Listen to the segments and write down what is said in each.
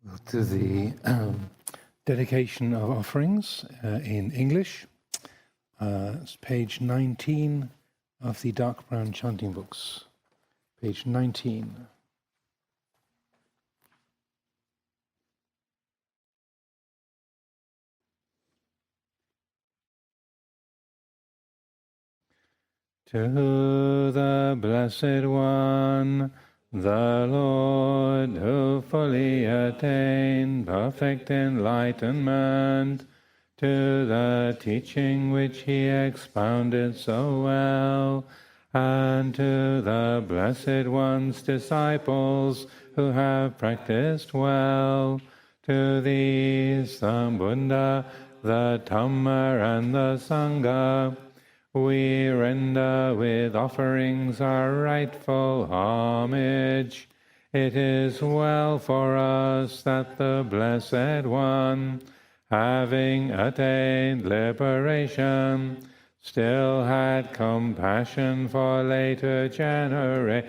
To the dedication of offerings in English. It's page 19 of the dark brown chanting books. Page 19. To the Blessed One, the Lord, who fully attained perfect enlightenment, to the teaching which he expounded so well, and to the Blessed One's disciples who have practiced well, to these the Buddha, the Dhamma, and the Sangha, we render with offerings our rightful homage. It is well for us that the Blessed One, having attained liberation, still had compassion for later generations.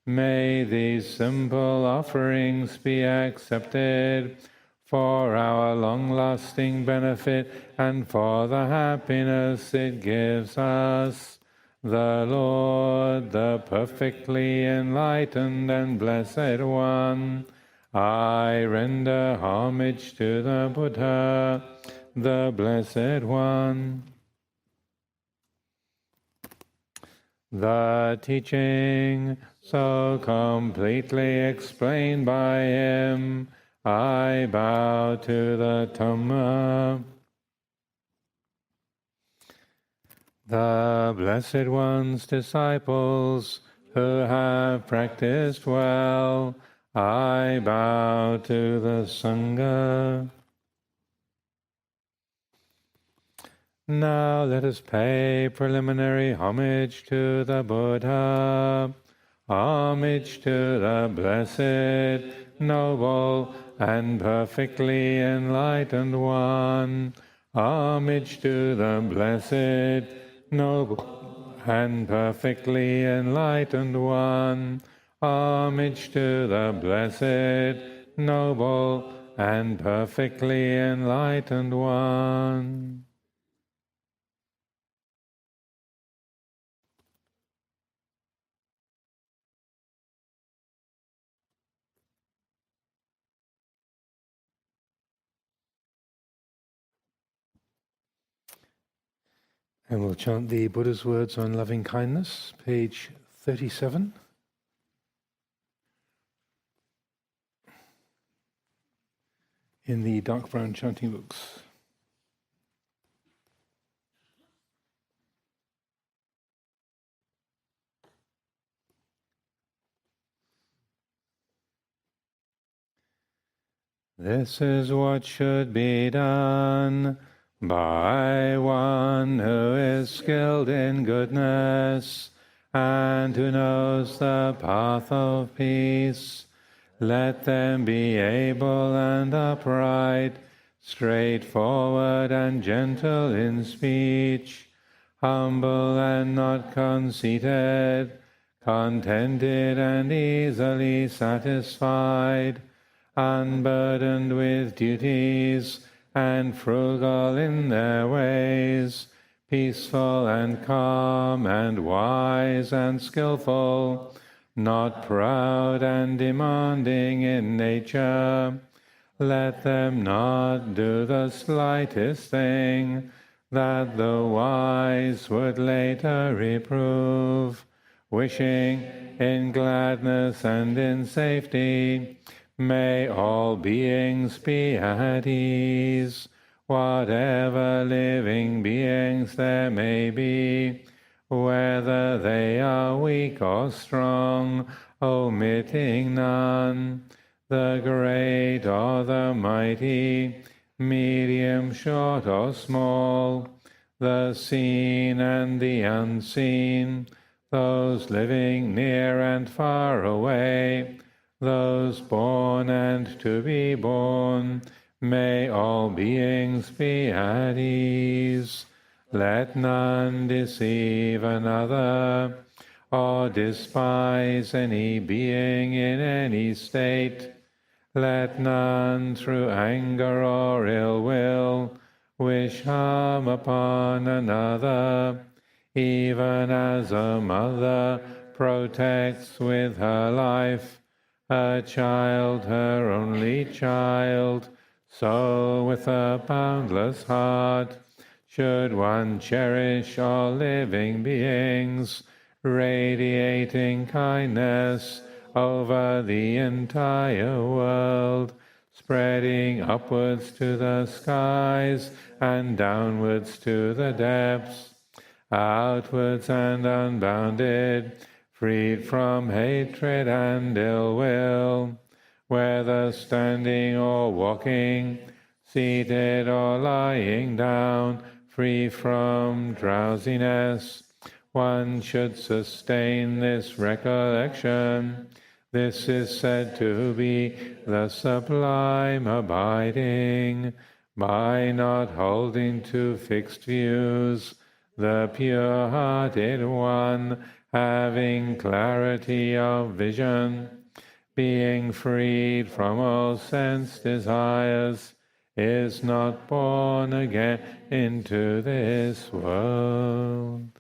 May these simple offerings be accepted for our long-lasting benefit and for the happiness it gives us. The Lord, the perfectly enlightened and Blessed One, I render homage to the Buddha, the Blessed One. The teaching so completely explained by him, I bow to the Dhamma. The Blessed One's disciples who have practiced well, I bow to the Sangha. Now let us pay preliminary homage to the Buddha, homage to the Blessed, Noble, and perfectly enlightened One, homage to the Blessed, Noble, and perfectly enlightened One, homage to the Blessed, Noble, and perfectly enlightened One. And we'll chant the Buddha's words on loving kindness, page 37. In the dark brown chanting books. This is what should be done by one who is skilled in goodness and who knows the path of peace. Let them be able and upright, straightforward and gentle in speech, humble and not conceited, contented and easily satisfied, unburdened with duties, and frugal in their ways, peaceful and calm and wise and skillful, not proud and demanding in nature. Let them not do the slightest thing that the wise would later reprove, wishing in gladness and in safety. May all beings be at ease, whatever living beings there may be, whether they are weak or strong, omitting none, the great or the mighty, medium, short or small, the seen and the unseen, those living near and far away, those born and to be born, may all beings be at ease. Let none deceive another, or despise any being in any state. Let none through anger or ill will wish harm upon another, even as a mother protects with her life her child, her only child, so with a boundless heart should one cherish all living beings, radiating kindness over the entire world, spreading upwards to the skies and downwards to the depths, outwards and unbounded, freed from hatred and ill will, whether standing or walking, seated or lying down, free from drowsiness. One should sustain this recollection. This is said to be the sublime abiding, by not holding to fixed views, the pure-hearted one, having clarity of vision, being freed from all sense desires, is not born again into this world.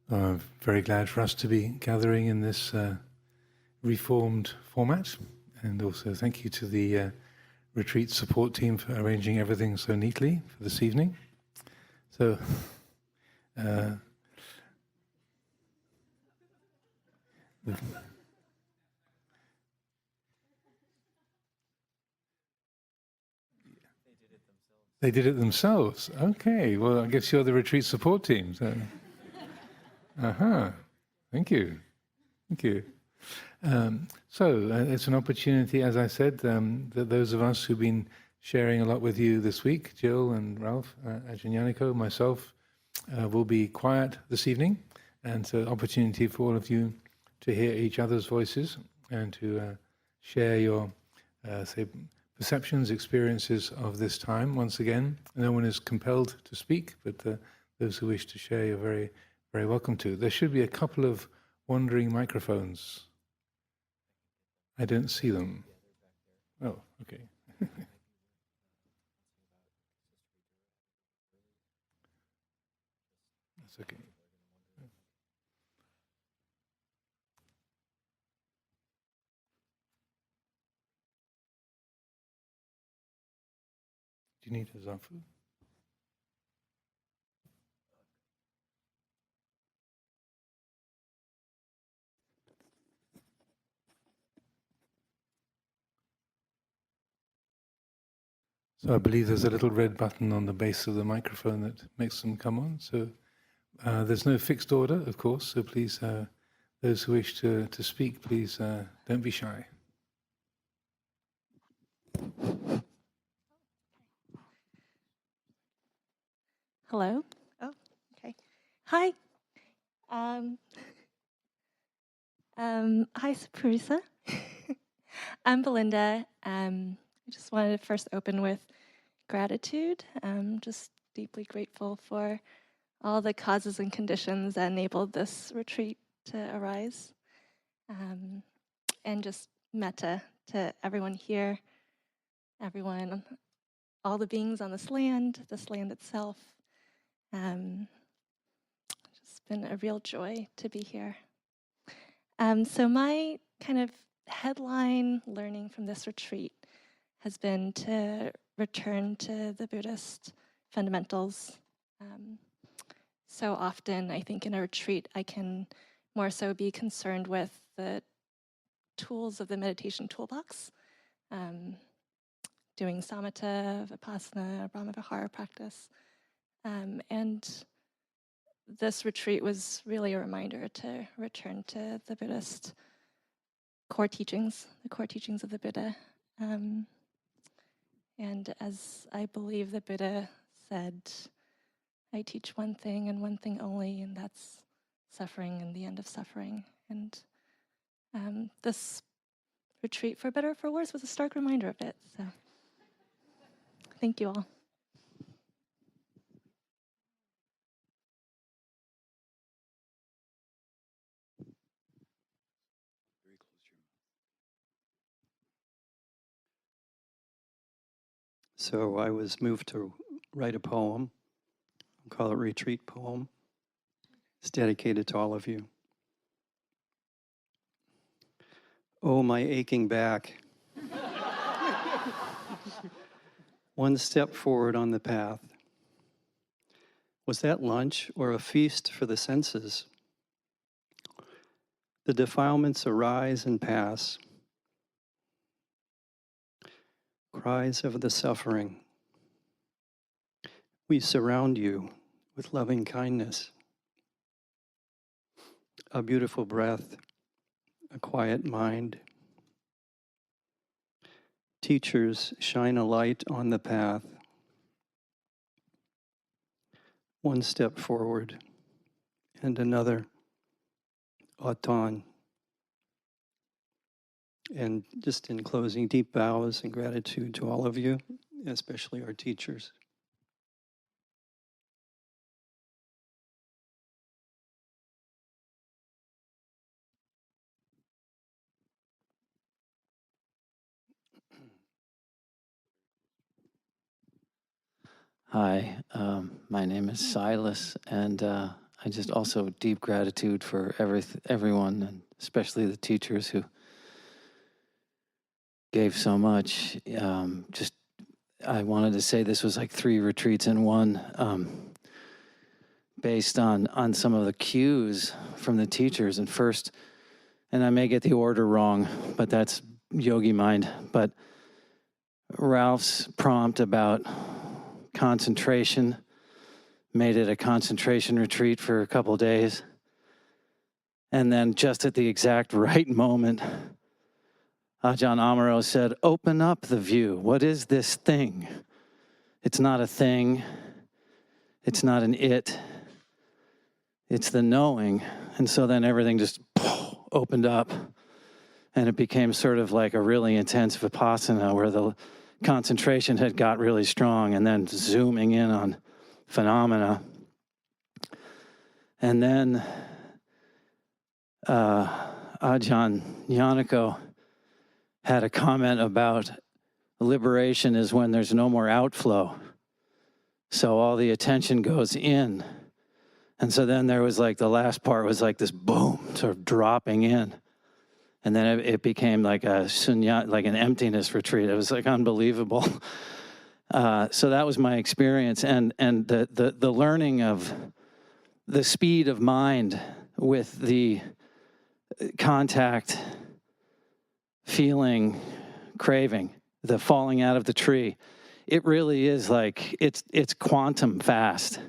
Very glad for us to be gathering in this reformed format. And also thank you to the retreat support team for arranging everything so neatly for this evening. So, they did it themselves. Okay, well, I guess you're the retreat support team. So. Thank you. Thank you. It's an opportunity, as I said, that those of us who've been sharing a lot with you this week, Jill and Ralph, Ajahn Nyaniko, myself, will be quiet this evening. And so opportunity for all of you to hear each other's voices and to share your, say, perceptions, experiences of this time. Once again, no one is compelled to speak, but those who wish to share, you're very, very welcome to. There should be a couple of wandering microphones. I don't see them. Oh, okay. That's okay. Do you need a zafu? So I believe there's a little red button on the base of the microphone that makes them come on. So there's no fixed order, of course, so please, those who wish to speak, please don't be shy. Hello? Oh, okay. Hi. Hi, Saprisa. I'm Belinda. I just wanted to first open with gratitude. I'm just deeply grateful for all the causes and conditions that enabled this retreat to arise. And just metta to everyone here, everyone, all the beings on this land itself. It's been a real joy to be here. So my kind of headline learning from this retreat has been to return to the Buddhist fundamentals. So often, I think in a retreat, I can more so be concerned with the tools of the meditation toolbox, doing samatha, vipassana, brahmavihara practice. And this retreat was really a reminder to return to the Buddhist core teachings, the core teachings of the Buddha. And as I believe the Buddha said, I teach one thing and one thing only, and that's suffering and the end of suffering. And this retreat, for better or for worse, was a stark reminder of it. So thank you all. So I was moved to write a poem. I'll call it Retreat Poem. It's dedicated to all of you. Oh, my aching back. One step forward on the path. Was that lunch or a feast for the senses? The defilements arise and pass. Cries of the suffering. We surround you with loving kindness. A beautiful breath, a quiet mind. Teachers shine a light on the path. One step forward and another. Auton. And just in closing, deep bows and gratitude to all of you, especially our teachers. Hi, my name is Silas, and I just also deep gratitude for everyone, and especially the teachers who gave so much. I wanted to say this was like 3 retreats in one, based on some of the cues from the teachers. And first, and I may get the order wrong, but that's yogi mind, but Ralph's prompt about concentration made it a concentration retreat for a couple days. And then just at the exact right moment, Ajahn Amaro said, open up the view. What is this thing? It's not a thing. It's not an it. It's the knowing. And so then everything just opened up, and it became sort of like a really intense vipassana where the concentration had got really strong, and then zooming in on phenomena. And then Ajahn Nyaniko had a comment about liberation is when there's no more outflow. So all the attention goes in. And so then there was like the last part was like this boom, sort of dropping in. And then it became like a sunya, like an emptiness retreat. It was like unbelievable. So that was my experience. And the learning of the speed of mind with the contact, feeling, craving, the falling out of the tree. It really is like, it's quantum fast.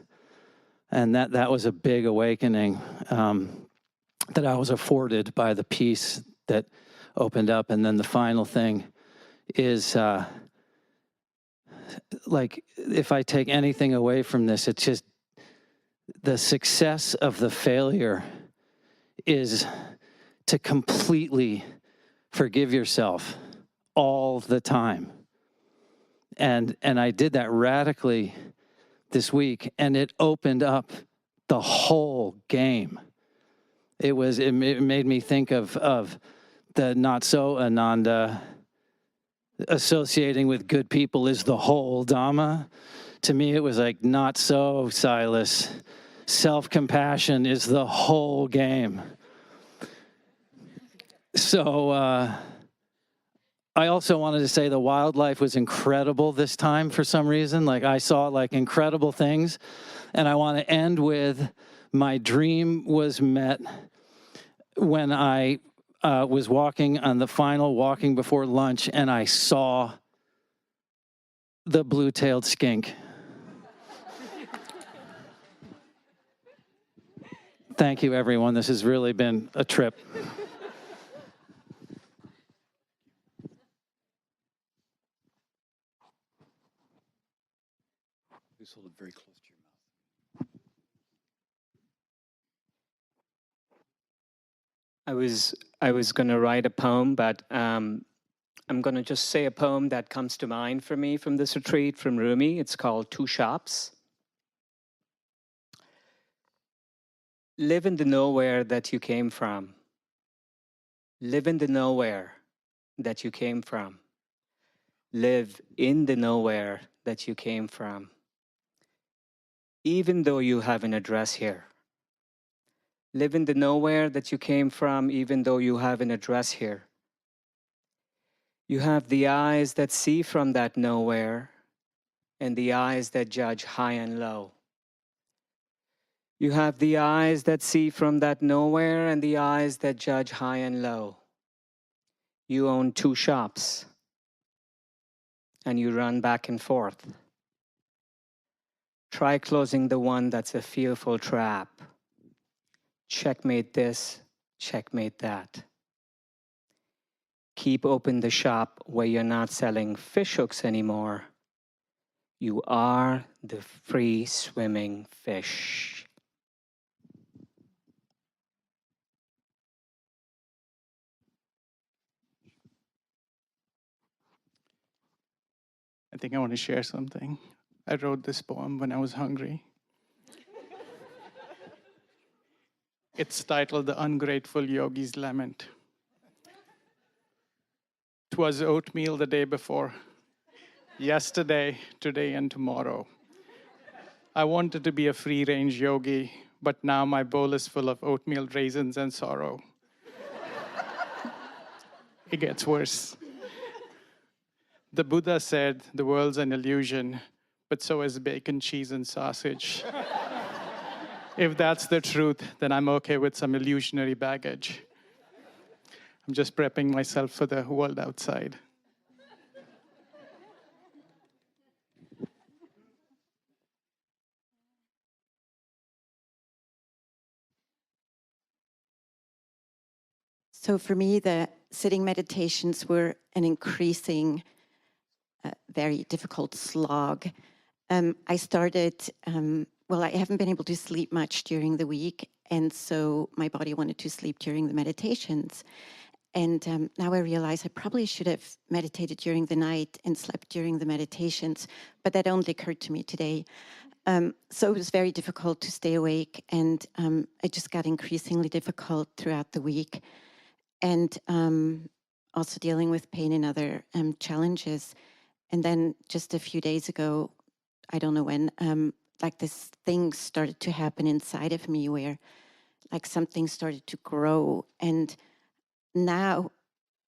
And that was a big awakening that I was afforded by the peace that opened up. And then the final thing is, like, if I take anything away from this, it's just the success of the failure is to completely forgive yourself all the time. And I did that radically this week, and it opened up the whole game. It made me think of the not so Ananda, associating with good people is the whole Dhamma. To me, it was like, not so, Silas. Self-compassion is the whole game. So I also wanted to say the wildlife was incredible this time for some reason. Like, I saw like incredible things. And I want to end with my dream was met when I was walking on the final walking before lunch, and I saw the blue-tailed skink. Thank you, everyone. This has really been a trip. Please hold it very close to your mouth. I was going to write a poem, but I'm going to just say a poem that comes to mind for me from this retreat from Rumi. It's called Two Shops. Live in the nowhere that you came from. Live in the nowhere that you came from. Live in the nowhere that you came from. Even though you have an address here. Live in the nowhere that you came from, even though you have an address here. You have the eyes that see from that nowhere, and the eyes that judge high and low. You have the eyes that see from that nowhere, and the eyes that judge high and low. You own 2 shops, and you run back and forth. Try closing the one that's a fearful trap. Checkmate this, checkmate that. Keep open the shop where you're not selling fish hooks anymore. You are the free swimming fish. I think I want to share something. I wrote this poem when I was hungry. It's titled The Ungrateful Yogi's Lament. 'Twas oatmeal the day before, yesterday, today, and tomorrow. I wanted to be a free-range yogi but now my bowl is full of oatmeal, raisins, and sorrow. It gets worse. The Buddha said the world's an illusion, but so is bacon, cheese, and sausage. If that's the truth, then I'm okay with some illusionary baggage. I'm just prepping myself for the world outside. So for me, the sitting meditations were an increasing, very difficult slog. I started, well, I haven't been able to sleep much during the week, and so my body wanted to sleep during the meditations. And now I realize I probably should have meditated during the night and slept during the meditations, but that only occurred to me today. So it was very difficult to stay awake, and it just got increasingly difficult throughout the week. And also dealing with pain and other challenges. And then just a few days ago, I don't know when, like this thing started to happen inside of me where like something started to grow. And now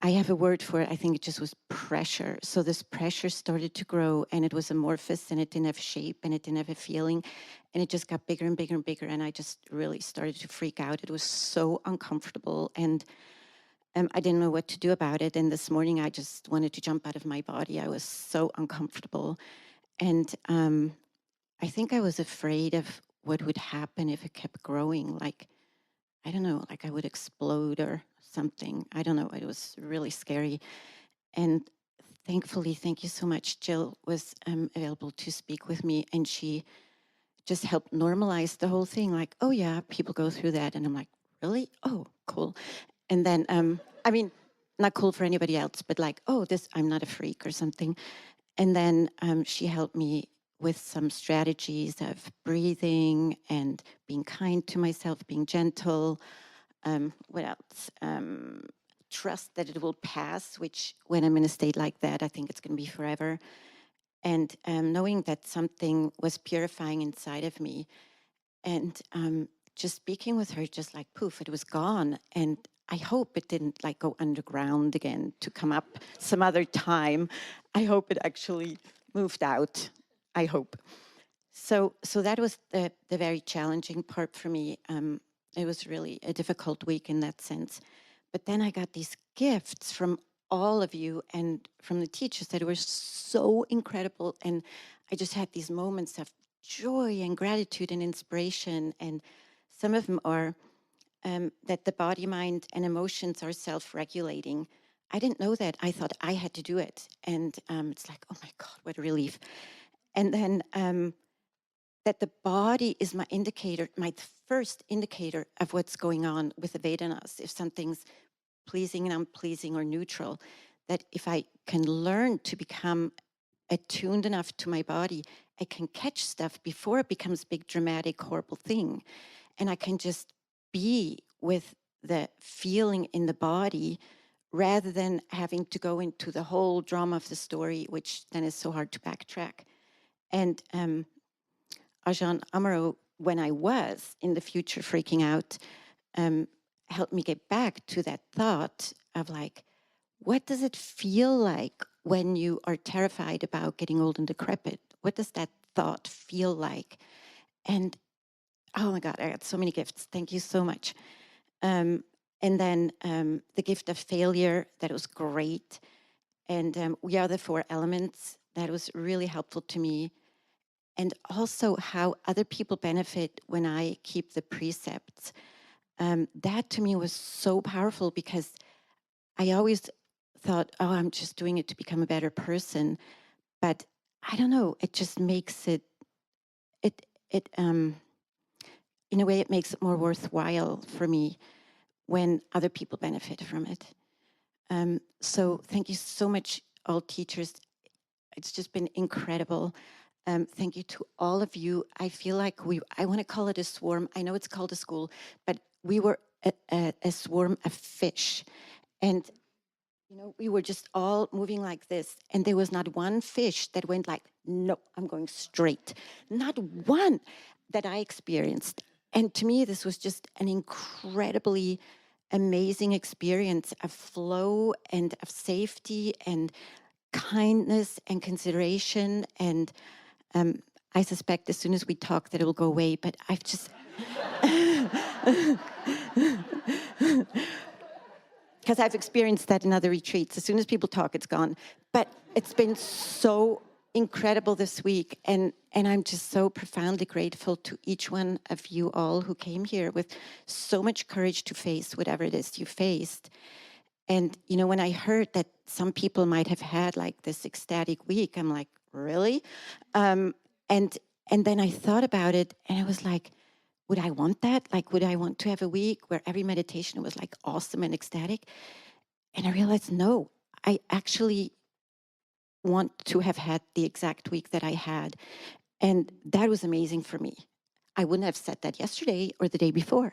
I have a word for it. I think it just was pressure. So this pressure started to grow, and it was amorphous, and it didn't have shape, and it didn't have a feeling, and it just got bigger and bigger and bigger. And I just really started to freak out. It was so uncomfortable, and I didn't know what to do about it. And this morning, I just wanted to jump out of my body. I was so uncomfortable. And I think I was afraid of what would happen if it kept growing. Like, I don't know, like I would explode or something. I don't know. It was really scary. And thankfully, thank you so much, Jill was available to speak with me. And she just helped normalize the whole thing. Like, oh yeah, people go through that. And I'm like, really? Oh, cool. And then, I mean, not cool for anybody else, but like, oh, this, I'm not a freak or something. And then she helped me with some strategies of breathing and being kind to myself, being gentle. What else? Trust that it will pass, which when I'm in a state like that, I think it's going to be forever. And knowing that something was purifying inside of me. And just speaking with her, just like poof, it was gone. And I hope it didn't like go underground again to come up some other time. I hope it actually moved out. I hope. So that was the very challenging part for me. It was really a difficult week in that sense. But then I got these gifts from all of you and from the teachers that were so incredible. And I just had these moments of joy and gratitude and inspiration. And some of them are that the body, mind, and emotions are self-regulating. I didn't know that. I thought I had to do it. And it's like, oh my God, what a relief. And then that the body is my indicator, my first indicator of what's going on with the Vedanas. If something's pleasing and unpleasing or neutral, that if I can learn to become attuned enough to my body, I can catch stuff before it becomes a big, dramatic, horrible thing. And I can just be with the feeling in the body rather than having to go into the whole drama of the story, which then is so hard to backtrack. And Ajahn Amaro, when I was in the future freaking out, helped me get back to that thought of like, what does it feel like when you are terrified about getting old and decrepit? What does that thought feel like? And oh my God, I got so many gifts. Thank you so much. And then the gift of failure, that was great. And we are the 4 elements. That was really helpful to me. And also how other people benefit when I keep the precepts. That to me was so powerful because I always thought, oh, I'm just doing it to become a better person. But I don't know, it just makes it in a way, it makes it more worthwhile for me when other people benefit from it. So thank you so much, all teachers. It's just been incredible. Thank you to all of you. I feel like I want to call it a swarm. I know it's called a school, but we were a swarm of fish. And, you know, we were just all moving like this. And there was not one fish that went like, no, I'm going straight. Not one that I experienced. And to me, this was just an incredibly amazing experience of flow and of safety and kindness and consideration. And I suspect as soon as we talk that it will go away, but I've just... Because I've experienced that in other retreats. As soon as people talk, it's gone. But it's been so incredible this week. And I'm just so profoundly grateful to each one of you all who came here with so much courage to face whatever it is you faced. And, you know, when I heard that some people might have had like this ecstatic week, I'm like, really? And then I thought about it and I was like, would I want that? Like, would I want to have a week where every meditation was like awesome and ecstatic? And I realized, no, I actually want to have had the exact week that I had. And that was amazing for me. I wouldn't have said that yesterday or the day before,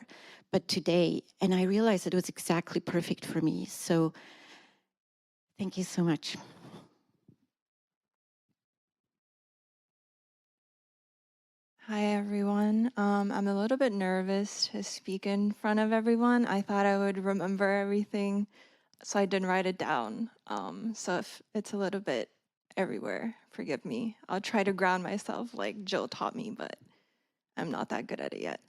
but today. And I realized it was exactly perfect for me. So thank you so much. Hi, everyone. I'm a little bit nervous to speak in front of everyone. I thought I would remember everything, so I didn't write it down. So if it's a little bit everywhere, forgive me. I'll try to ground myself like Jill taught me, but I'm not that good at it yet.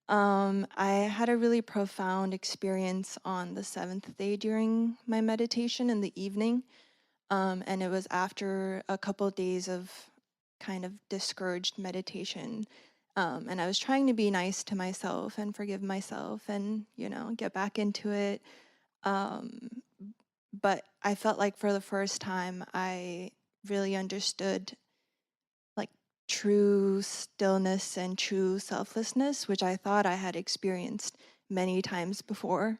I had a really profound experience on the 7th day during my meditation in the evening. And it was after a couple of days of kind of discouraged meditation. And I was trying to be nice to myself and forgive myself and, you know, get back into it. But I felt like for the first time, I really understood like true stillness and true selflessness, which I thought I had experienced many times before.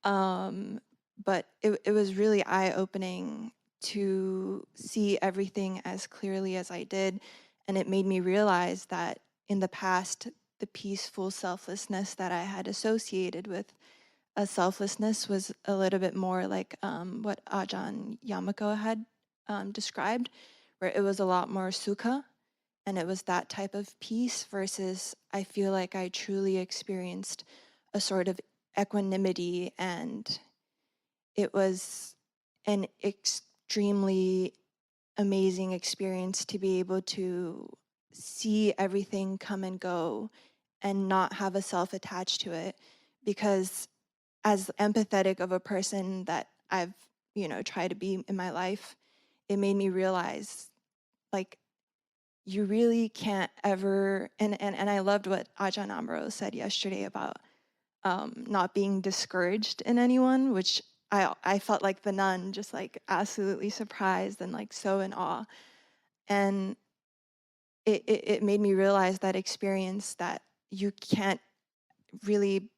But it was really eye-opening to see everything as clearly as I did. And it made me realize that in the past, the peaceful selflessness that I had associated with a selflessness was a little bit more like what Ajahn Amaro had described, where it was a lot more sukha, and it was that type of peace versus I feel like I truly experienced a sort of equanimity, and it was an extremely amazing experience to be able to see everything come and go and not have a self attached to it, because as empathetic of a person that I've, you know, tried to be in my life, it made me realize like you really can't ever, and I loved what Ajahn Amaro said yesterday about not being discouraged in anyone, which I felt like the nun, just like absolutely surprised and like so in awe. And it made me realize that experience that you can't really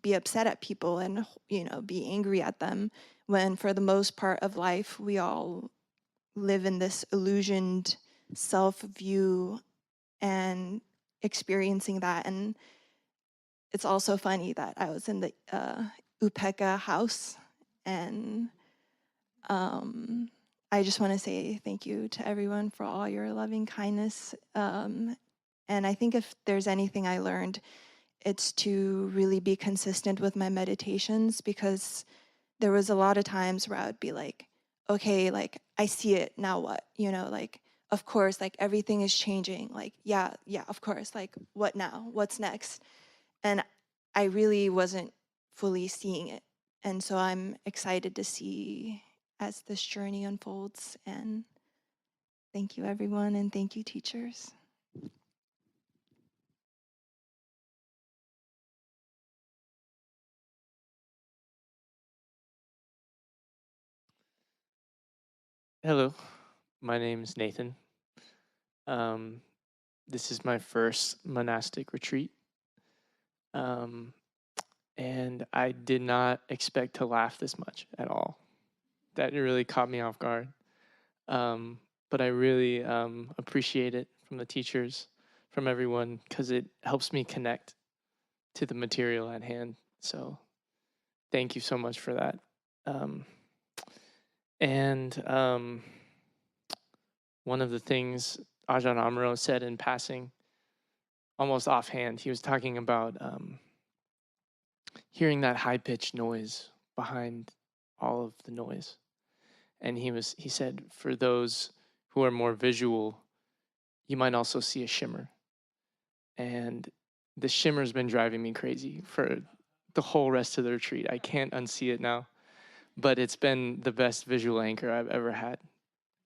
be upset at people and, you know, be angry at them when for the most part of life we all live in this illusioned self-view and experiencing that. And it's also funny that I was in the Upeka house, and I just want to say thank you to everyone for all your loving kindness. And I think if there's anything I learned, it's to really be consistent with my meditations, because there was a lot of times where I would be like, okay, like I see it, now what? You know, like, of course, like everything is changing. Like, yeah, of course, like what now? What's next? And I really wasn't fully seeing it. And so I'm excited to see as this journey unfolds. And thank you, everyone, and thank you, teachers. Hello, my name is Nathan. This is my first monastic retreat. And I did not expect to laugh this much at all. That really caught me off guard. But I really appreciate it from the teachers, from everyone, because it helps me connect to the material at hand. So thank you so much for that. One of the things Ajahn Amaro said in passing almost offhand, he was talking about hearing that high-pitched noise behind all of the noise. And he said, for those who are more visual, you might also see a shimmer. And the shimmer's been driving me crazy for the whole rest of the retreat. I can't unsee it now, but it's been the best visual anchor I've ever had,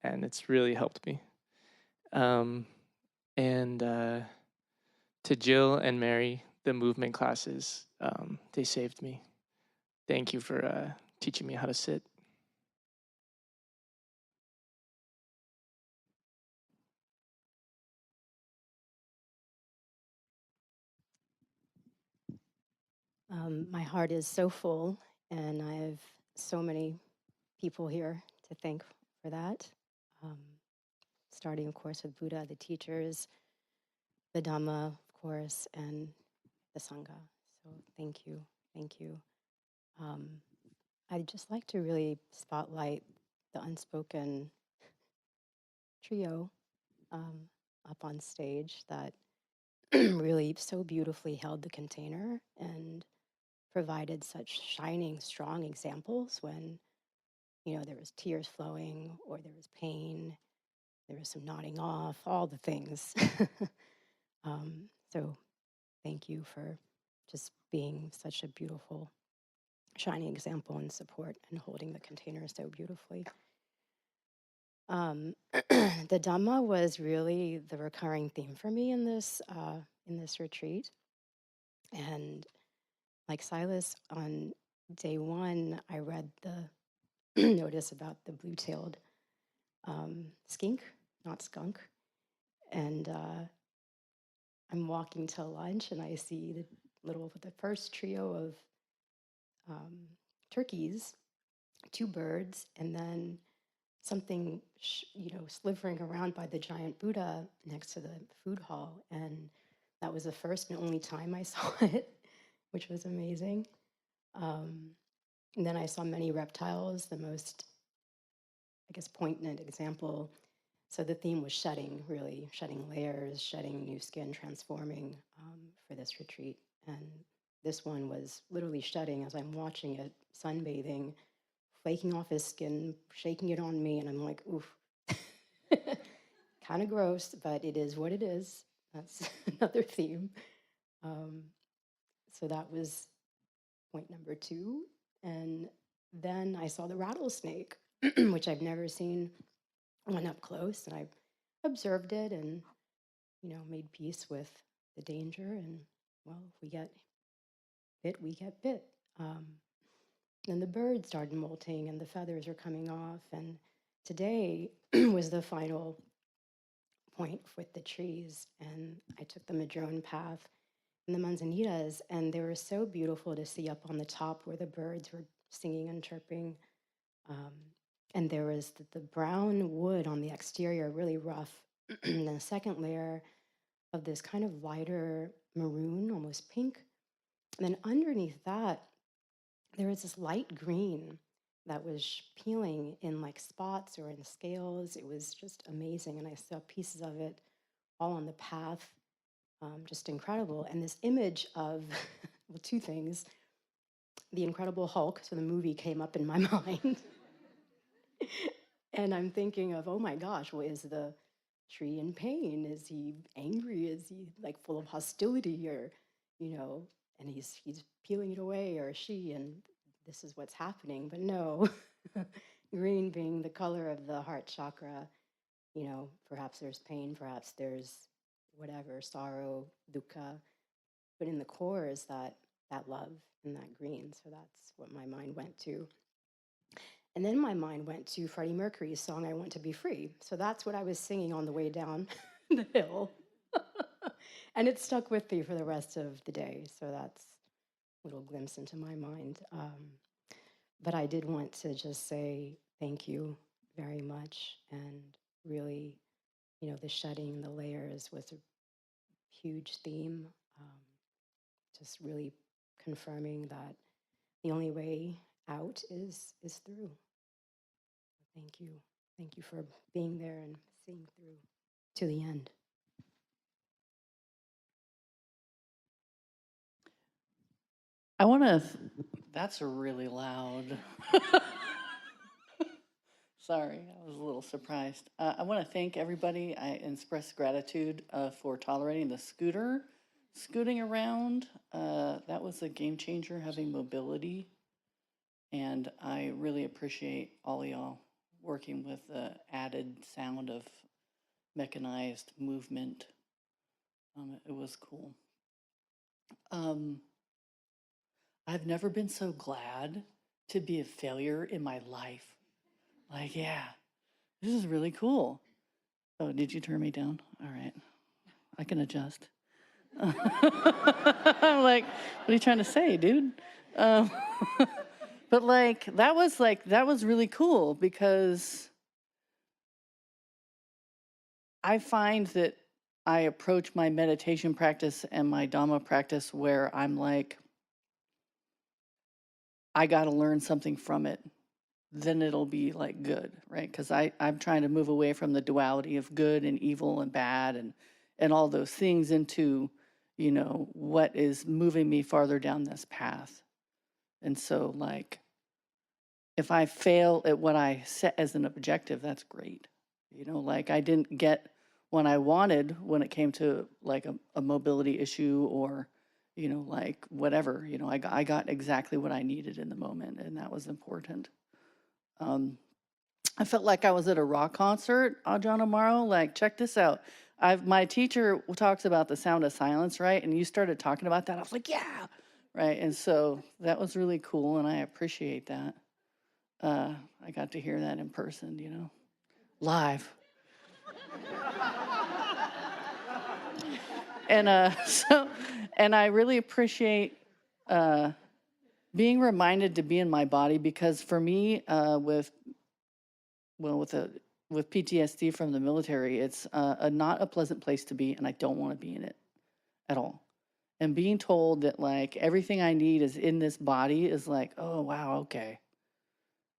and it's really helped me. And to Jill and Mary, the movement classes, they saved me. Thank you for teaching me how to sit. My heart is so full, and I have so many people here to thank for that. Starting, of course, with Buddha, the teachers, the Dhamma, of course, and the Sangha. So thank you, thank you. I'd just like to really spotlight the unspoken trio up on stage that really so beautifully held the container and provided such shining, strong examples when, you know, there was tears flowing or there was pain, there was some nodding off, all the things. So thank you for just being such a beautiful, shining example and support and holding the container so beautifully. The Dhamma was really the recurring theme for me in this retreat. And like Silas, on day one, I read the notice about the blue-tailed skink, not skunk. And I'm walking to lunch and I see the first trio of turkeys, 2 birds, and then something, slivering around by the giant Buddha next to the food hall. And that was the first and only time I saw it, which was amazing. And then I saw many reptiles, the most, I guess, poignant example. So the theme was shedding, really, shedding layers, shedding new skin, transforming for this retreat. And this one was literally shedding as I'm watching it, sunbathing, flaking off his skin, shaking it on me, and I'm like, oof. Kind of gross, but it is what it is. That's another theme. So that was point number 2. And then I saw the rattlesnake, which I've never seen one up close. And I observed it and, made peace with the danger. And, well, if we get bit, we get bit. And the birds started molting and the feathers were coming off. And today was the final point with the trees. And I took the Madrone path and the manzanitas, and they were so beautiful to see up on the top where the birds were singing and chirping. And there was the brown wood on the exterior, really rough, and then a second layer of this kind of lighter maroon, almost pink. And then underneath that, there was this light green that was peeling in like spots or in scales. It was just amazing. And I saw pieces of it all on the path. Just incredible. And this image of, well, 2 things. The Incredible Hulk, so the movie came up in my mind. And I'm thinking of, oh my gosh, well, is the tree in pain? Is he angry? Is he like full of hostility or, and he's peeling it away, or she, and this is what's happening. But no, green being the color of the heart chakra, perhaps there's pain, perhaps there's whatever, sorrow, dukkha, but in the core is that love and that green. So that's what my mind went to. And then my mind went to Freddie Mercury's song, I Want to Be Free. So that's what I was singing on the way down the hill. And it stuck with me for the rest of the day. So that's a little glimpse into my mind. But I did want to just say thank you very much. And really, the shedding, the layers was a huge theme. Just really confirming that the only way out is through. Thank you. Thank you for being there and seeing through to the end. I want to, that's really loud. Sorry, I was a little surprised. I want to thank everybody. I express gratitude for tolerating the scooting around. That was a game changer, having mobility. And I really appreciate all y'all working with the added sound of mechanized movement. It was cool. I've never been so glad to be a failure in my life. Like, yeah, this is really cool. Oh, did you turn me down? All right. I can adjust. I'm like, what are you trying to say, dude? But that was really cool because I find that I approach my meditation practice and my Dhamma practice where I'm like, I got to learn something from it. Then it'll be like good, right? Because I'm trying to move away from the duality of good and evil and bad and all those things into, what is moving me farther down this path. And so if I fail at what I set as an objective, that's great. I didn't get what I wanted when it came to a mobility issue or, whatever, I got exactly what I needed in the moment, and that was important. I felt like I was at a rock concert, Ajahn Amaro. Check this out. My teacher talks about the sound of silence, right? And you started talking about that. I was like, yeah, right. And so that was really cool, and I appreciate that. I got to hear that in person, live. And and I really appreciate being reminded to be in my body, because for me, with PTSD from the military, it's not a pleasant place to be, and I don't want to be in it at all. And being told that everything I need is in this body is like, oh wow, okay.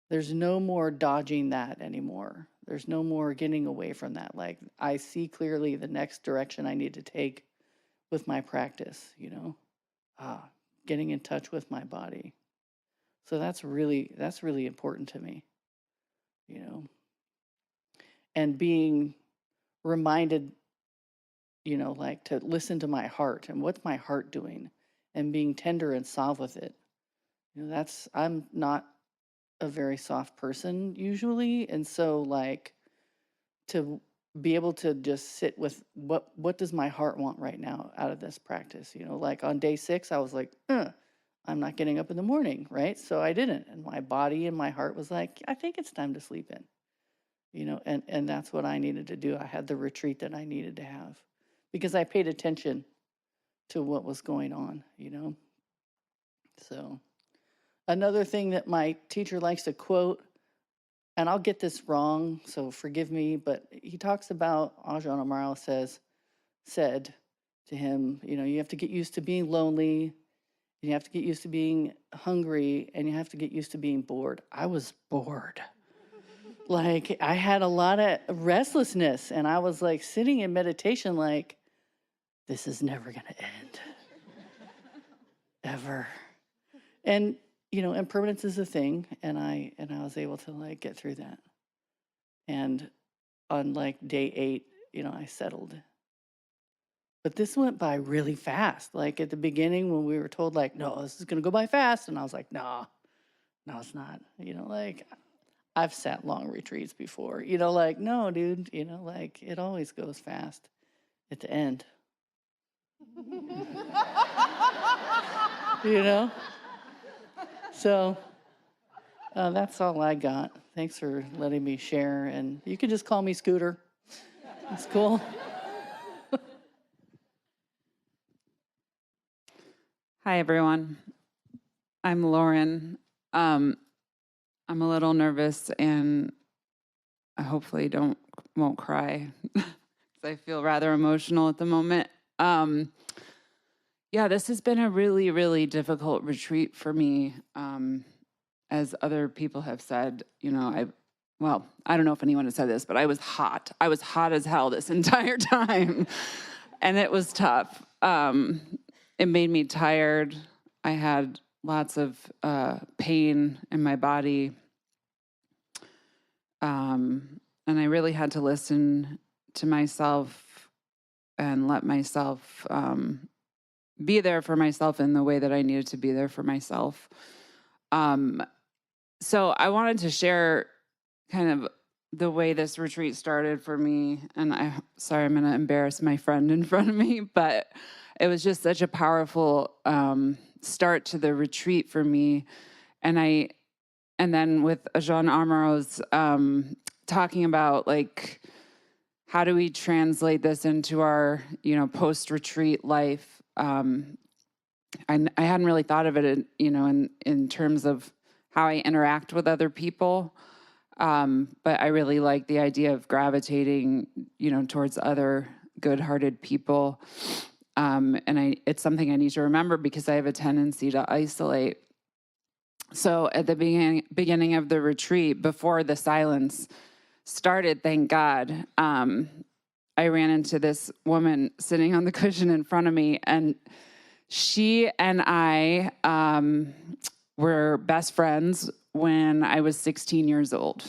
There's no more dodging that anymore. There's no more getting away from that. I see clearly the next direction I need to take with my practice, getting in touch with my body. So that's really important to me, and being reminded, to listen to my heart and what's my heart doing, and being tender and soft with it. I'm not a very soft person usually, and so to be able to just sit with what does my heart want right now out of this practice. On day 6 I was like, I'm not getting up in the morning, right? So I didn't, and my body and my heart was like, I think it's time to sleep in, and that's what I needed to do. I had the retreat that I needed to have because I paid attention to what was going on. So another thing that my teacher likes to quote, and I'll get this wrong, so forgive me, but he talks about, Ajahn Amaro said to him, you have to get used to being lonely, you have to get used to being hungry, and you have to get used to being bored. I was bored. I had a lot of restlessness, and I was sitting in meditation this is never going to end. Ever. And impermanence is a thing, and I was able to get through that. And on day 8, I settled. But this went by really fast. At the beginning when we were told no, this is going to go by fast, and I was like, no, it's not. I've sat long retreats before. No, dude, it always goes fast at the end. So that's all I got. Thanks for letting me share. And you can just call me Scooter. It's cool. Hi, everyone. I'm Lauren. I'm a little nervous, and I hopefully won't cry because I feel rather emotional at the moment. Yeah, this has been a really, really difficult retreat for me. As other people have said, I don't know if anyone has said this, but I was hot. I was hot as hell this entire time, and it was tough. It made me tired. I had lots of pain in my body. And I really had to listen to myself and let myself be there for myself in the way that I needed to be there for myself. So I wanted to share kind of the way this retreat started for me. And sorry, I'm going to embarrass my friend in front of me, but it was just such a powerful start to the retreat for me. And then with Ajahn Amaro's talking about like, how do we translate this into our, post-retreat life? I hadn't really thought of it, in terms of how I interact with other people. But I really like the idea of gravitating, towards other good-hearted people. And it's something I need to remember because I have a tendency to isolate. So at the beginning of the retreat, before the silence started, thank God, I ran into this woman sitting on the cushion in front of me, and she and I were best friends when I was 16 years old.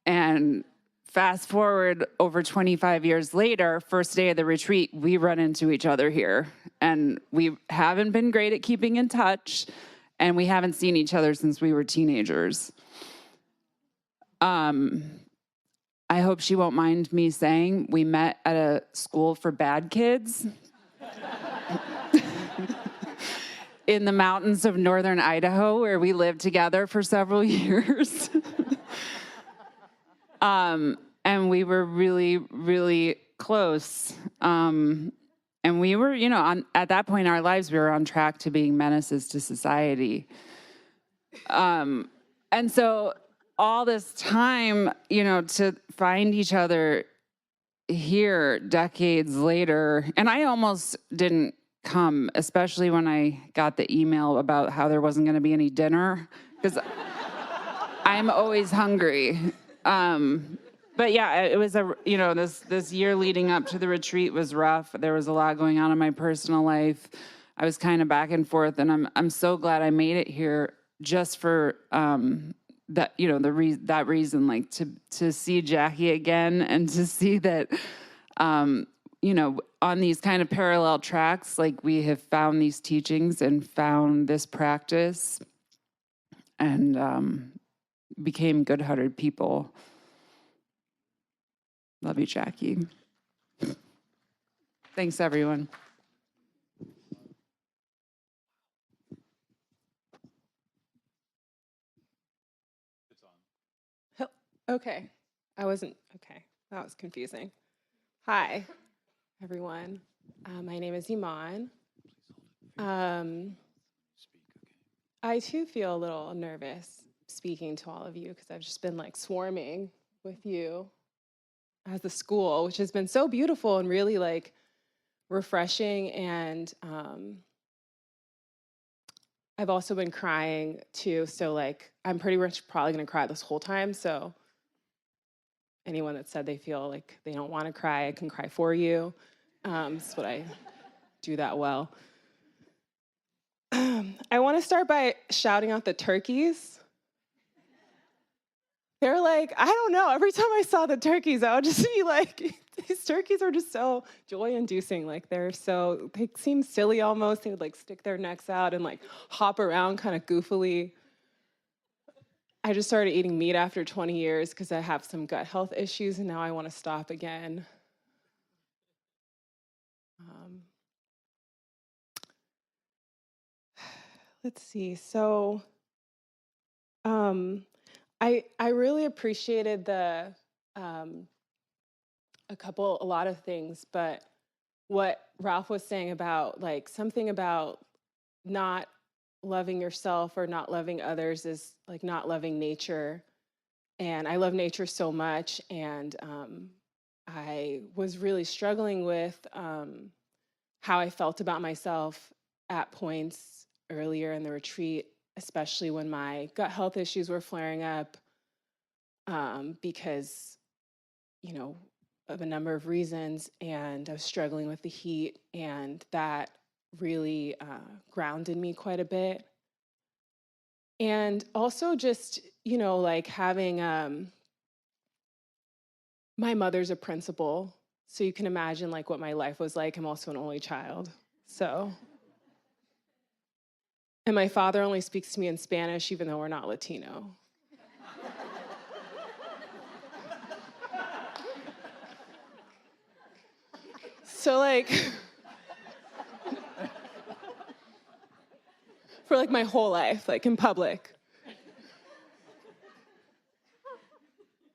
And fast forward over 25 years later, first day of the retreat, we run into each other here. And we haven't been great at keeping in touch, and we haven't seen each other since we were teenagers. I hope she won't mind me saying we met at a school for bad kids in the mountains of northern Idaho, where we lived together for several years. And we were really, really close. And we were, at that point in our lives, we were on track to being menaces to society. And so all this time, to find each other here decades later, and I almost didn't come, especially when I got the email about how there wasn't going to be any dinner, because I'm always hungry. But yeah, it was this year leading up to the retreat was rough. There was a lot going on in my personal life. I was kind of back and forth, and I'm so glad I made it here just for that that reason, like to see Jackie again and to see that on these kind of parallel tracks, like we have found these teachings and found this practice and became good-hearted people. Love you, Jackie. Thanks, everyone. Okay. Okay. That was confusing. Hi, everyone. My name is Iman. I too feel a little nervous speaking to all of you because I've just been like swarming with you as a school, which has been so beautiful and really like refreshing. And I've also been crying too. So like, I'm pretty much probably gonna cry this whole time. So anyone that said they feel like they don't wanna cry, I can cry for you. That's what I do that well. I wanna start by shouting out the turkeys. They're like, I don't know, every time I saw the turkeys, I would just be like, these turkeys are just so joy-inducing. Like they seem silly almost. They would like stick their necks out and like hop around kind of goofily. I just started eating meat after 20 years because I have some gut health issues and now I want to stop again. Let's see, so I really appreciated a lot of things, but what Ralph was saying about like something about not loving yourself or not loving others is like not loving nature. And I love nature so much. And I was really struggling with how I felt about myself at points earlier in the retreat, especially when my gut health issues were flaring up because, of a number of reasons. And I was struggling with the heat, and that really grounded me quite a bit. And also just, like having my mother's a principal, so you can imagine like what my life was like. I'm also an only child, so. And my father only speaks to me in Spanish, even though we're not Latino. So like, for like my whole life, like in public.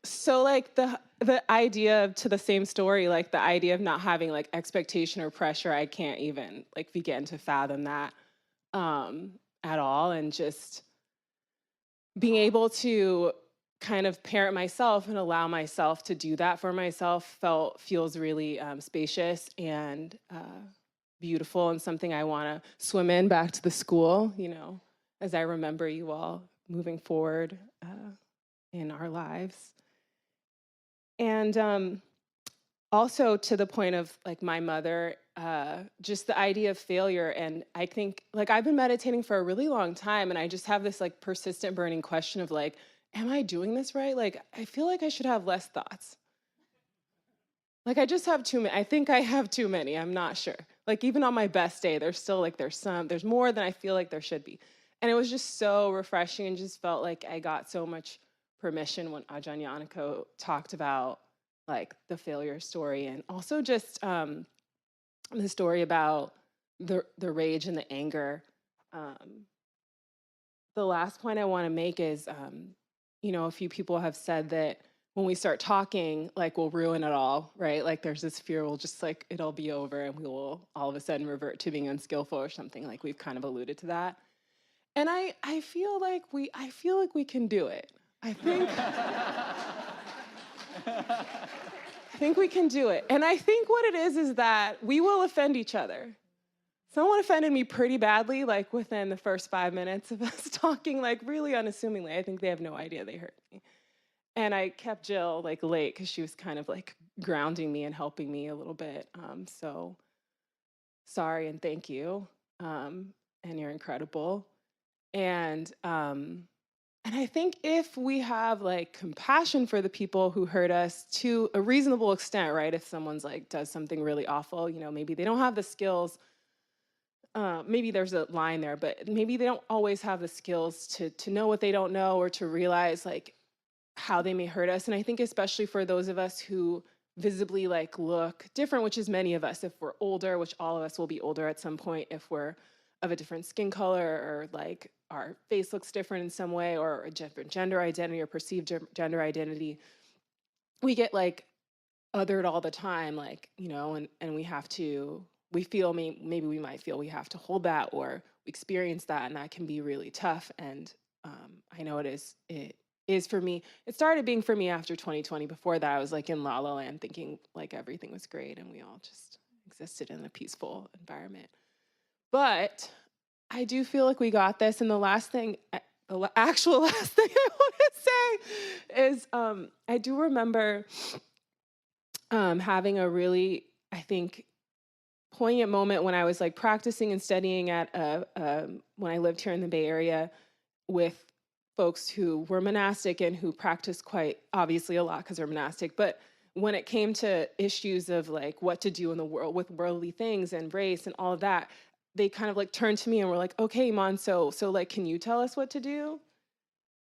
So like the idea to the same story, like the idea of not having like expectation or pressure, I can't even like begin to fathom that at all. And just being able to kind of parent myself and allow myself to do that for myself feels really spacious and beautiful, and something I want to swim in back to the school, as I remember you all moving forward in our lives. And also to the point of like my mother, just the idea of failure. And I think like I've been meditating for a really long time, and I just have this like persistent burning question of like, am I doing this right? Like, I feel like I should have less thoughts. Like I just have too many. I think I have too many. I'm not sure. Like even on my best day, there's still like, there's more than I feel like there should be. And it was just so refreshing, and just felt like I got so much permission when Ajahn Nyaniko talked about like the failure story, and also just the story about the rage and the anger. The last point I want to make is, a few people have said that when we start talking, like we'll ruin it all, right? Like there's this fear we'll just like, it'll be over and we will all of a sudden revert to being unskillful or something. Like we've kind of alluded to that. And I feel like we can do it. I think we can do it. And I think what it is that we will offend each other. Someone offended me pretty badly, like within the first 5 minutes of us talking, like really unassumingly. I think they have no idea they hurt me. And I kept Jill like late because she was kind of like grounding me and helping me a little bit. So sorry and thank you. And you're incredible. And I think if we have like compassion for the people who hurt us to a reasonable extent, right? If someone's like does something really awful, maybe they don't have the skills. Maybe there's a line there, but maybe they don't always have the skills to know what they don't know, or to realize like how they may hurt us. And I think especially for those of us who visibly like look different, which is many of us, if we're older, which all of us will be older at some point, if we're of a different skin color, or like our face looks different in some way, or a different gender identity or perceived gender identity, we get like othered all the time, like, and we have to, maybe we might feel we have to hold that or experience that, and that can be really tough. And I know it is for me. It started being for me after 2020. Before that, I was like in La La Land thinking like everything was great and we all just existed in a peaceful environment. But I do feel like we got this. And the last thing I want to say is I do remember having a really, I think, poignant moment when I was like practicing and studying at when I lived here in the Bay Area with folks who were monastic and who practiced quite obviously a lot because they're monastic. But when it came to issues of like what to do in the world with worldly things and race and all of that, they kind of like turned to me and were like, okay, Mon, so like, can you tell us what to do?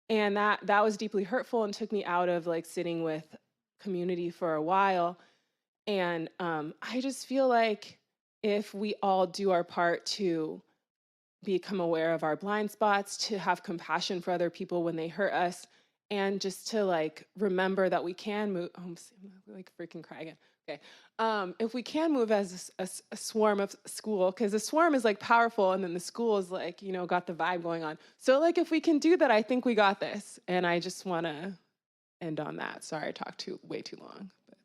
And that was deeply hurtful and took me out of like sitting with community for a while. And I just feel like if we all do our part to become aware of our blind spots, to have compassion for other people when they hurt us, and just to like remember that we can move. Oh, I'm like freaking cry again. Okay. If we can move as a swarm of school, because the swarm is like powerful, and then the school is like, got the vibe going on. So like if we can do that, I think we got this. And I just want to end on that. Sorry, I talked way too long. But.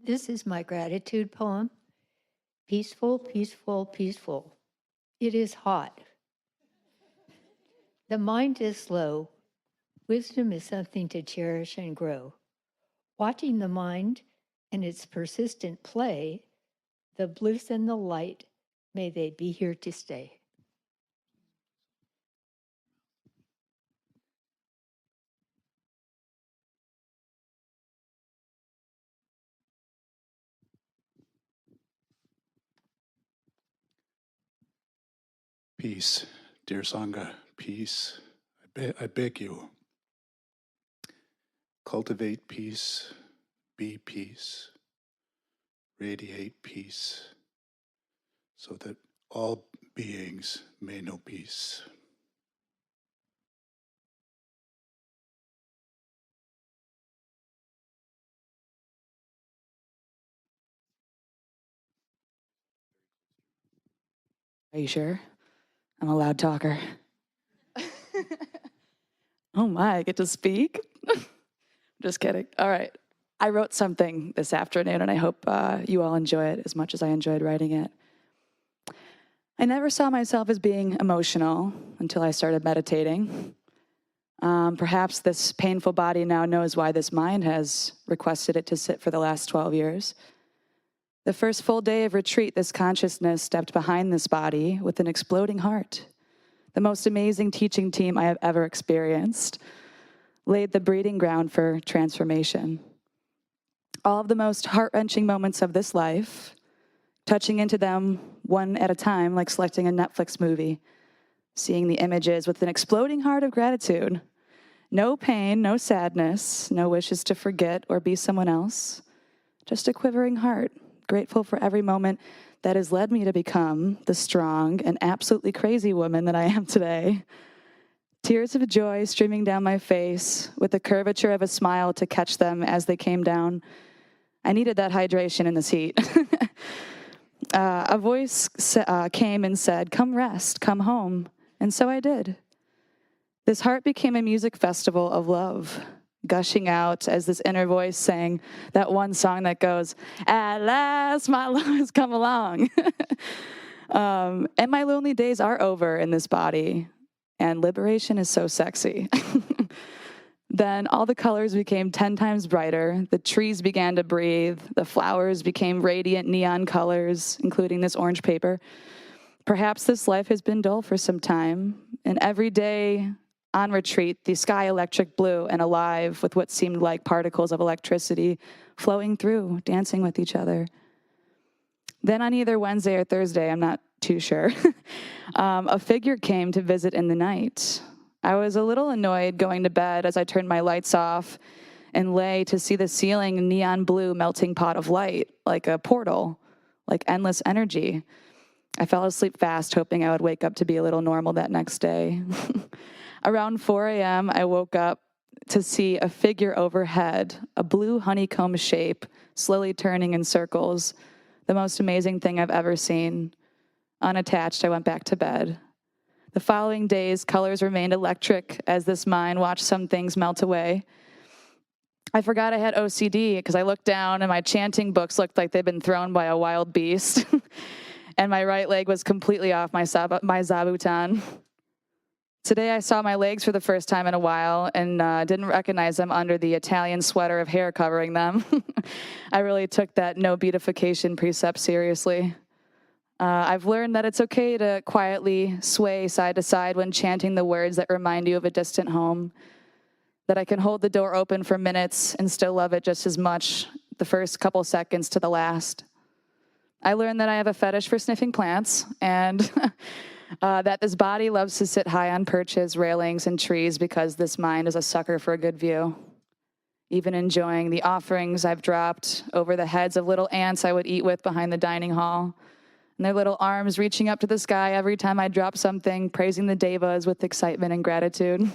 This is my gratitude poem. Peaceful, peaceful, peaceful. It is hot. The mind is slow. Wisdom is something to cherish and grow. Watching the mind and its persistent play, the bliss and the light, may they be here to stay. Peace, dear Sangha, peace. I beg you, cultivate peace, be peace, radiate peace, so that all beings may know peace. Are you sure? I'm a loud talker. Oh my, I get to speak? Just kidding. All right. I wrote something this afternoon, and I hope you all enjoy it as much as I enjoyed writing it. I never saw myself as being emotional until I started meditating. Perhaps this painful body now knows why this mind has requested it to sit for the last 12 years. The first full day of retreat, this consciousness stepped behind this body with an exploding heart. The most amazing teaching team I have ever experienced laid the breeding ground for transformation. All of the most heart-wrenching moments of this life, touching into them one at a time, like selecting a Netflix movie, seeing the images with an exploding heart of gratitude. No pain, no sadness, no wishes to forget or be someone else, just a quivering heart, grateful for every moment that has led me to become the strong and absolutely crazy woman that I am today. Tears of joy streaming down my face with the curvature of a smile to catch them as they came down. I needed that hydration in this heat. A voice came and said, "Come rest, come home." And so I did. This heart became a music festival of love, gushing out as this inner voice sang that one song that goes, "At last my love has come along." And my lonely days are over in this body, and liberation is so sexy. Then all the colors became 10 times brighter. The trees began to breathe. The flowers became radiant neon colors, including this orange paper. Perhaps this life has been dull for some time, and every day on retreat, the sky electric blue and alive with what seemed like particles of electricity flowing through, dancing with each other. Then on either Wednesday or Thursday, I'm not too sure, a figure came to visit in the night. I was a little annoyed going to bed as I turned my lights off and lay to see the ceiling neon blue melting pot of light, like a portal, like endless energy. I fell asleep fast, hoping I would wake up to be a little normal that next day. Around 4 a.m., I woke up to see a figure overhead, a blue honeycomb shape, slowly turning in circles. The most amazing thing I've ever seen. Unattached, I went back to bed. The following days, colors remained electric as this mind watched some things melt away. I forgot I had OCD because I looked down and my chanting books looked like they'd been thrown by a wild beast. And my right leg was completely off my zabuton. Today I saw my legs for the first time in a while and didn't recognize them under the Italian sweater of hair covering them. I really took that no beatification precept seriously. I've learned that it's okay to quietly sway side to side when chanting the words that remind you of a distant home, that I can hold the door open for minutes and still love it just as much the first couple seconds to the last. I learned that I have a fetish for sniffing plants and that this body loves to sit high on perches, railings, and trees because this mind is a sucker for a good view. Even enjoying the offerings I've dropped over the heads of little ants I would eat with behind the dining hall, and their little arms reaching up to the sky every time I drop something, praising the devas with excitement and gratitude.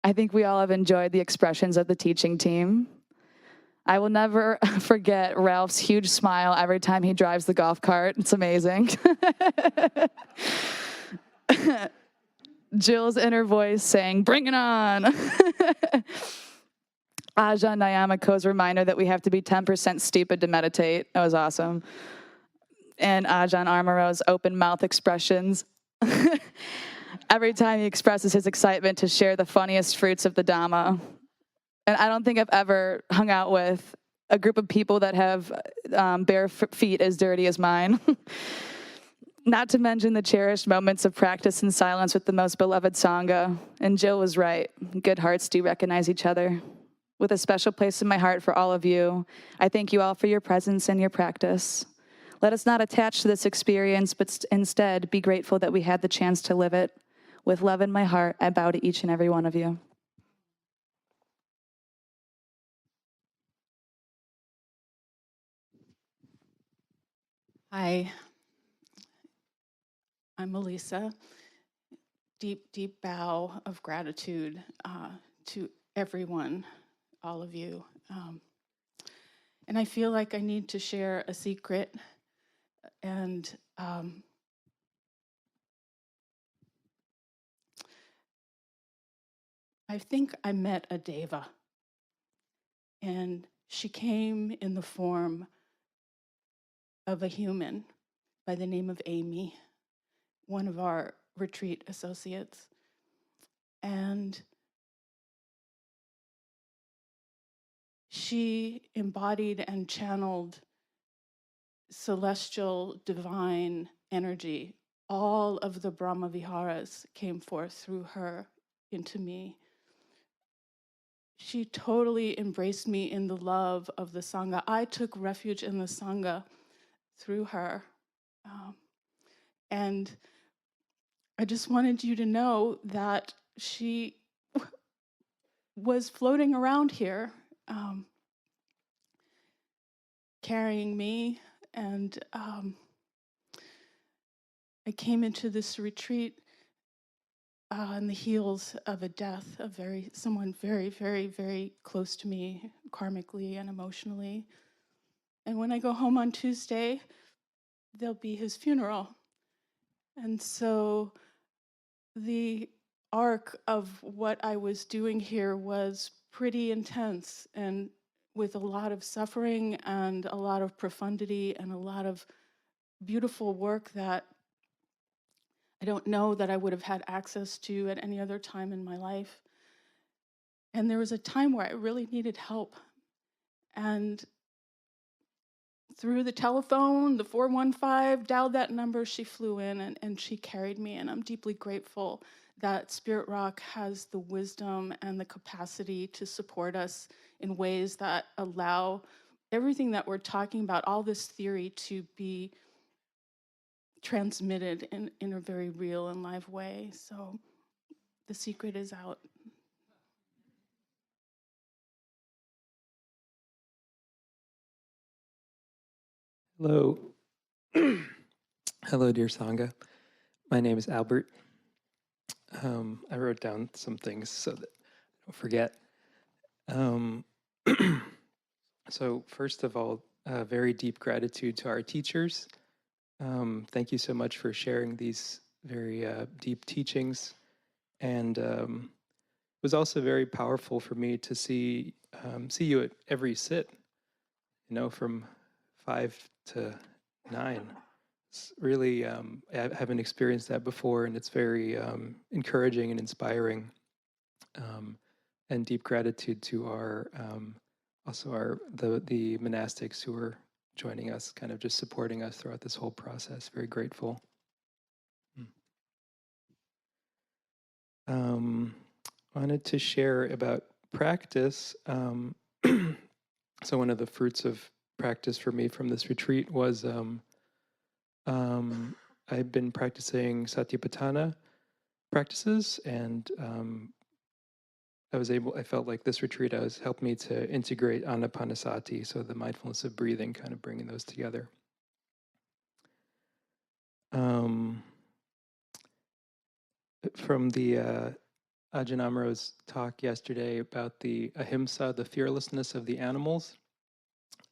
I think we all have enjoyed the expressions of the teaching team. I will never forget Ralph's huge smile every time he drives the golf cart. It's amazing. Jill's inner voice saying, "Bring it on." Ajahn Amato's reminder that we have to be 10% stupid to meditate. That was awesome. And Ajahn Amaro's open mouth expressions. Every time he expresses his excitement to share the funniest fruits of the Dhamma. And I don't think I've ever hung out with a group of people that have bare feet as dirty as mine. Not to mention the cherished moments of practice in silence with the most beloved Sangha. And Jill was right. Good hearts do recognize each other. With a special place in my heart for all of you, I thank you all for your presence and your practice. Let us not attach to this experience, but instead be grateful that we had the chance to live it. With love in my heart, I bow to each and every one of you. Hi, I'm Elisa. Deep, deep bow of gratitude to everyone, all of you. And I feel like I need to share a secret. And I think I met a deva. And she came in the form of a human by the name of Amy, one of our retreat associates. And she embodied and channeled celestial divine energy. All of the Brahma Viharas came forth through her into me. She totally embraced me in the love of the Sangha. I took refuge in the Sangha through her. And I just wanted you to know that she was floating around here, carrying me. And I came into this retreat on the heels of a death of someone very, very, very close to me, karmically and emotionally. And when I go home on Tuesday, there'll be his funeral. And so the arc of what I was doing here was pretty intense and with a lot of suffering and a lot of profundity and a lot of beautiful work that I don't know that I would have had access to at any other time in my life. And there was a time where I really needed help. And through the telephone, the 415, dialed that number, she flew in and she carried me. And I'm deeply grateful that Spirit Rock has the wisdom and the capacity to support us in ways that allow everything that we're talking about, all this theory, to be transmitted in a very real and live way. So the secret is out. Hello. Hello, dear Sangha. My name is Albert. I wrote down some things so that I don't forget. So first of all, very deep gratitude to our teachers. Thank you so much for sharing these very deep teachings. And it was also very powerful for me to see you at every sit, from 5 to 9. It's really, I haven't experienced that before, and it's very encouraging and inspiring. And deep gratitude to our the monastics who are joining us, kind of just supporting us throughout this whole process. Very grateful. Wanted to share about practice. So one of the fruits of practice for me from this retreat was I've been practicing Satipatthana practices, and I felt like this retreat helped me to integrate Anapanasati, so the mindfulness of breathing, kind of bringing those together. From the Ajahn Amaro's talk yesterday about the ahimsa, the fearlessness of the animals,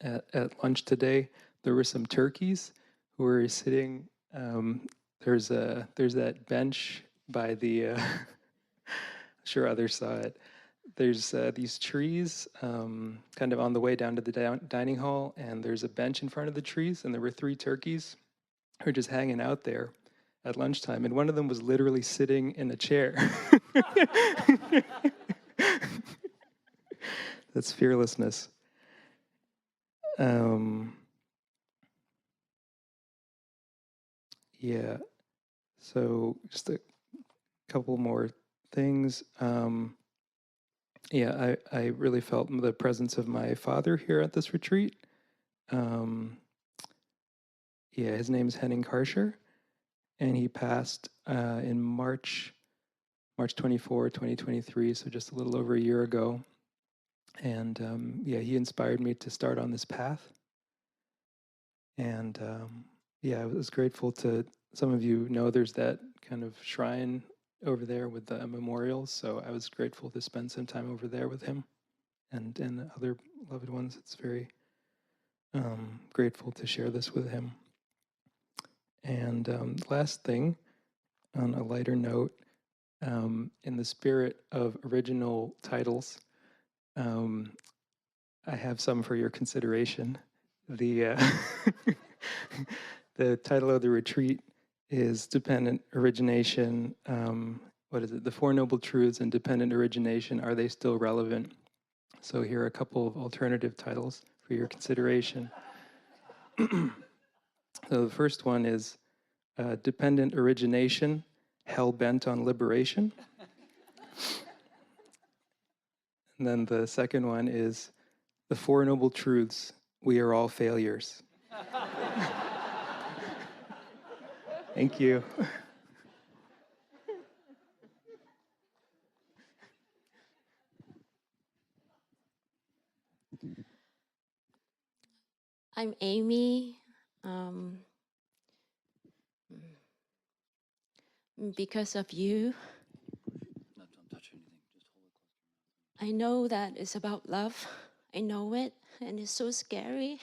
at lunch today, there were some turkeys who were sitting. There's that bench by the. I'm sure others saw it. There's these trees kind of on the way down to the dining hall, and there's a bench in front of the trees, and there were 3 turkeys who were just hanging out there at lunchtime, and one of them was literally sitting in a chair. That's fearlessness. Um, yeah, so just a couple more things. Yeah, I really felt the presence of my father here at this retreat. Yeah, his name is Henning Karscher, and he passed in March 24, 2023, so just a little over a year ago. And yeah, he inspired me to start on this path. And yeah, I was grateful to, some of you know there's that kind of shrine over there with the memorials, so I was grateful to spend some time over there with him and other loved ones. It's very grateful to share this with him. And last thing, on a lighter note, in the spirit of original titles, I have some for your consideration. The the title of the retreat is Dependent Origination. What is it? The Four Noble Truths and Dependent Origination, are they still relevant? So here are a couple of alternative titles for your consideration. So the first one is Dependent Origination, Hell Bent on Liberation. And then the second one is The Four Noble Truths, We Are All Failures. Thank you. I'm Amy. Because of you, I know that it's about love. I know it, and it's so scary.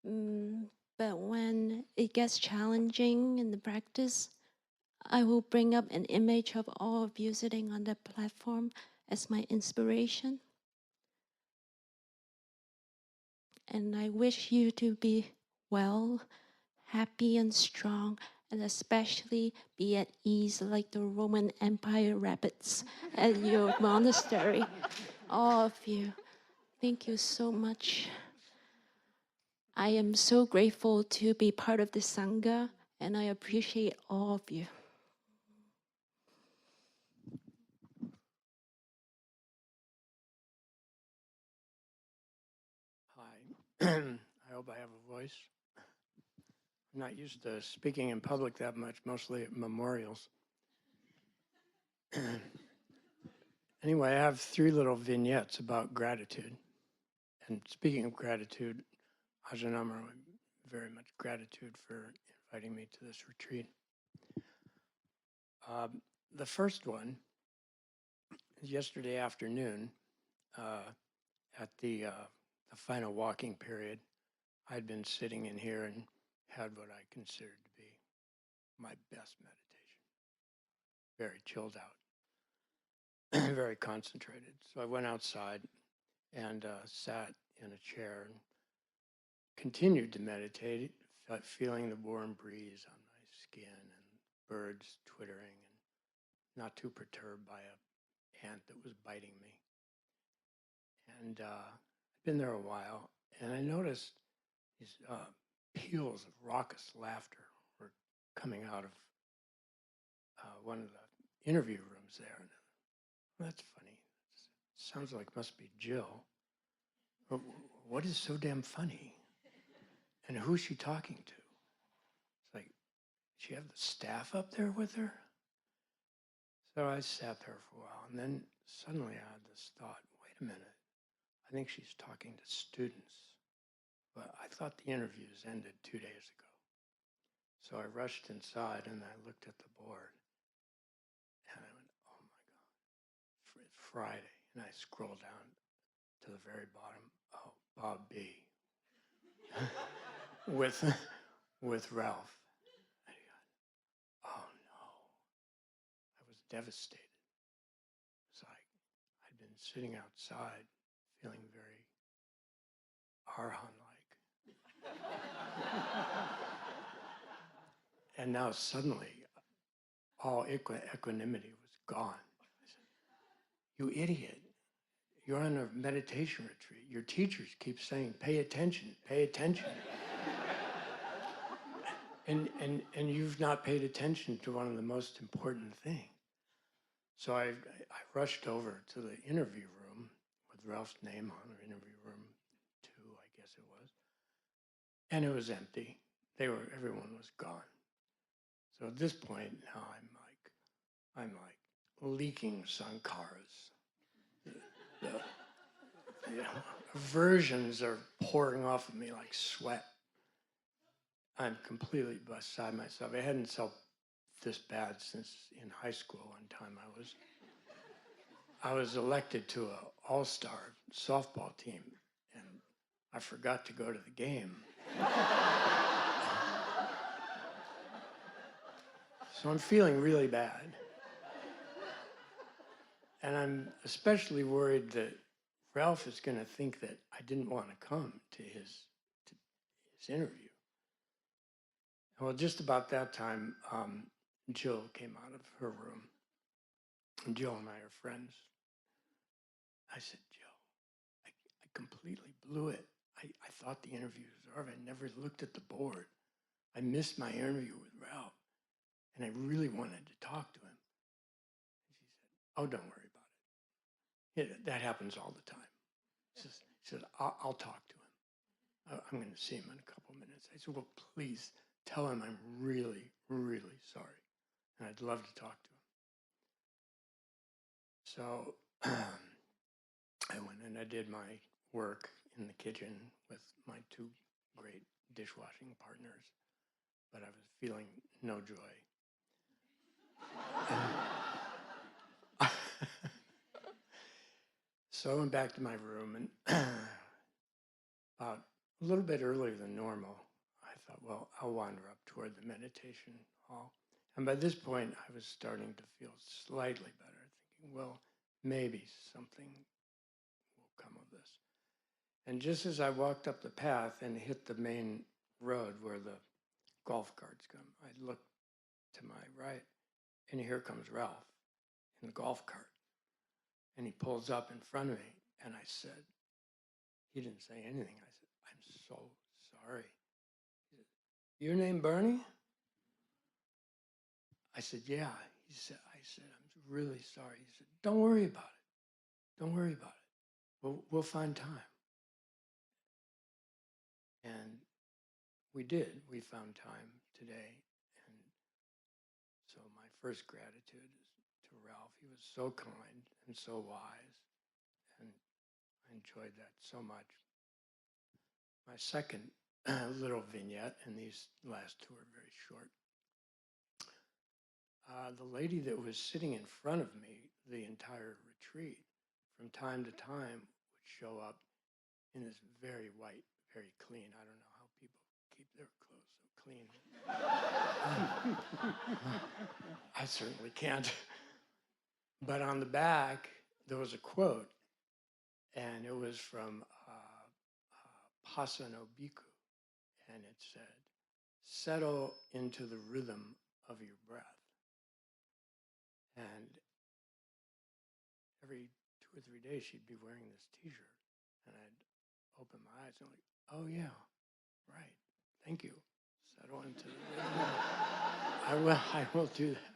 But when it gets challenging in the practice, I will bring up an image of all of you sitting on the platform as my inspiration. And I wish you to be well, happy and strong, and especially be at ease like the Roman Empire rabbits at your monastery. All of you, thank you so much. I am so grateful to be part of the Sangha, and I appreciate all of you. Hi. I hope I have a voice. I'm not used to speaking in public that much, mostly at memorials. Anyway, I have 3 little vignettes about gratitude. And speaking of gratitude, Ajahn Amaro, very much gratitude for inviting me to this retreat. The first one is yesterday afternoon at the final walking period. I'd been sitting in here and had what I considered to be my best meditation. Very chilled out, very concentrated. So I went outside and sat in a chair and continued to meditate, feeling the warm breeze on my skin and birds twittering and not too perturbed by a ant that was biting me. And I'd been there a while, and I noticed these peals of raucous laughter were coming out of one of the interview rooms there. And that's funny. Sounds like must be Jill. But what is so damn funny? And who's she talking to? It's like, did she have the staff up there with her? So I sat there for a while, and then suddenly I had this thought, wait a minute, I think she's talking to students. But I thought the interviews ended 2 days ago. So I rushed inside and I looked at the board. And I went, oh my God, it's Friday. And I scrolled down to the very bottom. Oh, Bob B. with Ralph. And he got, oh no. I was devastated. It's like I'd been sitting outside feeling very Arhan-like. And now suddenly, all equanimity was gone. I said, you idiot. you're on a meditation retreat. Your teachers keep saying, pay attention, pay attention. and you've not paid attention to one of the most important things. So I rushed over to the interview room with Ralph's name on it, interview room 2, I guess it was. And it was empty. Everyone was gone. So at this point now I'm like leaking sankharas. The aversions are pouring off of me like sweat. I'm completely beside myself. I hadn't felt this bad since in high school. One time I was elected to an all-star softball team, and I forgot to go to the game. So I'm feeling really bad. And I'm especially worried that Ralph is going to think that I didn't want to come to his interview. Well, just about that time, Jill came out of her room. And Jill and I are friends. I said, Jill, I completely blew it. I thought the interview was over. I never looked at the board. I missed my interview with Ralph. And I really wanted to talk to him. And she said, oh, don't worry about it. That happens all the time. She said, I'll talk to him. I'm going to see him in a couple of minutes. I said, well, please tell him I'm really, really sorry. And I'd love to talk to him. So I went and I did my work in the kitchen with my 2 great dishwashing partners, but I was feeling no joy. So I went back to my room, and about a little bit earlier than normal, I thought, well, I'll wander up toward the meditation hall. And by this point, I was starting to feel slightly better, thinking, well, maybe something will come of this. And just as I walked up the path and hit the main road where the golf carts come, I looked to my right, and here comes Ralph in the golf cart. And he pulls up in front of me, and I said, he didn't say anything. I said, I'm so sorry. He said, your name Bernie? I said, yeah. I said, I'm really sorry. He said, don't worry about it. Don't worry about it. We'll find time. And we did. We found time today. And so my first gratitude is to Ralph. He was so kind and so wise. And I enjoyed that so much. My second little vignette, and these last 2 are very short. The lady that was sitting in front of me the entire retreat, from time to time, would show up in this very white, very clean. I don't know how people keep their clothes so clean. I certainly can't. But on the back, there was a quote, and it was from Pasa no Bhikkhu, and it said, settle into the rhythm of your breath. And every 2 or 3 days, she'd be wearing this t-shirt, and I'd open my eyes and like, oh yeah, right, thank you. Settle into the rhythm. I will do that.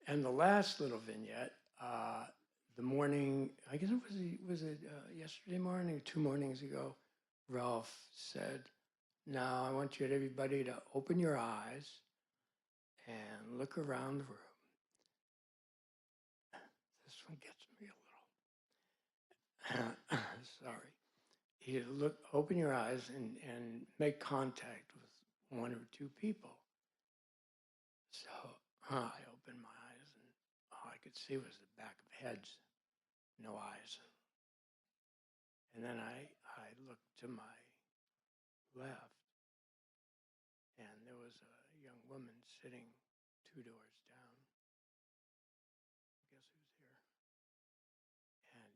And the last little vignette, the morning, I guess was it yesterday morning or 2 mornings ago, Ralph said, now I want everybody to open your eyes and look around the room. This one gets me a little, sorry. You open your eyes and make contact with 1 or 2 people. So I opened my eyes and all I could see was the back of heads, no eyes. And then I looked to my left, and there was a young woman sitting 2 doors down. Guess who's here? And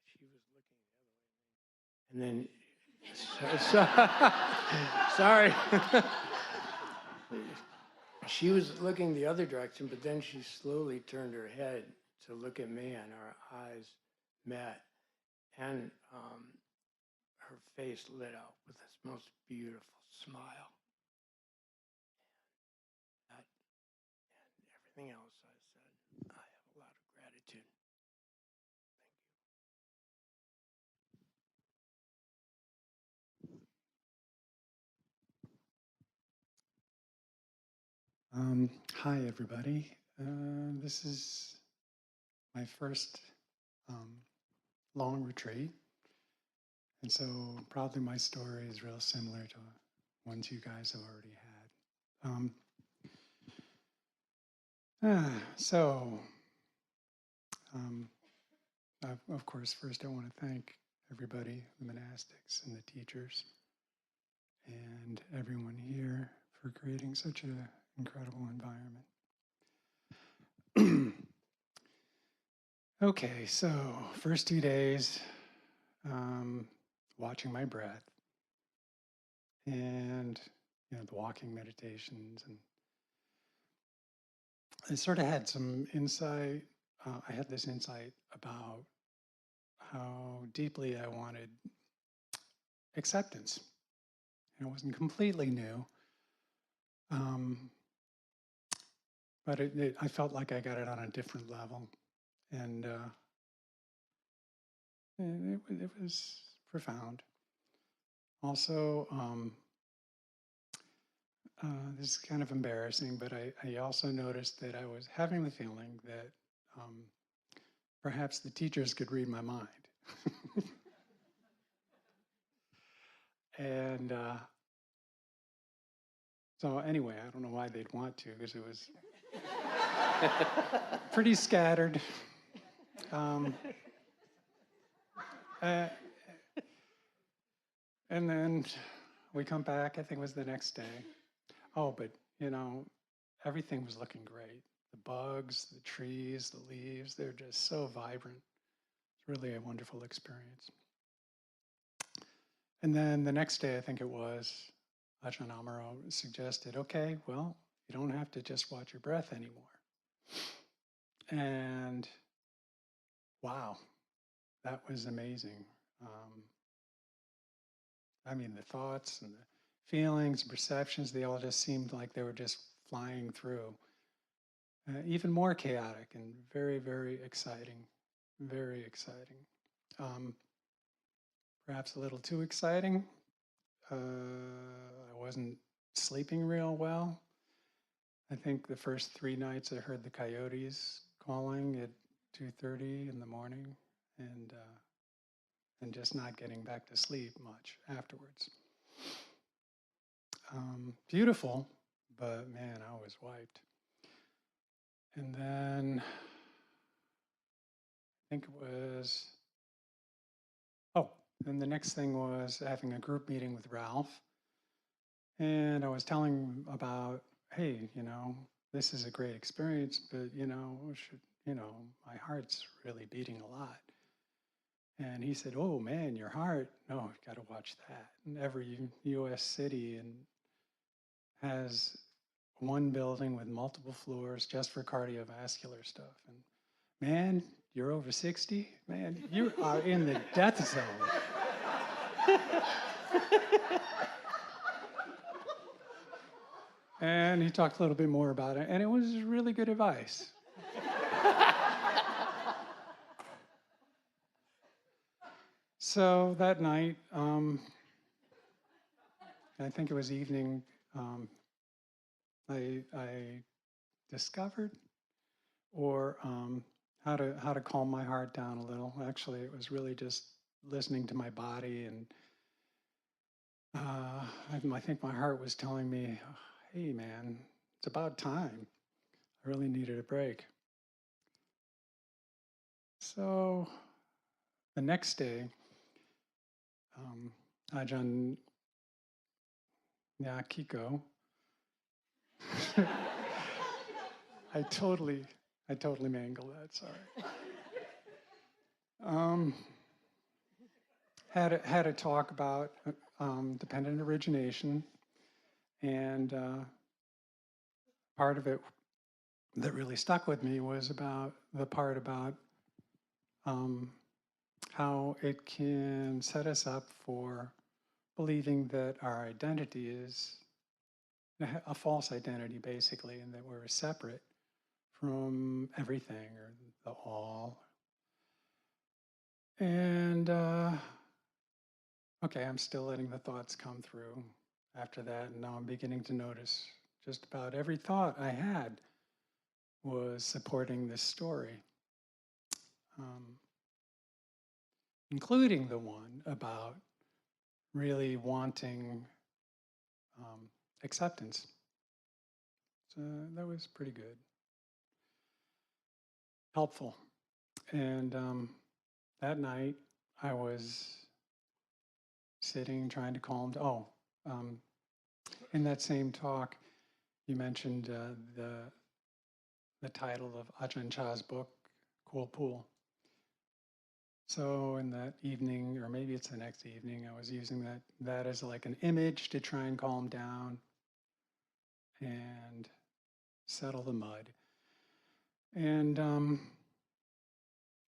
she was looking the other way. And then, sorry. She was looking the other direction, but then she slowly turned her head to look at me, and our eyes met, and her face lit up with this most beautiful smile. That, and everything else I said, I have a lot of gratitude. Hi, everybody. This is my first long retreat. And so probably my story is real similar to ones you guys have already had. Of course, first I want to thank everybody, the monastics and the teachers, and everyone here for creating such an incredible environment. Okay, so first 2 days, watching my breath and the walking meditations, and I sort of had some insight. I had this insight about how deeply I wanted acceptance. And it wasn't completely new, but I felt like I got it on a different level, and it was profound. Also, this is kind of embarrassing, but I also noticed that I was having the feeling that perhaps the teachers could read my mind. And so anyway, I don't know why they'd want to, because it was pretty scattered. And then we come back, I think it was the next day. Oh, but everything was looking great. The bugs, the trees, the leaves, they're just so vibrant. It's really a wonderful experience. And then the next day, I think it was, Ajahn Amaro suggested, okay, well, you don't have to just watch your breath anymore. And wow, that was amazing. I mean, the thoughts and the feelings, perceptions, they all just seemed like they were just flying through. Even more chaotic and very, very exciting. Very exciting. Perhaps a little too exciting. I wasn't sleeping real well. I think the first 3 nights I heard the coyotes calling at 2:30 in the morning, and just not getting back to sleep much afterwards. Beautiful, but man, I was wiped. And then I think it was, then the next thing was having a group meeting with Ralph. And I was telling him about, hey, this is a great experience, but, my heart's really beating a lot. And he said, oh man, your heart, no, you've got to watch that. And every US city has one building with multiple floors just for cardiovascular stuff. And man, you're over 60, man, you are in the death zone. And he talked a little bit more about it, and it was really good advice. So that night, I think it was evening, I discovered how to calm my heart down a little. Actually, it was really just listening to my body, and I think my heart was telling me, hey man, it's about time. I really needed a break. So the next day, Ajahn Nyaniko, I totally mangled that, sorry. Had a talk about dependent origination, and part of it that really stuck with me was about the part about how it can set us up for believing that our identity is a false identity, basically, and that we're separate from everything or the all. And okay, I'm still letting the thoughts come through after that, and now I'm beginning to notice just about every thought I had was supporting this story, including the one about really wanting acceptance. So that was pretty good, helpful. And that night I was sitting, trying to calm down. In that same talk, you mentioned the title of Ajahn Chah's book, Cool Pool. So in that evening, or maybe it's the next evening, I was using that as like an image to try and calm down and settle the mud. And of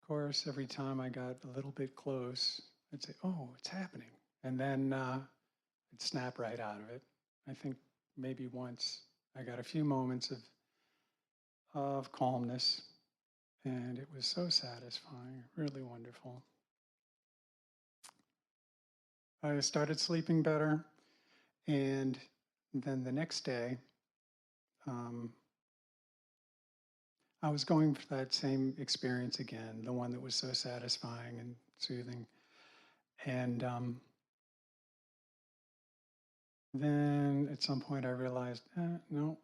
course, every time I got a little bit close, I'd say, "Oh, it's happening," and then I'd snap right out of it. I think maybe once I got a few moments of calmness, and it was so satisfying, really wonderful. I started sleeping better, and then the next day, I was going for that same experience again, the one that was so satisfying and soothing. And then at some point I realized, no,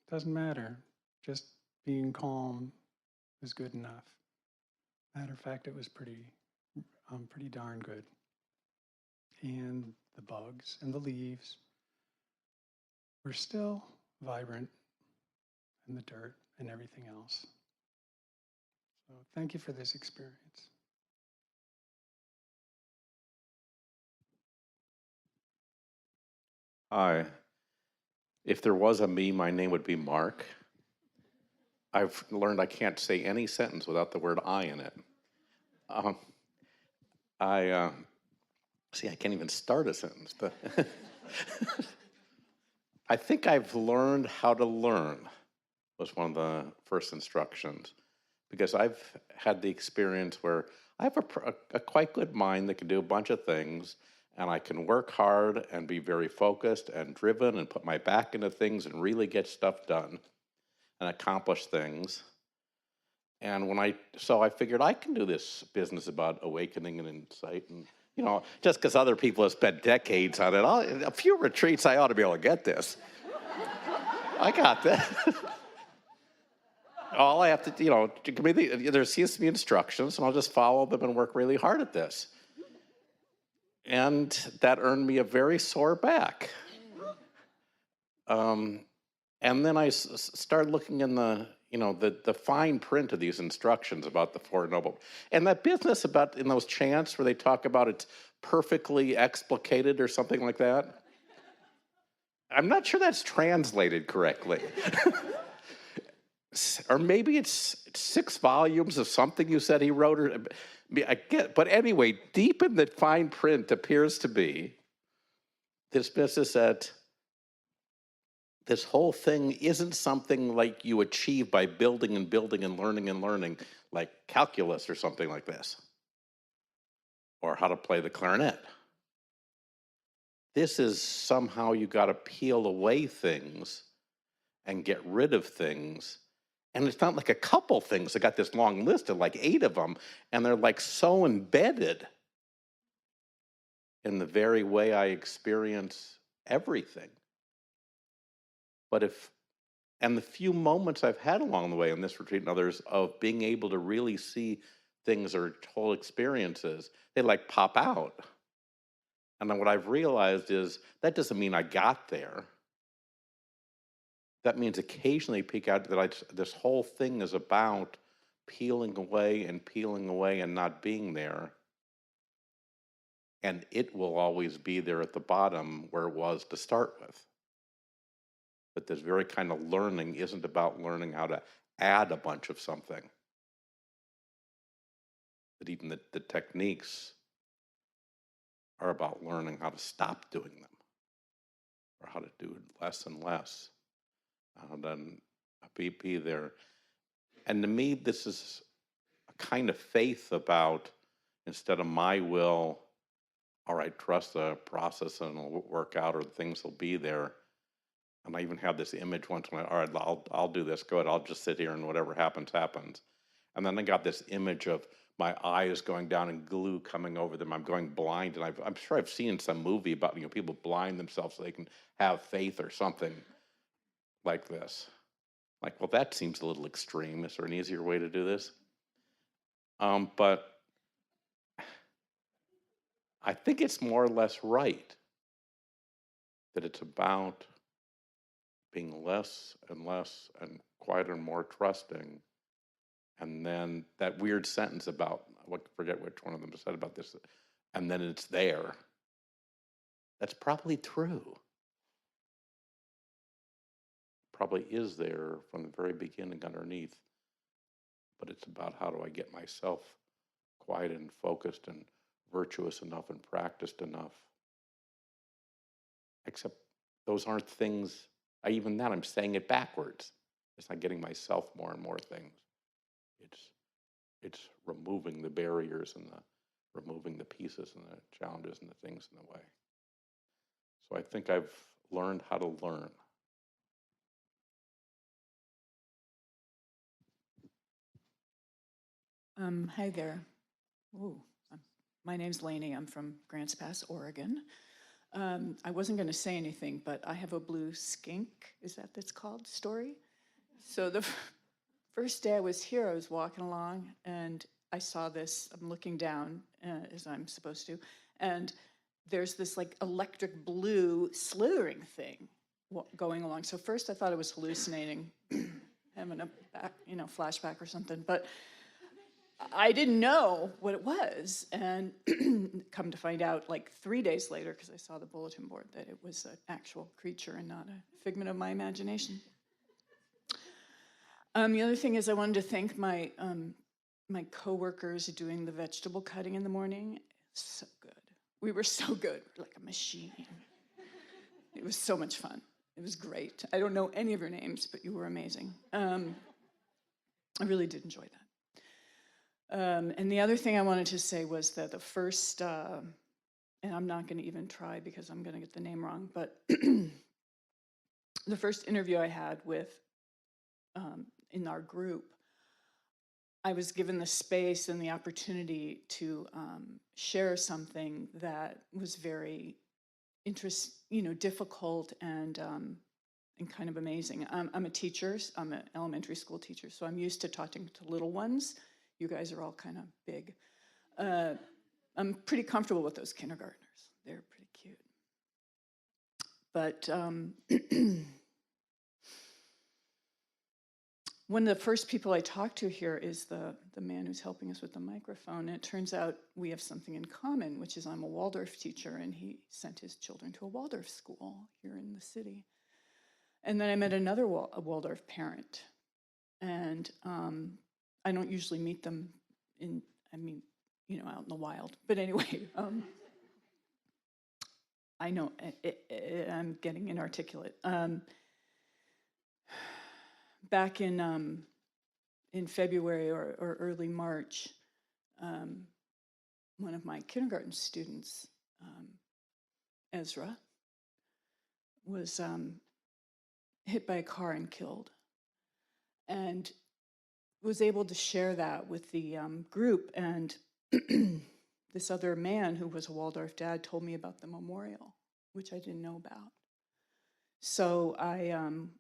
it doesn't matter. Just being calm is good enough. Matter of fact, it was pretty darn good. And the bugs and the leaves were still vibrant, and the dirt and everything else. So thank you for this experience. Hi. If there was a me, my name would be Mark. I've learned I can't say any sentence without the word I in it. See, I can't even start a sentence. But I think I've learned how to learn was one of the first instructions, because I've had the experience where I have a quite good mind that can do a bunch of things, and I can work hard and be very focused and driven and put my back into things and really get stuff done and accomplish things. And so I figured I can do this business about awakening and insight, and just because other people have spent decades on it, a few retreats, I ought to be able to get this. I got that. All I have to, give me there seems to be instructions, and I'll just follow them and work really hard at this. And that earned me a very sore back. And then I started looking in the fine print of these instructions about the Four Noble. And that business about in those chants where they talk about it's perfectly explicated or something like that. I'm not sure that's translated correctly. Or maybe it's 6 volumes of something you said he wrote. But anyway, deep in the fine print appears to be this business that this whole thing isn't something like you achieve by building and building and learning, like calculus or something like this, or how to play the clarinet. This is somehow you got to peel away things and get rid of things. And it's not like a couple things. I got this long list of like 8 of them, and they're like so embedded in the very way I experience everything. And the few moments I've had along the way in this retreat and others of being able to really see things or whole experiences, they like pop out. And then what I've realized is that doesn't mean I got there. That means occasionally peek out that this whole thing is about peeling away and not being there. And it will always be there at the bottom where it was to start with. But this very kind of learning isn't about learning how to add a bunch of something. that even the techniques are about learning how to stop doing them, or how to do less and less, and then be there. And to me, this is a kind of faith about, instead of my will, all right, trust the process and it'll work out, or things will be there. And I even have this image once when all right, I'll do this, go ahead, I'll just sit here and whatever happens, happens. And then I got this image of my eyes going down and glue coming over them. I'm going blind, and I'm sure I've seen some movie about people blind themselves so they can have faith or something like this. Like, well, that seems a little extreme. Is there an easier way to do this? But I think it's more or less right that it's about being less and less and quieter and more trusting. And then that weird sentence about, I forget which one of them said about this, and then it's there. That's probably true. Probably is there from the very beginning underneath. But it's about, how do I get myself quiet and focused and virtuous enough and practiced enough. Except those aren't things, even that I'm saying it backwards. It's not getting myself more and more things. It's removing the barriers and removing the pieces and the challenges and the things in the way. So I think I've learned how to learn. Hi there. Ooh, my name's Lainey. I'm from Grants Pass, Oregon. I wasn't going to say anything, but I have a blue skink, is that that's called, story? So the first day I was here, I was walking along and I saw this. I'm looking down as I'm supposed to, and there's this like electric blue slithering thing going along. So first I thought I was hallucinating, having a flashback or something, but I didn't know what it was, and come to find out like 3 days later, because I saw the bulletin board, that it was an actual creature and not a figment of my imagination. The other thing is I wanted to thank my my coworkers doing the vegetable cutting in the morning. So good. We were so good, like a machine. It was so much fun. It was great. I don't know any of your names, but you were amazing. I really did enjoy that. And the other thing I wanted to say was that the first, and I'm not going to even try because I'm going to get the name wrong, but the first interview I had with, in our group, I was given the space and the opportunity to share something that was very difficult and kind of amazing. I'm a teacher. I'm an elementary school teacher, so I'm used to talking to little ones. You guys are all kind of big. I'm pretty comfortable with those kindergartners. They're pretty cute. But one of the first people I talked to here is the man who's helping us with the microphone. And it turns out we have something in common, which is I'm a Waldorf teacher, and he sent his children to a Waldorf school here in the city. And then I met another Waldorf parent. And I don't usually meet them out in the wild. But anyway, I know I'm getting inarticulate. Back in February or early March, one of my kindergarten students, Ezra, was hit by a car and killed. And was able to share that with the group, and this other man who was a Waldorf dad told me about the memorial, which I didn't know about. So I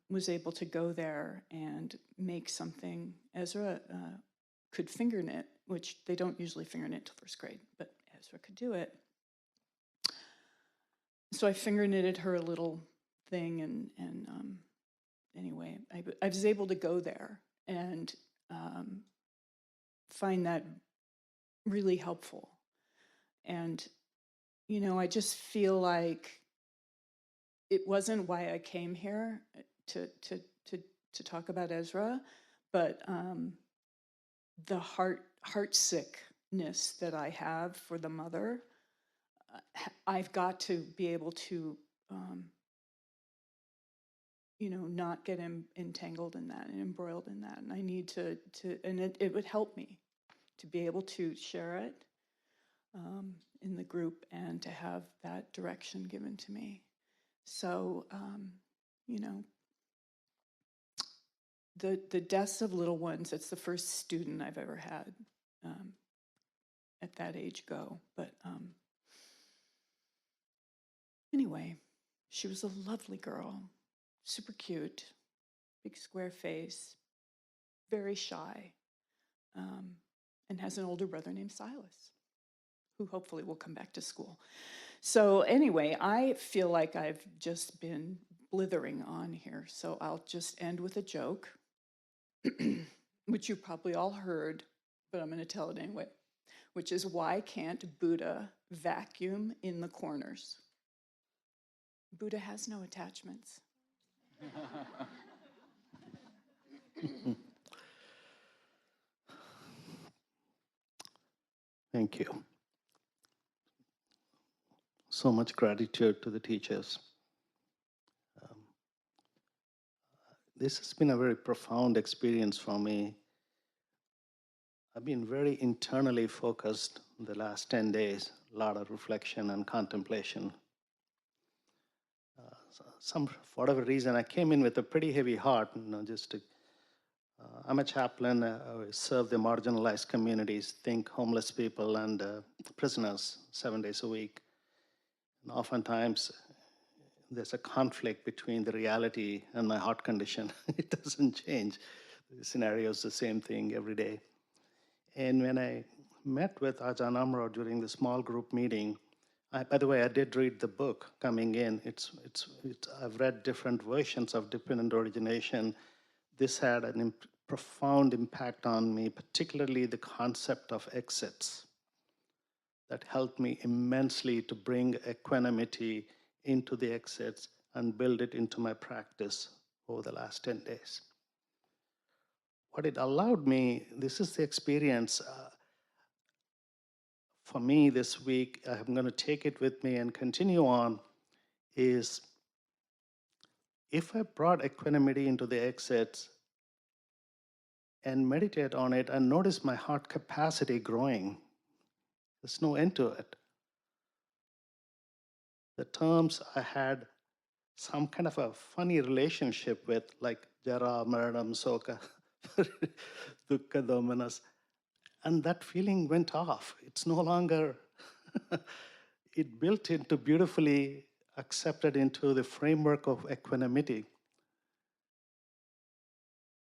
was able to go there and make something. Ezra could finger knit, which they don't usually finger knit till first grade, but Ezra could do it. So I finger knitted her a little thing, and anyway, I was able to go there and find that really helpful. And, I just feel like it wasn't why I came here to talk about Ezra, but the heart sickness that I have for the mother, I've got to be able to, not get entangled in that and embroiled in that. And I need to and it would help me to be able to share it in the group and to have that direction given to me. So, the deaths of little ones, it's the first student I've ever had at that age go. But anyway, she was a lovely girl, super cute, big square face, very shy, and has an older brother named Silas, who hopefully will come back to school. So anyway, I feel like I've just been blithering on here, so I'll just end with a joke, which you probably all heard, but I'm going to tell it anyway, which is, why can't Buddha vacuum in the corners? Buddha has no attachments. Thank you. So much gratitude to the teachers. This has been a very profound experience for me. I've been very internally focused the last 10 days, a lot of reflection and contemplation. For whatever reason, I came in with a pretty heavy heart, I'm a chaplain. I serve the marginalized communities, think homeless people and prisoners 7 days a week. And oftentimes, there's a conflict between the reality and my heart condition. It doesn't change. The scenario is the same thing every day. And when I met with Ajahn Amaro during the small group meeting, by the way, I did read the book coming in. I've read different versions of Dependent Origination. This had a profound impact on me, particularly the concept of exits. That helped me immensely to bring equanimity into the exits and build it into my practice over the last 10 days. What it allowed me, this is the experience for me this week, I'm going to take it with me and continue on, is if I brought equanimity into the exits and meditate on it and notice my heart capacity growing, there's no end to it. The terms I had some kind of a funny relationship with, like Jara, Maranam, Soka, Dukkha, Domanas, and that feeling went off. It's no longer, it built into beautifully accepted into the framework of equanimity.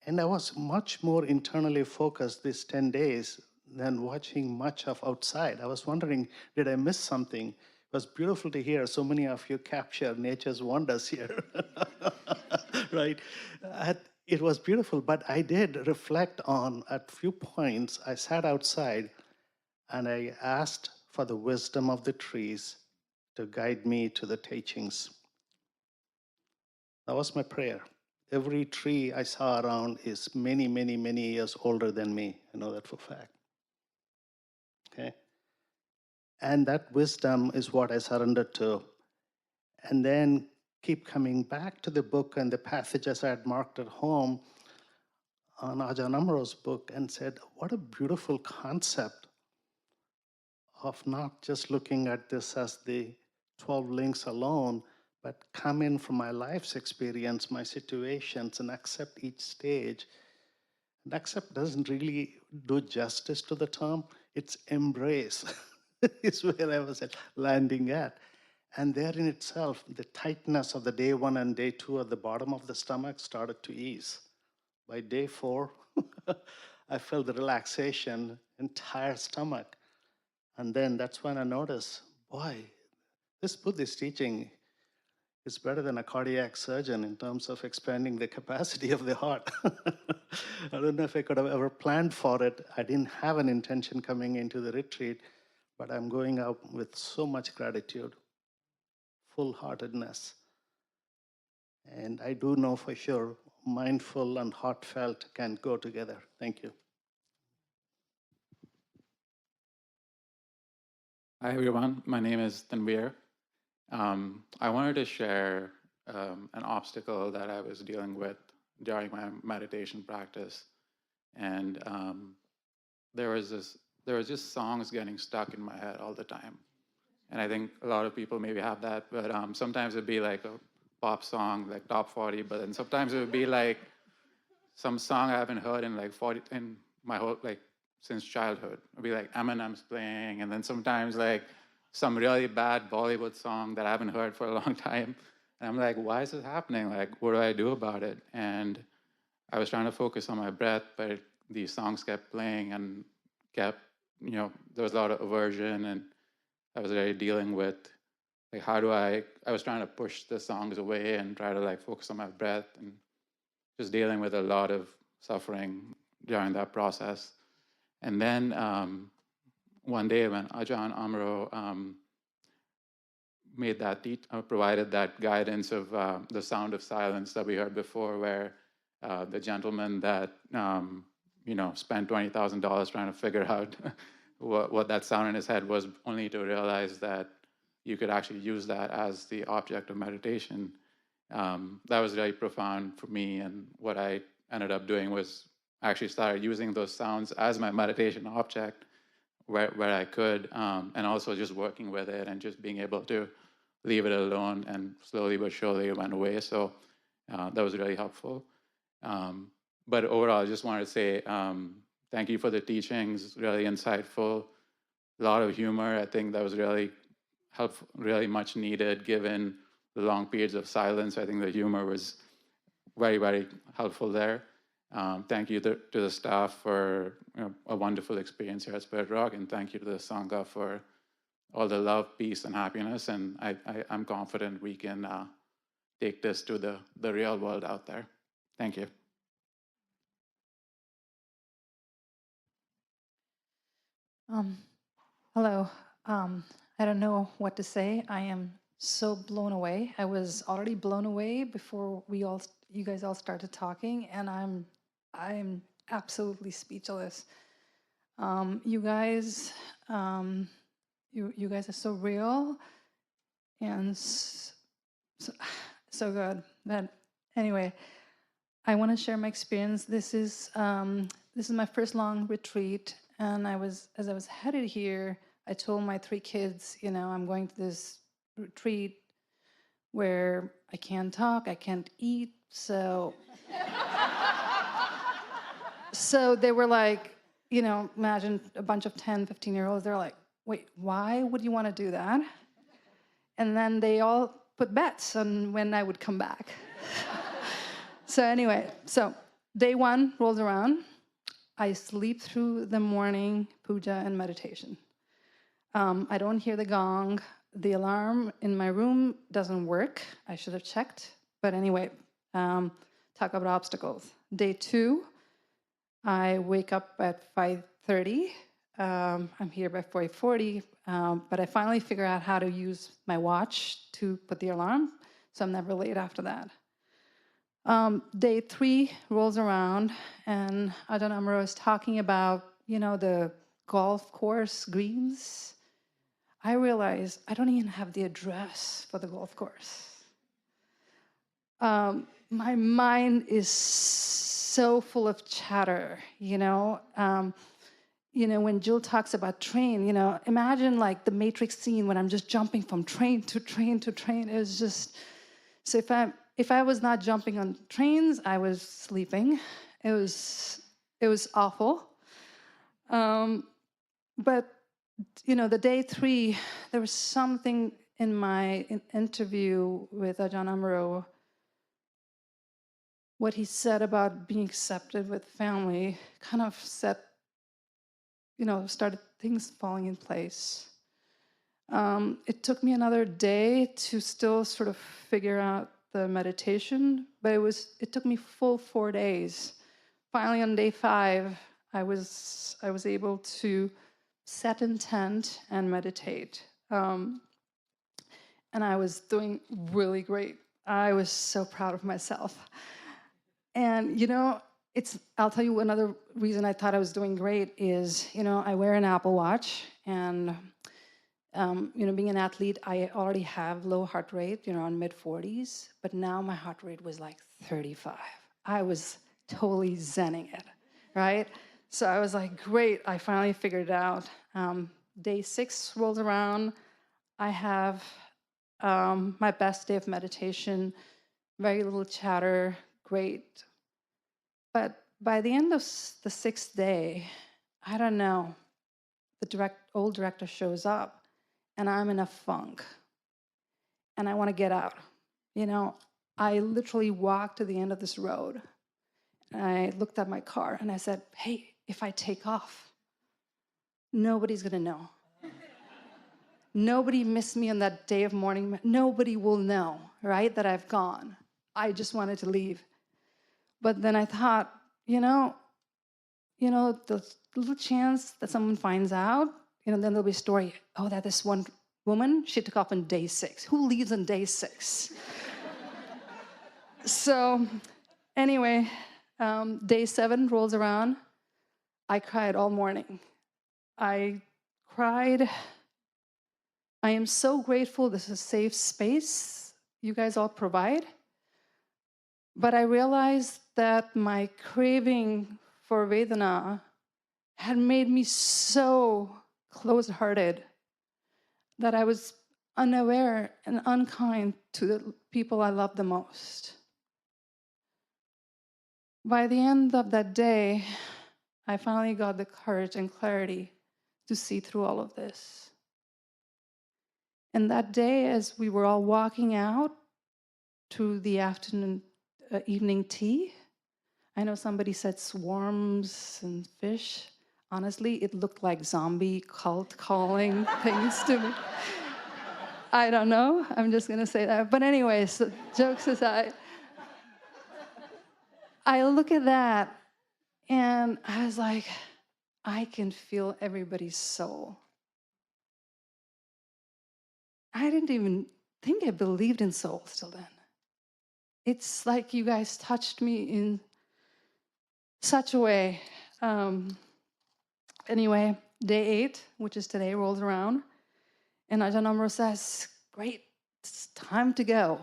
And I was much more internally focused these 10 days than watching much of outside. I was wondering, did I miss something? It was beautiful to hear so many of you capture nature's wonders here, right? It was beautiful, but I did reflect on at few points. I sat outside and I asked for the wisdom of the trees to guide me to the teachings. That was my prayer. Every tree I saw around is many, many, many years older than me. I know that for a fact. Okay? And that wisdom is what I surrendered to. And then keep coming back to the book and the passages I had marked at home on Ajahn Amaro's book and said, what a beautiful concept of not just looking at this as the 12 links alone, but come in from my life's experience, my situations, and accept each stage. And accept doesn't really do justice to the term. It's embrace is where I was landing at. And there in itself, the tightness of the day 1 and day 2 at the bottom of the stomach started to ease. By day 4, I felt the relaxation, entire stomach. And then that's when I noticed, boy, this Buddhist teaching is better than a cardiac surgeon in terms of expanding the capacity of the heart. I don't know if I could have ever planned for it. I didn't have an intention coming into the retreat, but I'm going out with so much gratitude, full-heartedness. And I do know for sure, mindful and heartfelt can go together. Thank you. Hi, everyone. My name is Tanvir. I wanted to share an obstacle that I was dealing with during my meditation practice. And there was just songs getting stuck in my head all the time. And I think a lot of people maybe have that, but sometimes it'd be like a pop song, like top 40, but then sometimes it would be like some song I haven't heard in like 40, in my whole, like since childhood. It'd be like Eminem's playing, and then sometimes like some really bad Bollywood song that I haven't heard for a long time. And I'm like, why is this happening? Like, what do I do about it? And I was trying to focus on my breath, but these songs kept playing and kept, there was a lot of aversion, and I was really dealing with, like, I was trying to push the songs away and try to like focus on my breath, and just dealing with a lot of suffering during that process. And then one day when Ajahn Amaro provided that guidance of the sound of silence that we heard before, where the gentleman that spent $20,000 trying to figure out what that sound in his head was, only to realize that you could actually use that as the object of meditation. That was really profound for me, and what I ended up doing was actually started using those sounds as my meditation object where I could, and also just working with it and just being able to leave it alone, and slowly but surely it went away. So that was really helpful. But overall, I just wanted to say thank you for the teachings, really insightful, a lot of humor. I think that was really helpful, really much needed given the long periods of silence. I think the humor was very, very helpful there. Thank you to the staff for a wonderful experience here at Spirit Rock, and thank you to the Sangha for all the love, peace, and happiness. And I'm confident we can take this to the real world out there. Thank you. Hello. I don't know what to say. I am so blown away. I was already blown away before you guys all started talking, and I'm absolutely speechless. You guys, you guys are so real and so good. But anyway, I want to share my experience. This is my first long retreat, and as I was headed here, I told my 3 kids, I'm going to this retreat where I can't talk, I can't eat, so they were like, imagine a bunch of 10, 15-year-olds, they're like, wait, why would you want to do that? And then they all put bets on when I would come back. So anyway, day 1 rolls around. I sleep through the morning puja and meditation. I don't hear the gong. The alarm in my room doesn't work. I should have checked. But anyway, talk about obstacles. Day 2, I wake up at 5:30. I'm here by 5:40, but I finally figure out how to use my watch to put the alarm, so I'm never late after that. Day 3 rolls around, and Ajahn Amaro is talking about, the golf course greens. I realize I don't even have the address for the golf course. My mind is so full of chatter, when Jill talks about train, imagine like the Matrix scene when I'm just jumping from train to train to train. It was just, so if I was not jumping on trains, I was sleeping. It was awful. But the day 3, there was something in my interview with Ajahn Amaro. What he said about being accepted with family kind of started things falling in place. It took me another day to still sort of figure out the meditation, but it took me full 4 days. Finally, on day 5, I was able to set intent and meditate, and I was doing really great. I was so proud of myself, and I'll tell you another reason I thought I was doing great is, I wear an Apple Watch, and being an athlete, I already have low heart rate, around mid 40s, but now my heart rate was like 35. I was totally zenning it, right? So I was like, great, I finally figured it out. Day 6 rolls around. I have my best day of meditation, very little chatter, great. But by the end of the 6th day, I don't know, the old director shows up and I'm in a funk and I want to get out. I literally walked to the end of this road and I looked at my car and I said, hey, if I take off, nobody's going to know. Nobody missed me on that day of mourning. Nobody will know, right, that I've gone. I just wanted to leave. But then I thought, the little chance that someone finds out, then there'll be a story, oh, that this one woman, she took off on day 6. Who leaves on day 6? So anyway, day 7 rolls around. I cried all morning. I cried. I am so grateful this is a safe space you guys all provide. But I realized that my craving for Vedana had made me so close-hearted that I was unaware and unkind to the people I love the most. By the end of that day, I finally got the courage and clarity to see through all of this. And that day, as we were all walking out to the evening tea, I know somebody said swarms and fish. Honestly, it looked like zombie cult calling things to me. I don't know. I'm just going to say that. But anyways, jokes aside, I look at that and I was like, I can feel everybody's soul. I didn't even think I believed in souls till then. It's like you guys touched me in such a way. Anyway, day 8, which is today, rolls around. And Ajahn Amaro says, great, it's time to go.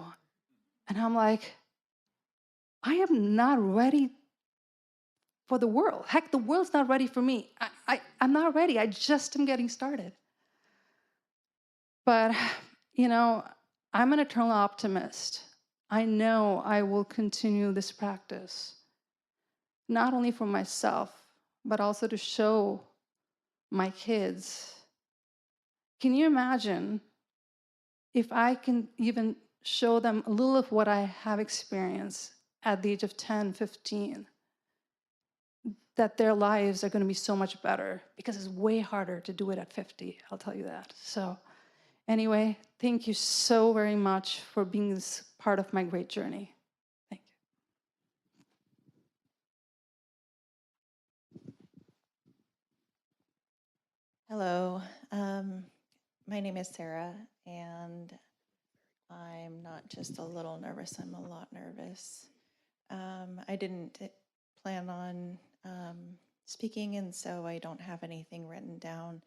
And I'm like, I am not ready for the world. Heck, the world's not ready for me. I'm not ready. I just am getting started. But, I'm an eternal optimist. I know I will continue this practice, not only for myself, but also to show my kids. Can you imagine if I can even show them a little of what I have experienced at the age of 10, 15, that their lives are going to be so much better, because it's way harder to do it at 50, I'll tell you that. So anyway, thank you so very much for being this part of my great journey. Thank you. Hello, my name is Sarah, and I'm not just a little nervous, I'm a lot nervous. I didn't plan on speaking, and so I don't have anything written down.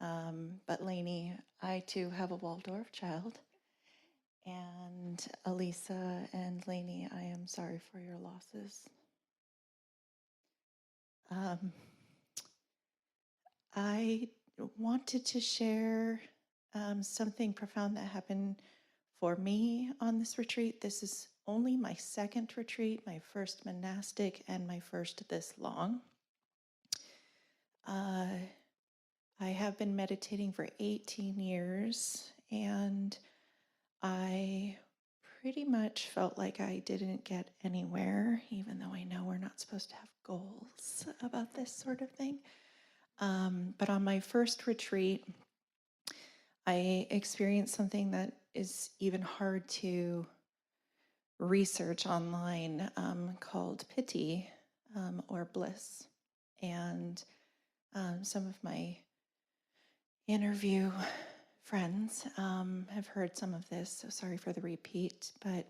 But Lainey, I too have a Waldorf child. And Elisa and Lainey, I am sorry for your losses. I wanted to share something profound that happened for me on this retreat. This is only my second retreat, my first monastic, and my first this long. I have been meditating for 18 years, and I pretty much felt like I didn't get anywhere, even though I know we're not supposed to have goals about this sort of thing. But on my first retreat, I experienced something that is even hard to research online, called piti, or bliss. And some of my interview friends have heard some of this, so sorry for the repeat, but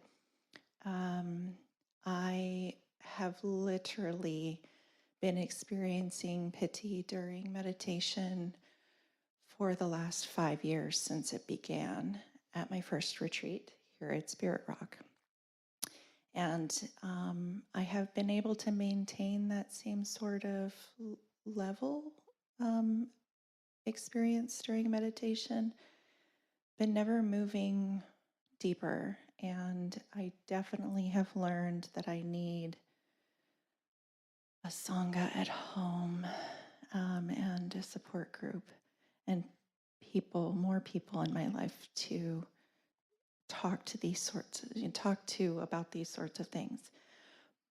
I have literally been experiencing piti during meditation for the last 5 years since it began at my first retreat here at Spirit Rock. And I have been able to maintain that same sort of level experience during meditation, but never moving deeper. And I definitely have learned that I need a Sangha at home and a support group and more people in my life to talk to about these sorts of things.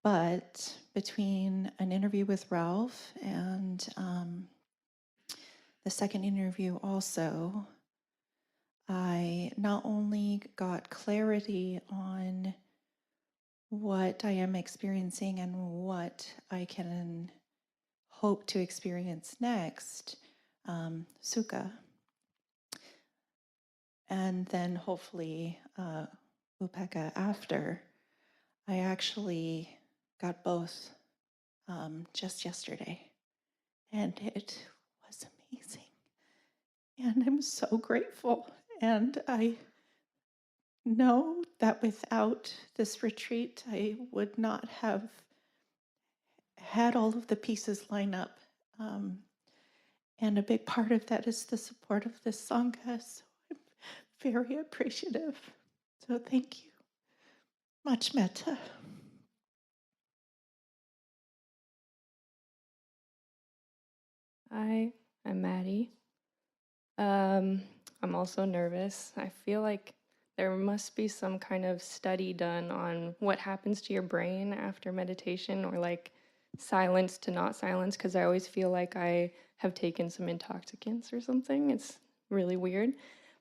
But between an interview with Ralph and the second interview also, I not only got clarity on what I am experiencing and what I can hope to experience next, Sukha, and then hopefully Upekkha after. I actually got both just yesterday, and it was amazing. And I'm so grateful. And I know that without this retreat, I would not have had all of the pieces line up. And a big part of that is the support of this Sangha. So I'm very appreciative. So thank you. Much metta. Hi, I'm Maddie. I'm also nervous. I feel like there must be some kind of study done on what happens to your brain after meditation, or like silence to not silence, because I always feel like I have taken some intoxicants or something. It's really weird.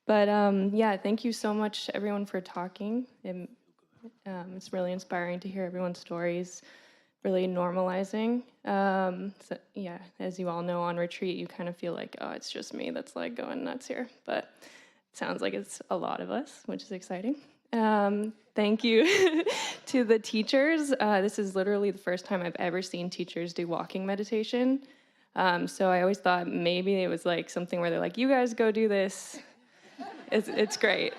But yeah, thank you so much, everyone, for talking. It's really inspiring to hear everyone's stories, really normalizing. So yeah, as you all know, on retreat, you kind of feel like, oh, it's just me that's like going nuts here. But it sounds like it's a lot of us, which is exciting. Thank you to the teachers. This is literally the first time I've ever seen teachers do walking meditation. So I always thought maybe it was like something where they're like, you guys go do this. It's great.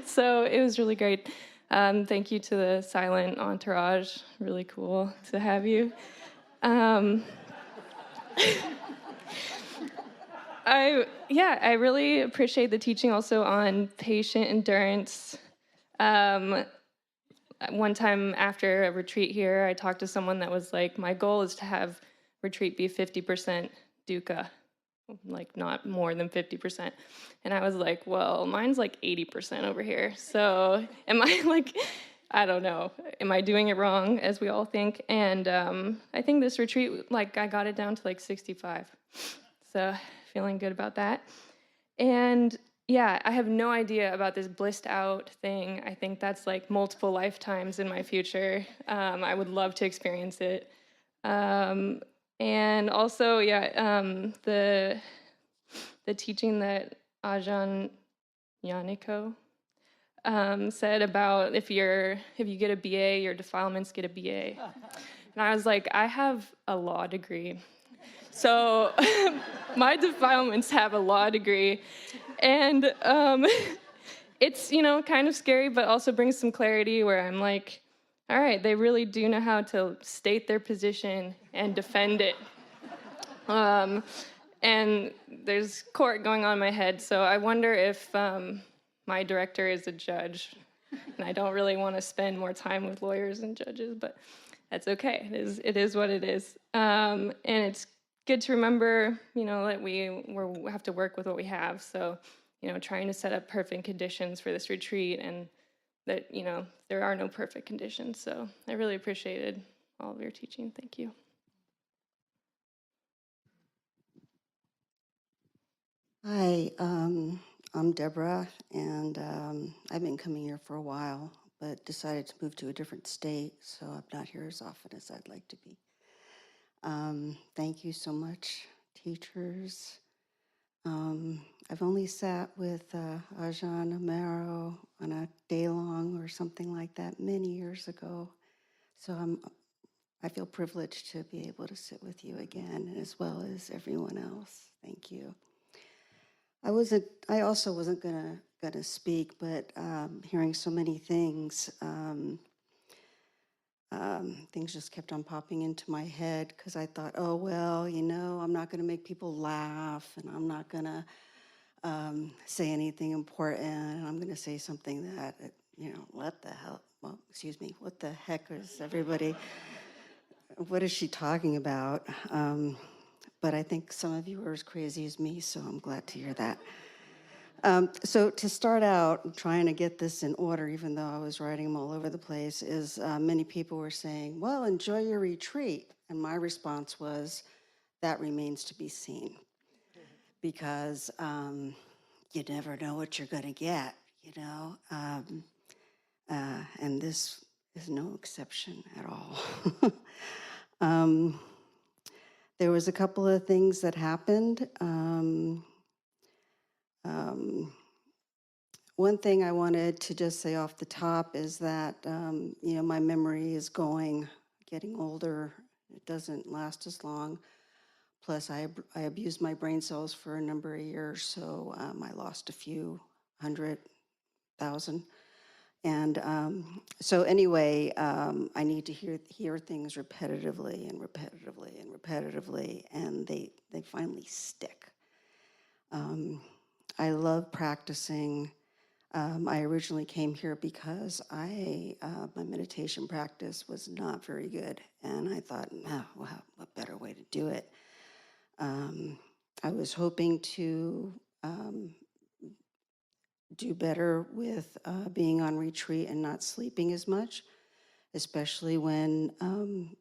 So it was really great. Thank you to the silent entourage. Really cool to have you. I really appreciate the teaching also on patient endurance. One time after a retreat here, I talked to someone that was like, my goal is to have retreat be 50% dukkha, like not more than 50%. And I was like, well, mine's like 80% over here. So am I like, I don't know, am I doing it wrong, as we all think? And I think this retreat, like I got it down to like 65. So feeling good about that. And yeah, I have no idea about this blissed out thing. I think that's like multiple lifetimes in my future. I would love to experience it. And also, the teaching that Ajahn Nyaniko said about if you get a BA, your defilements get a BA. And I was like, I have a law degree. So my defilements have a law degree. And it's, kind of scary, but also brings some clarity where I'm like, all right, they really do know how to state their position and defend it. And there's court going on in my head, so I wonder if my director is a judge. And I don't really want to spend more time with lawyers and judges, but that's okay. It is what it is. And it's good to remember, that we have to work with what we have. So, trying to set up perfect conditions for this retreat, and that, there are no perfect conditions. So I really appreciated all of your teaching. Thank you. Hi, I'm Deborah, and I've been coming here for a while, but decided to move to a different state, so I'm not here as often as I'd like to be. Thank you so much, teachers. I've only sat with Ajahn Amaro on a day-long or something like that many years ago, so I feel privileged to be able to sit with you again, as well as everyone else. Thank you. I also wasn't gonna speak, but hearing so many things, things just kept on popping into my head because I thought, oh, well, I'm not gonna make people laugh and I'm not gonna say anything important. And I'm gonna say something that, what the hell, well, excuse me, what the heck is everybody, what is she talking about? But I think some of you are as crazy as me, so I'm glad to hear that. So to start out, trying to get this in order, even though I was writing them all over the place, is many people were saying, well, enjoy your retreat. And my response was, that remains to be seen. Because you never know what you're going to get, and this is no exception at all. There was a couple of things that happened. One thing I wanted to just say off the top is that, my memory is getting older. It doesn't last as long. Plus, I abused my brain cells for a number of years, so I lost a few 100,000. And so anyway, I need to hear things repetitively and repetitively and repetitively, and they finally stick. I love practicing. I originally came here because my meditation practice was not very good, and I thought, oh, well, what better way to do it? I was hoping to do better with being on retreat and not sleeping as much, especially when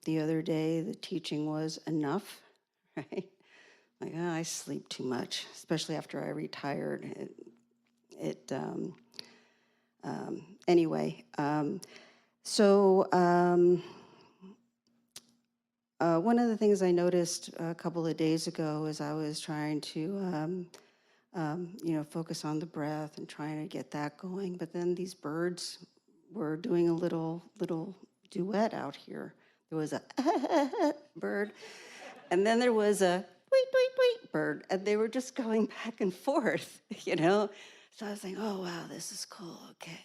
the other day the teaching was enough, right? Like, oh, I sleep too much, especially after I retired. Anyway, so one of the things I noticed a couple of days ago is I was trying to, focus on the breath and trying to get that going. But then these birds were doing a little duet out here. There was a bird, and then there was a tweet, tweet, tweet bird, and they were just going back and forth, So I was like, oh, wow, this is cool, okay.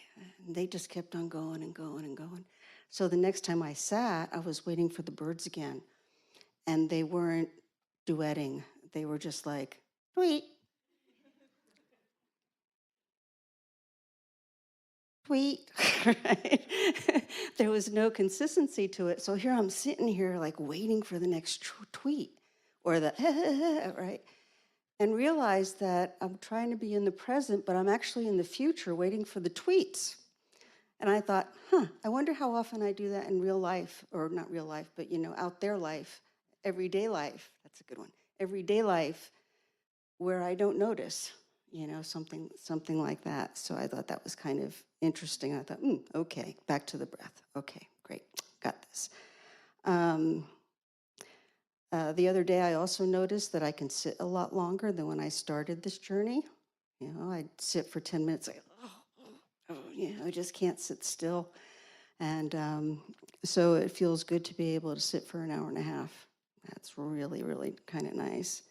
And they just kept on going and going and going. So the next time I sat, I was waiting for the birds again. And they weren't duetting. They were just like, tweet, tweet, right? There was no consistency to it. So here I'm sitting here like waiting for the next tweet or the, right? And realized that I'm trying to be in the present, but I'm actually in the future waiting for the tweets. And I thought, I wonder how often I do that in real life, or not real life, but out there life, everyday life. That's a good one. Everyday life where I don't notice, something like that. So I thought that was kind of interesting. I thought, okay, back to the breath. Okay, great, got this. The other day, I also noticed that I can sit a lot longer than when I started this journey. I'd sit for 10 minutes, like, I just can't sit still. And so it feels good to be able to sit for an hour and a half. That's really, really kind of nice.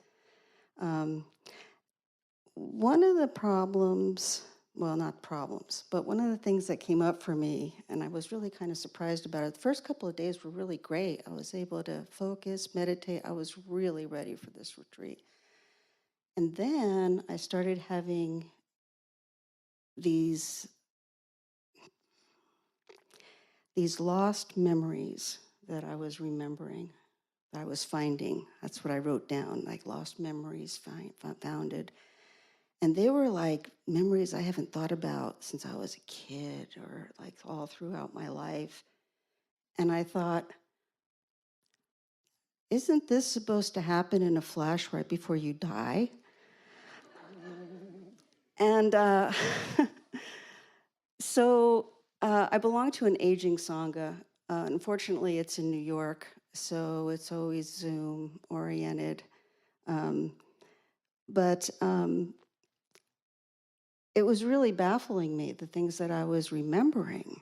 One of the problems, well, not problems, but one of the things that came up for me, and I was really kind of surprised about it, the first couple of days were really great. I was able to focus, meditate. I was really ready for this retreat. And then I started having these lost memories that I was remembering, that I was finding. That's what I wrote down, like lost memories founded. And they were like memories I haven't thought about since I was a kid or like all throughout my life. And I thought, isn't this supposed to happen in a flash right before you die? And so I belong to an aging Sangha. Unfortunately, it's in New York, so it's always Zoom oriented. But it was really baffling me, the things that I was remembering.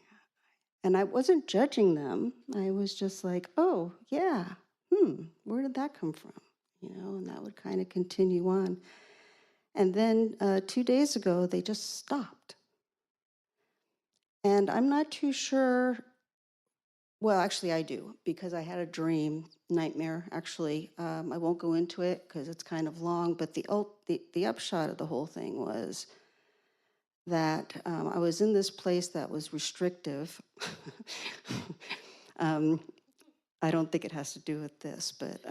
And I wasn't judging them. I was just like, oh, yeah, where did that come from? And that would kind of continue on. And then 2 days ago, they just stopped. And I'm not too sure. Well, actually, I do, because I had a dream, nightmare, actually. I won't go into it because it's kind of long, but the upshot of the whole thing was that I was in this place that was restrictive. I don't think it has to do with this, but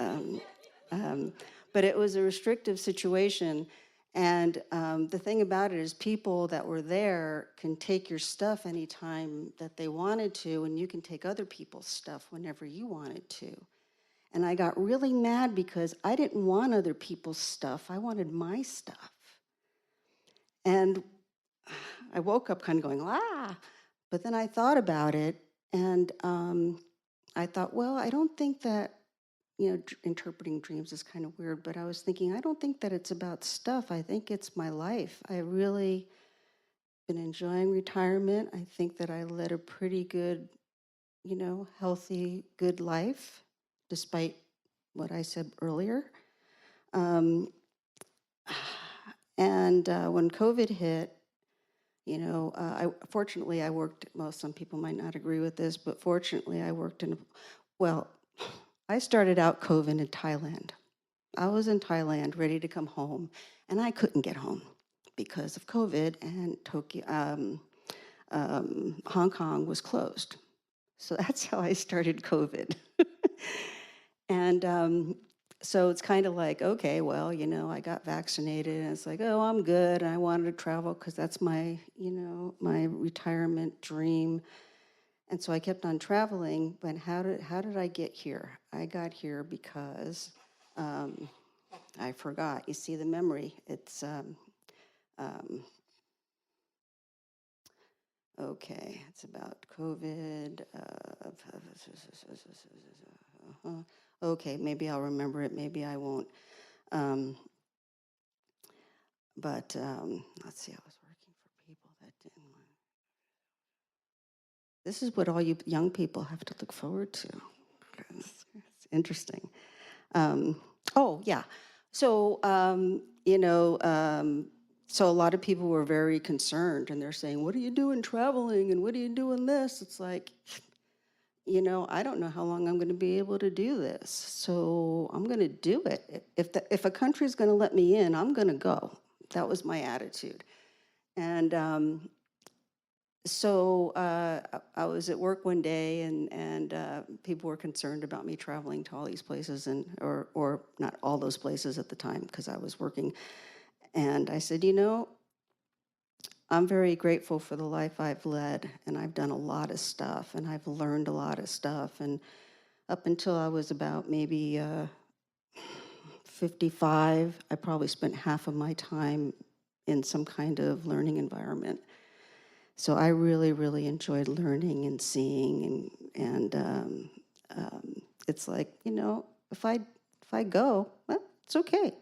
it was a restrictive situation. And the thing about it is people that were there can take your stuff anytime that they wanted to, and you can take other people's stuff whenever you wanted to. And I got really mad because I didn't want other people's stuff. I wanted my stuff. And I woke up kind of going, ah, but then I thought about it, and I thought, well, I don't think that, interpreting dreams is kind of weird, but I was thinking, I don't think that it's about stuff. I think it's my life. I really been enjoying retirement. I think that I led a pretty good, healthy, good life, despite what I said earlier. And when COVID hit, fortunately I worked, well, some people might not agree with this, but fortunately I worked I started out COVID in Thailand. I was in Thailand ready to come home, and I couldn't get home because of COVID, and Hong Kong was closed. So that's how I started COVID. And so it's kind of like, okay, well, I got vaccinated, and it's like, oh, I'm good. And I wanted to travel because that's my, my retirement dream. And so I kept on traveling. But how did I get here? I got here because I forgot. You see the memory. It's okay. It's about COVID. Okay, maybe I'll remember it. Maybe I won't. But let's see. I was working for people that didn't want. This is what all you young people have to look forward to. It's interesting. Oh, yeah. So, so a lot of people were very concerned, and they're saying, what are you doing traveling, and what are you doing this? It's like, I don't know how long I'm going to be able to do this. So I'm going to do it. If a country's going to let me in, I'm going to go. That was my attitude. And so I was at work one day, and people were concerned about me traveling to all these places, or not all those places at the time because I was working. And I said, I'm very grateful for the life I've led, and I've done a lot of stuff, and I've learned a lot of stuff. And up until I was about maybe 55, I probably spent half of my time in some kind of learning environment. So I really, really enjoyed learning and seeing, and it's like, if I go, well, it's okay.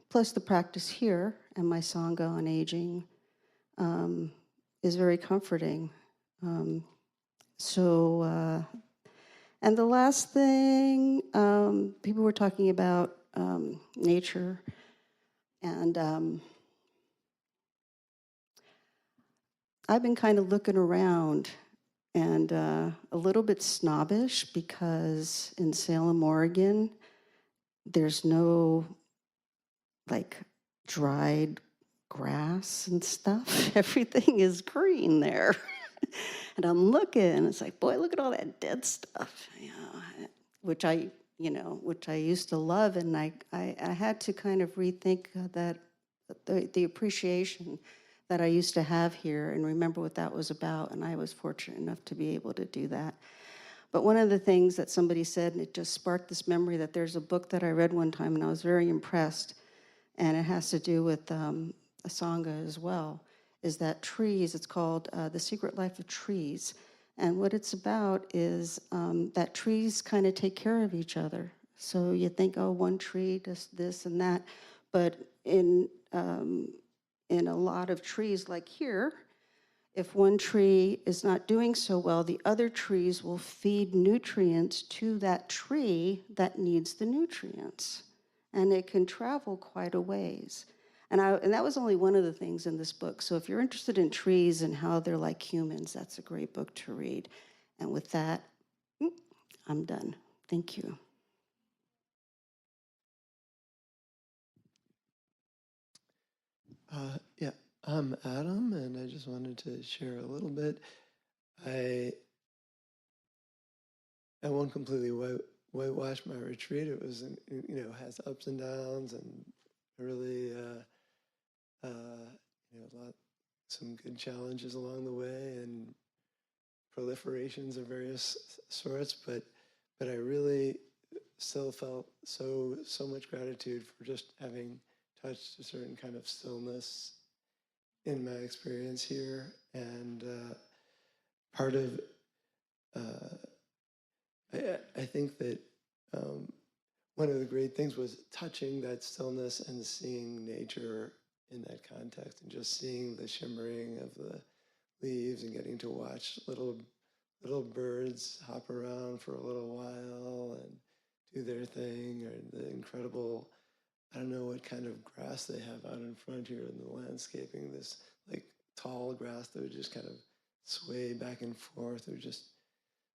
Plus the practice here and my Sangha on aging is very comforting. And the last thing, people were talking about nature, and I've been kind of looking around and a little bit snobbish because in Salem, Oregon, there's no dried grass and stuff. Everything is green there. And I'm looking, and it's like, boy, look at all that dead stuff, which I used to love, and I had to kind of rethink that the appreciation that I used to have here and remember what that was about, and I was fortunate enough to be able to do that. But one of the things that somebody said, and it just sparked this memory, that there's a book that I read one time, and I was very impressed, and it has to do with a Sangha as well, is that trees, it's called The Secret Life of Trees. And what it's about is that trees kind of take care of each other. So you think, oh, one tree does this and that. But in a lot of trees, like here, if one tree is not doing so well, the other trees will feed nutrients to that tree that needs the nutrients. And it can travel quite a ways. And that was only one of the things in this book. So if you're interested in trees and how they're like humans, that's a great book to read. And with that, I'm done. Thank you. Yeah, I'm Adam, and I just wanted to share a little bit. I won't completely whitewash my retreat. It was, has ups and downs, and really, some good challenges along the way, and proliferations of various sorts. But I really still felt so much gratitude for just having touched a certain kind of stillness in my experience here. And part of, I think that one of the great things was touching that stillness and seeing nature in that context, and just seeing the shimmering of the leaves and getting to watch little birds hop around for a little while and do their thing, or the incredible, I don't know what kind of grass they have out in front here in the landscaping, this like tall grass that would just kind of sway back and forth. It was just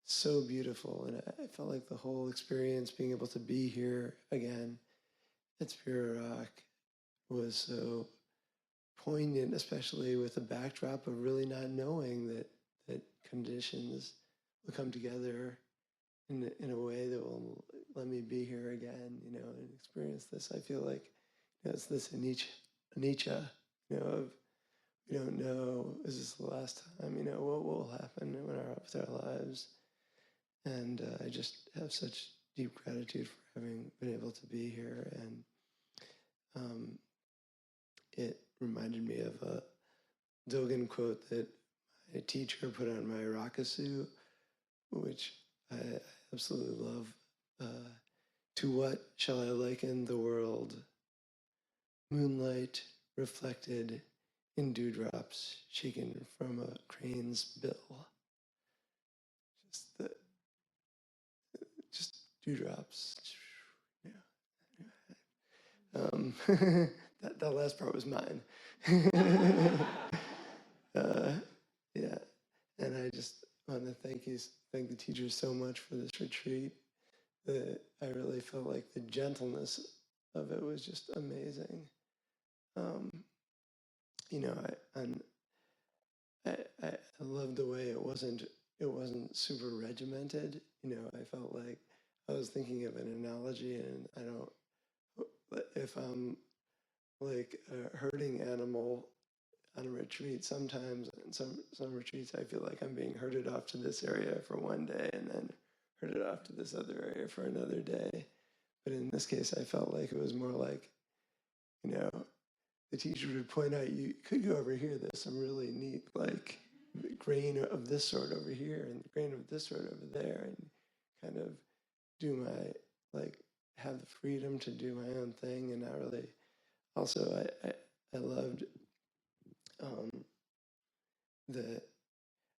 so beautiful. And I felt like the whole experience, being able to be here again at Spirit Rock, was so poignant, especially with the backdrop of really not knowing that conditions will come together in a way that will let me be here again, and experience this. I feel like, it's this anicca, of we don't know, is this the last time, what will happen with our lives? And I just have such deep gratitude for having been able to be here. And it reminded me of a Dogen quote that my teacher put on my rakusu, which I absolutely love. To what shall I liken the world? Moonlight reflected in dewdrops shaken from a crane's bill. Just dewdrops. That last part was mine. Yeah, and I just want to thank the teachers so much for this retreat. I really felt like the gentleness of it was just amazing. I loved the way it wasn't super regimented. I felt like I was thinking of an analogy, and I don't. If I'm like a herding animal on a retreat, sometimes in some retreats I feel like I'm being herded off to this area for one day and then herded off to this other area for another day. But in this case, I felt like it was more like, the teacher would point out, you could go over here, there's some really neat like grain of this sort over here and grain of this sort over there, and kind of do my, like, have the freedom to do my own thing. And not really, also I loved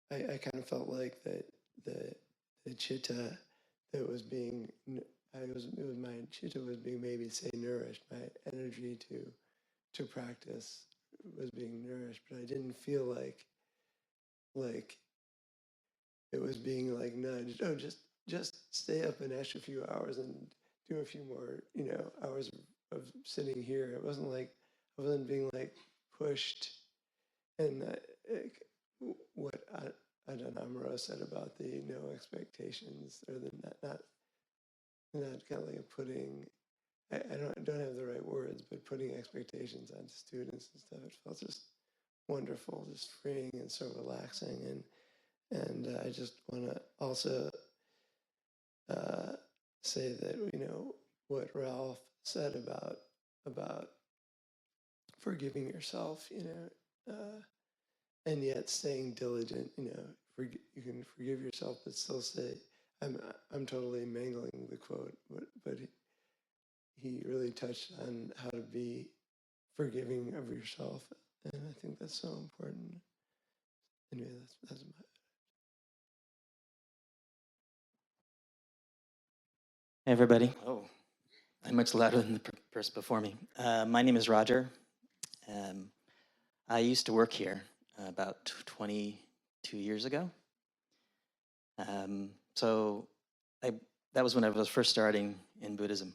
I kind of felt like that the chitta that was being, my chitta was being, maybe say, nourished. My energy to practice was being nourished, but I didn't feel like it was being like nudged. Oh, just stay up an extra few hours and do a few more, hours of sitting here. It wasn't like I wasn't being like pushed. And what Ajahn Amaro said about the no expectations, or the not kind of like putting, I don't have the right words, but putting expectations on students and stuff. It felt just wonderful, just freeing and so relaxing. And I just want to also say that, what Ralph said about forgiving yourself, and yet staying diligent. You can forgive yourself, but still say, I'm totally mangling the quote, but he really touched on how to be forgiving of yourself, and I think that's so important. Anyway, that's my. Hey everybody. Oh, I'm much louder than the person before me. My name is Roger, I used to work here about 22 years ago. So that was when I was first starting in Buddhism.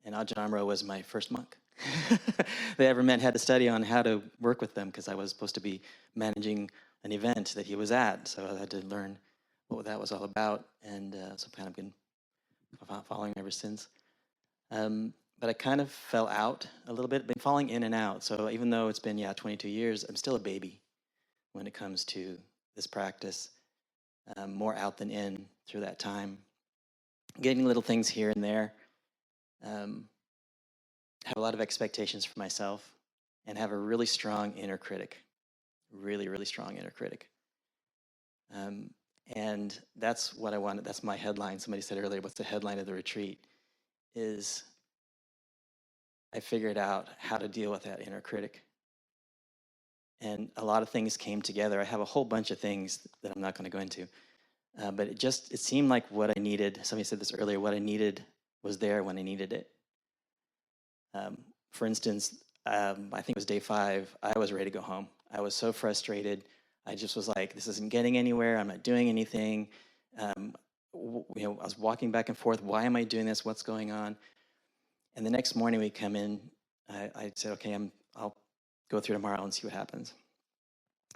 And Ajahn Amaro was my first monk that I ever met. Had to study on how to work with them because I was supposed to be managing an event that he was at. So I had to learn what that was all about. And so I've kind of been following ever since. But I kind of fell out a little bit, been falling in and out. So even though it's been, 22 years, I'm still a baby when it comes to this practice. More out than in through that time. Getting little things here and there. Have a lot of expectations for myself and have a really strong inner critic. Really, really strong inner critic. And that's what I wanted. That's my headline. Somebody said earlier, what's the headline of the retreat? Is I figured out how to deal with that inner critic. And a lot of things came together. I have a whole bunch of things that I'm not going to go into. But it seemed like what I needed, somebody said this earlier, what I needed was there when I needed it. For instance, I think it was day 5, I was ready to go home. I was so frustrated. I just was like, this isn't getting anywhere. I'm not doing anything. I was walking back and forth. Why am I doing this? What's going on? And the next morning we come in, I said, okay, I'll go through tomorrow and see what happens.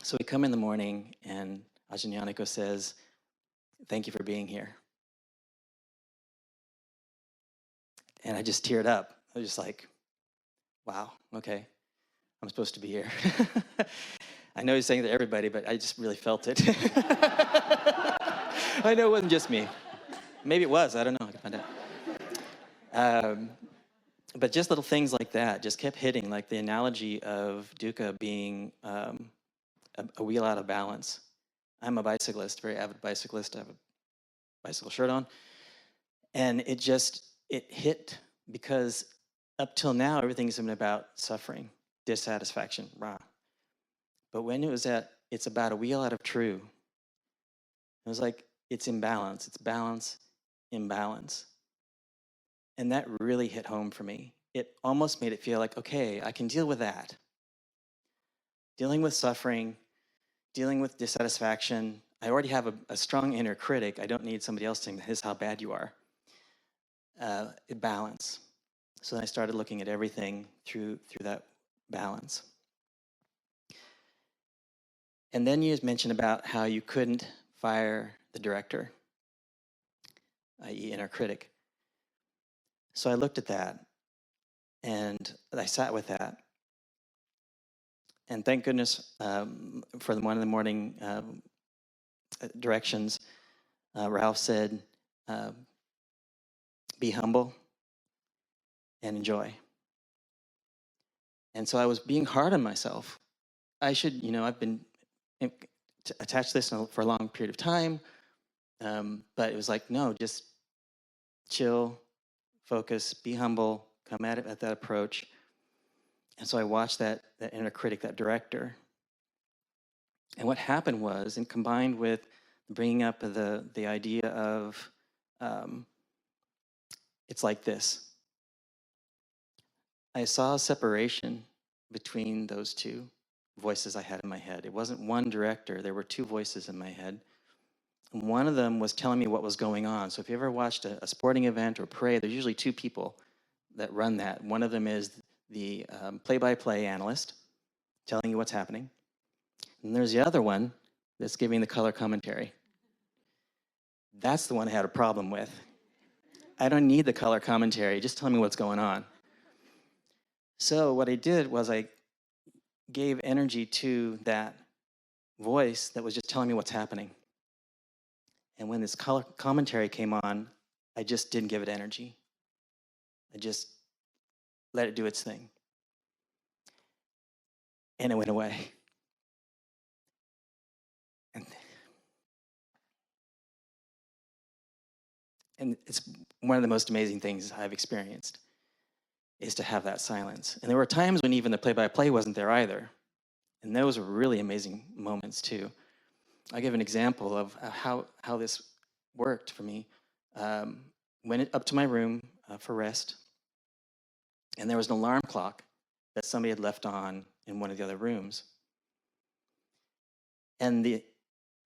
So we come in the morning and Ajahn Nyaniko says, thank you for being here. And I just teared up. I was just like, wow, okay, I'm supposed to be here. I know he's saying it to everybody, but I just really felt it. I know it wasn't just me. Maybe it was, I don't know, I can find out. But just little things like that just kept hitting, like the analogy of dukkha being a wheel out of balance. I'm a bicyclist, very avid bicyclist. I have a bicycle shirt on. And it hit because up till now, everything's been about suffering, dissatisfaction, rah. But when it's about a wheel out of true, it was like, it's imbalance, it's balance, imbalance. And that really hit home for me. It almost made it feel like, okay, I can deal with that. Dealing with suffering, dealing with dissatisfaction. I already have a strong inner critic. I don't need somebody else saying, this is how bad you are. Balance. So then I started looking at everything through that balance. And then you mentioned about how you couldn't fire the director, i.e. inner critic. So I looked at that and I sat with that. And thank goodness for the one in the morning directions, Ralph said, be humble and enjoy. And so I was being hard on myself. I've been attached to this for a long period of time, but it was like, no, just chill, focus, be humble, come at it at that approach. And so I watched that inner critic, that director. And what happened was, and combined with bringing up the idea of, it's like this. I saw a separation between those two voices I had in my head. It wasn't one director, there were two voices in my head. And one of them was telling me what was going on. So if you ever watched a sporting event or parade, there's usually two people that run that. One of them is the play-by-play analyst telling you what's happening. And there's the other one that's giving the color commentary. That's the one I had a problem with. I don't need the color commentary, just tell me what's going on. So what I did was I gave energy to that voice that was just telling me what's happening. And when this color commentary came on, I just didn't give it energy. I just let it do its thing. And it went away. And it's one of the most amazing things I've experienced, is to have that silence. And there were times when even the play-by-play wasn't there either. And those were really amazing moments too. I'll give an example of how this worked for me. Went up to my room for rest, and there was an alarm clock that somebody had left on in one of the other rooms. And the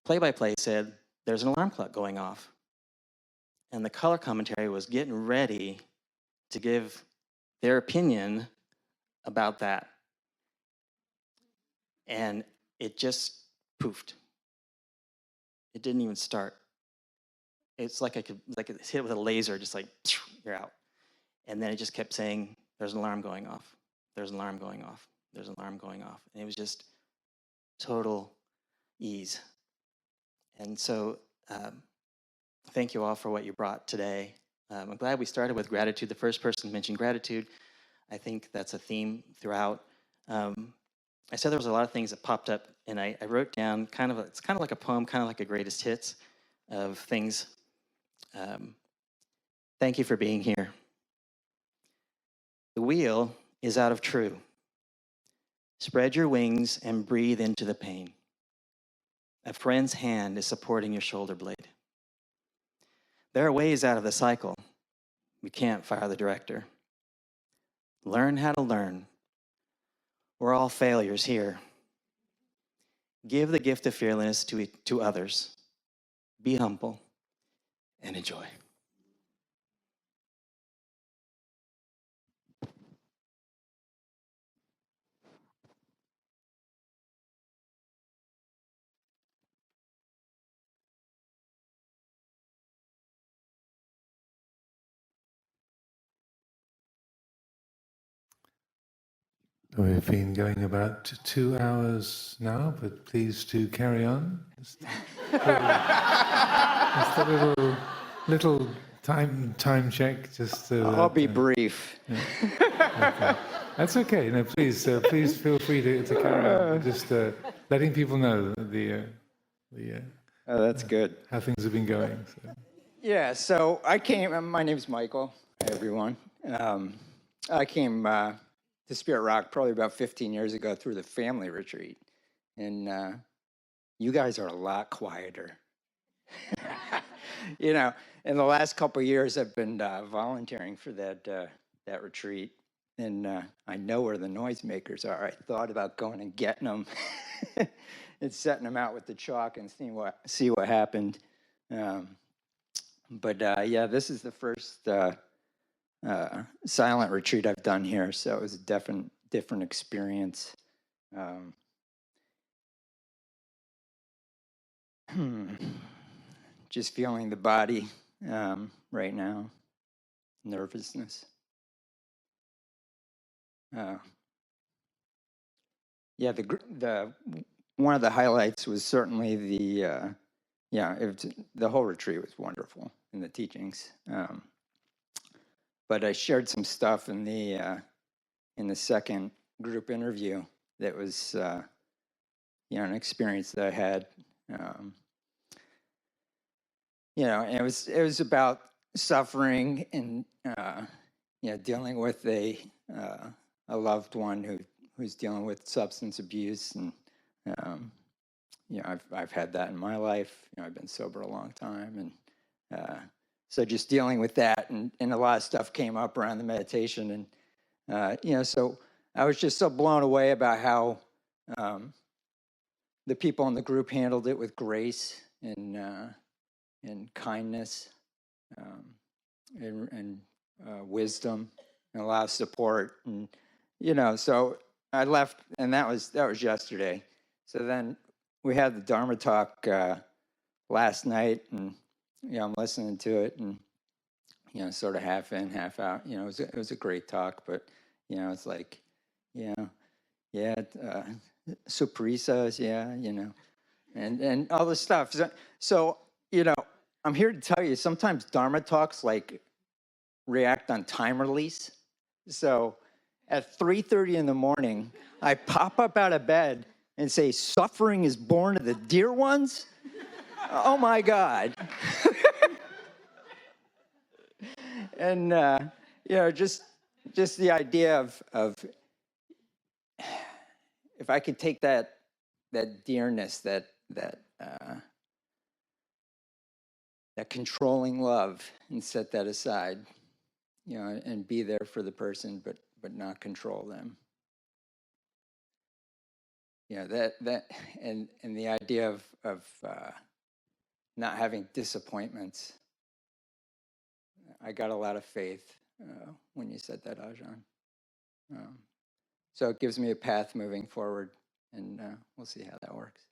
play-by-play said, there's an alarm clock going off. And the color commentary was getting ready to give their opinion about that. And it just poofed. It didn't even start. It's like it's hit with a laser, just like, you're out. And then it just kept saying, there's an alarm going off. There's an alarm going off. There's an alarm going off. And it was just total ease. And so thank you all for what you brought today. I'm glad we started with gratitude. The first person mentioned gratitude. I think that's a theme throughout. I said there was a lot of things that popped up, and I wrote down it's kind of like a poem, kind of like a greatest hits of things. Thank you for being here. The wheel is out of true. Spread your wings and breathe into the pain. A friend's hand is supporting your shoulder blade. There are ways out of the cycle. We can't fire the director. Learn how to learn. We're all failures here. Give the gift of fearlessness to others. Be humble and enjoy. We've been going about 2 hours now, but please do carry on. Just a little time check. Just I'll be brief. Yeah. Okay. That's okay. No, please feel free to carry on. Just letting people know That's good. how things have been going. So. Yeah, so I came, my name's Michael, hi everyone. I came to Spirit Rock probably about 15 years ago through the family retreat. And you guys are a lot quieter. You know, in the last couple of years, I've been volunteering for that retreat. And I know where the noisemakers are. I thought about going and getting them and setting them out with the chalk and see what happened. But yeah, this is the first silent retreat I've done here, so it was a different experience. Just feeling the body right now, nervousness. Yeah, the one of the highlights was certainly the whole retreat was wonderful in the teachings. But I shared some stuff in the second group interview that was an experience that I had. And it was about suffering and dealing with a loved one who's dealing with substance abuse, and I've had that in my life. I've been sober a long time, and so just dealing with that, and a lot of stuff came up around the meditation, and so I was just so blown away about how the people in the group handled it with grace and kindness and wisdom and a lot of support, and so I left, and that was yesterday. So then we had the Dharma talk last night, and I'm listening to it, and sort of half in, half out. It was a great talk, but it's like, Suparisas, and all this stuff. So I'm here to tell you, sometimes Dharma talks like react on time release. So at 3:30 in the morning, I pop up out of bed and say, "Suffering is born of the dear ones." Oh my God. And just the idea of if I could take that dearness, that controlling love, and set that aside, and be there for the person, but not control them. Yeah, and the idea of not having disappointments. I got a lot of faith when you said that, Ajahn. So it gives me a path moving forward, and we'll see how that works.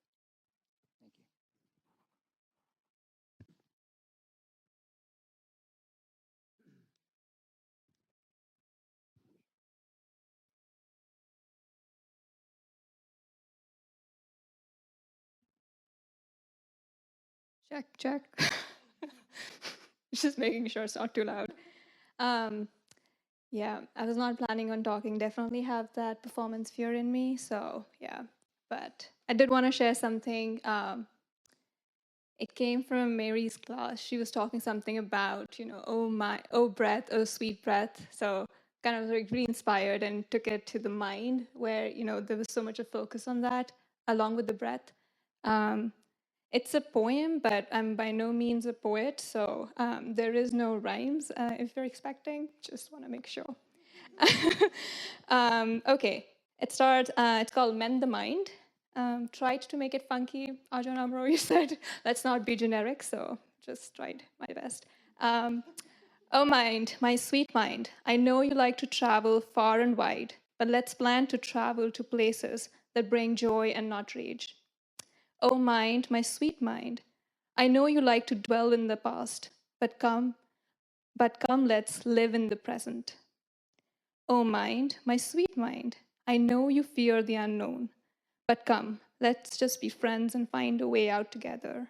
Check, check. Just making sure it's not too loud. Um, yeah, I was not planning on talking. Definitely have that performance fear in me. So yeah, but I did want to share something. It came from Mary's class. She was talking something about, oh my, oh breath, oh sweet breath. So kind of like really inspired and took it to the mind where, there was so much of focus on that along with the breath. It's a poem, but I'm by no means a poet, so there is no rhymes if you're expecting. Just want to make sure. Okay, it starts, it's called Mend the Mind. Tried to make it funky. Ajahn Amaro, you said, let's not be generic, so just tried my best. Oh mind, my sweet mind, I know you like to travel far and wide, but let's plan to travel to places that bring joy and not rage. Oh mind, my sweet mind, I know you like to dwell in the past, but come, let's live in the present. Oh mind, my sweet mind, I know you fear the unknown, but come, let's just be friends and find a way out together.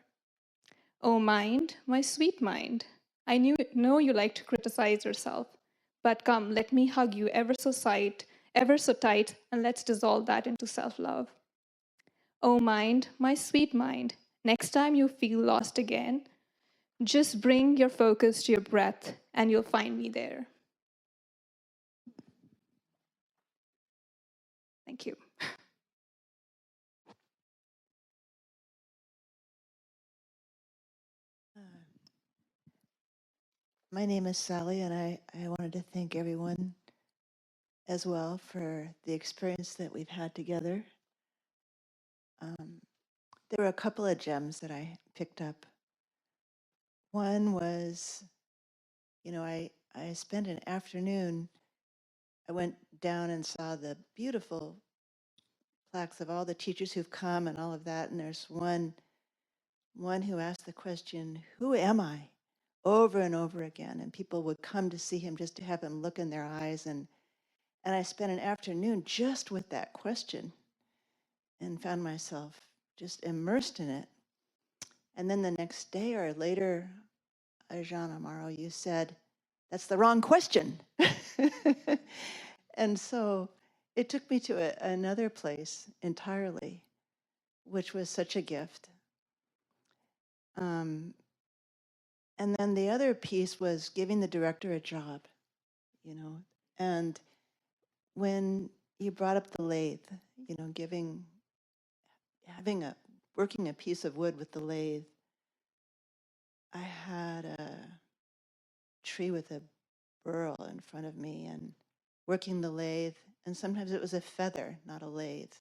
Oh mind, my sweet mind, I know you like to criticize yourself, but come, let me hug you ever so tight, and let's dissolve that into self-love. Oh mind, my sweet mind, next time you feel lost again, just bring your focus to your breath and you'll find me there. Thank you. My name is Sally, and I wanted to thank everyone as well for the experience that we've had together. There were a couple of gems that I picked up. One was, I spent an afternoon, I went down and saw the beautiful plaques of all the teachers who've come and all of that, and there's one who asked the question, who am I? Over and over again, and people would come to see him just to have him look in their eyes, and I spent an afternoon just with that question and found myself just immersed in it. And then the next day or later, Ajahn Amaro, you said, that's the wrong question. And so it took me to another place entirely, which was such a gift. And then the other piece was giving the director a job, and when you brought up the lathe, working a piece of wood with the lathe, I had a tree with a burl in front of me and working the lathe, and sometimes it was a feather, not a lathe.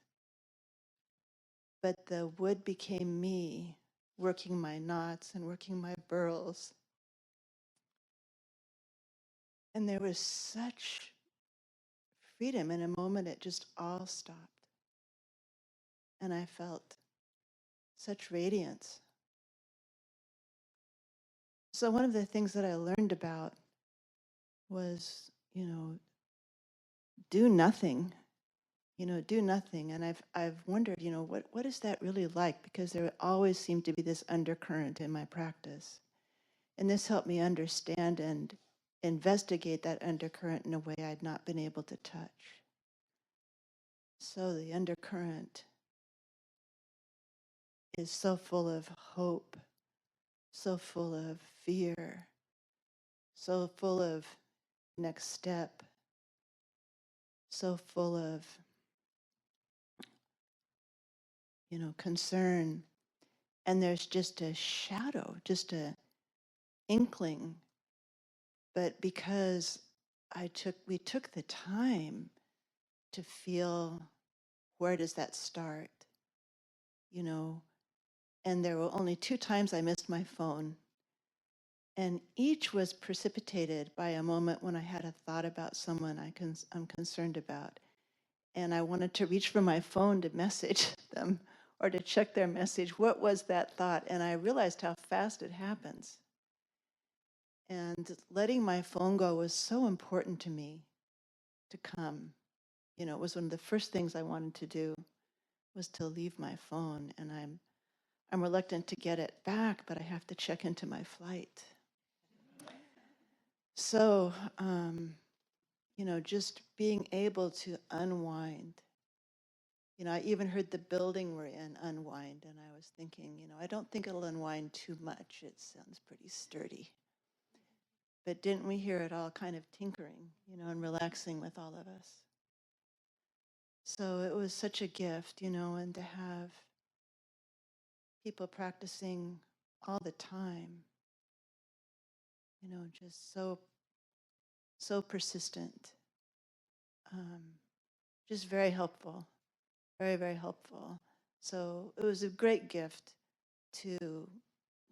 But the wood became me, working my knots and working my burls. And there was such freedom. In a moment, it just all stopped. And I felt such radiance. So one of the things that I learned about was, do nothing. Do nothing. And I've wondered, what is that really like? Because there always seemed to be this undercurrent in my practice. And this helped me understand and investigate that undercurrent in a way I'd not been able to touch. So the undercurrent is so full of hope, so full of fear, so full of next step, so full of, concern. And there's just a shadow, just a inkling. But because we took the time to feel where does that start? You know, and there were only 2 times I missed my phone. And each was precipitated by a moment when I had a thought about someone I'm concerned about. And I wanted to reach for my phone to message them or to check their message. What was that thought? And I realized how fast it happens. And letting my phone go was so important to me to come. You know, it was one of the first things I wanted to do was to leave my phone. And I'm reluctant to get it back, but I have to check into my flight. So, you know, just being able to unwind. You know, I even heard the building we're in unwind, and I was thinking, you know, I don't think it'll unwind too much. It sounds pretty sturdy. But didn't we hear it all kind of tinkering, you know, and relaxing with all of us? So it was such a gift, you know, and to have people practicing all the time, you know, just so persistent, just very helpful, very, very helpful. So it was a great gift to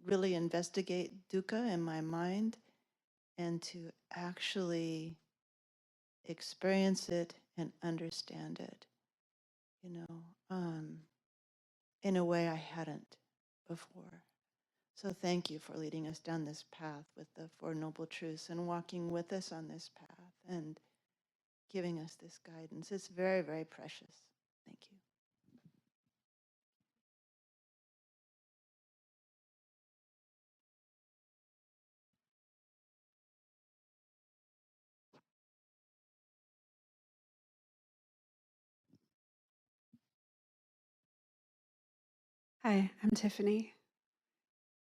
really investigate dukkha in my mind and to actually experience it and understand it, you know, in a way I hadn't before. So thank you for leading us down this path with the Four Noble Truths and walking with us on this path and giving us this guidance. It's very, very precious. Thank you. Hi, I'm Tiffany.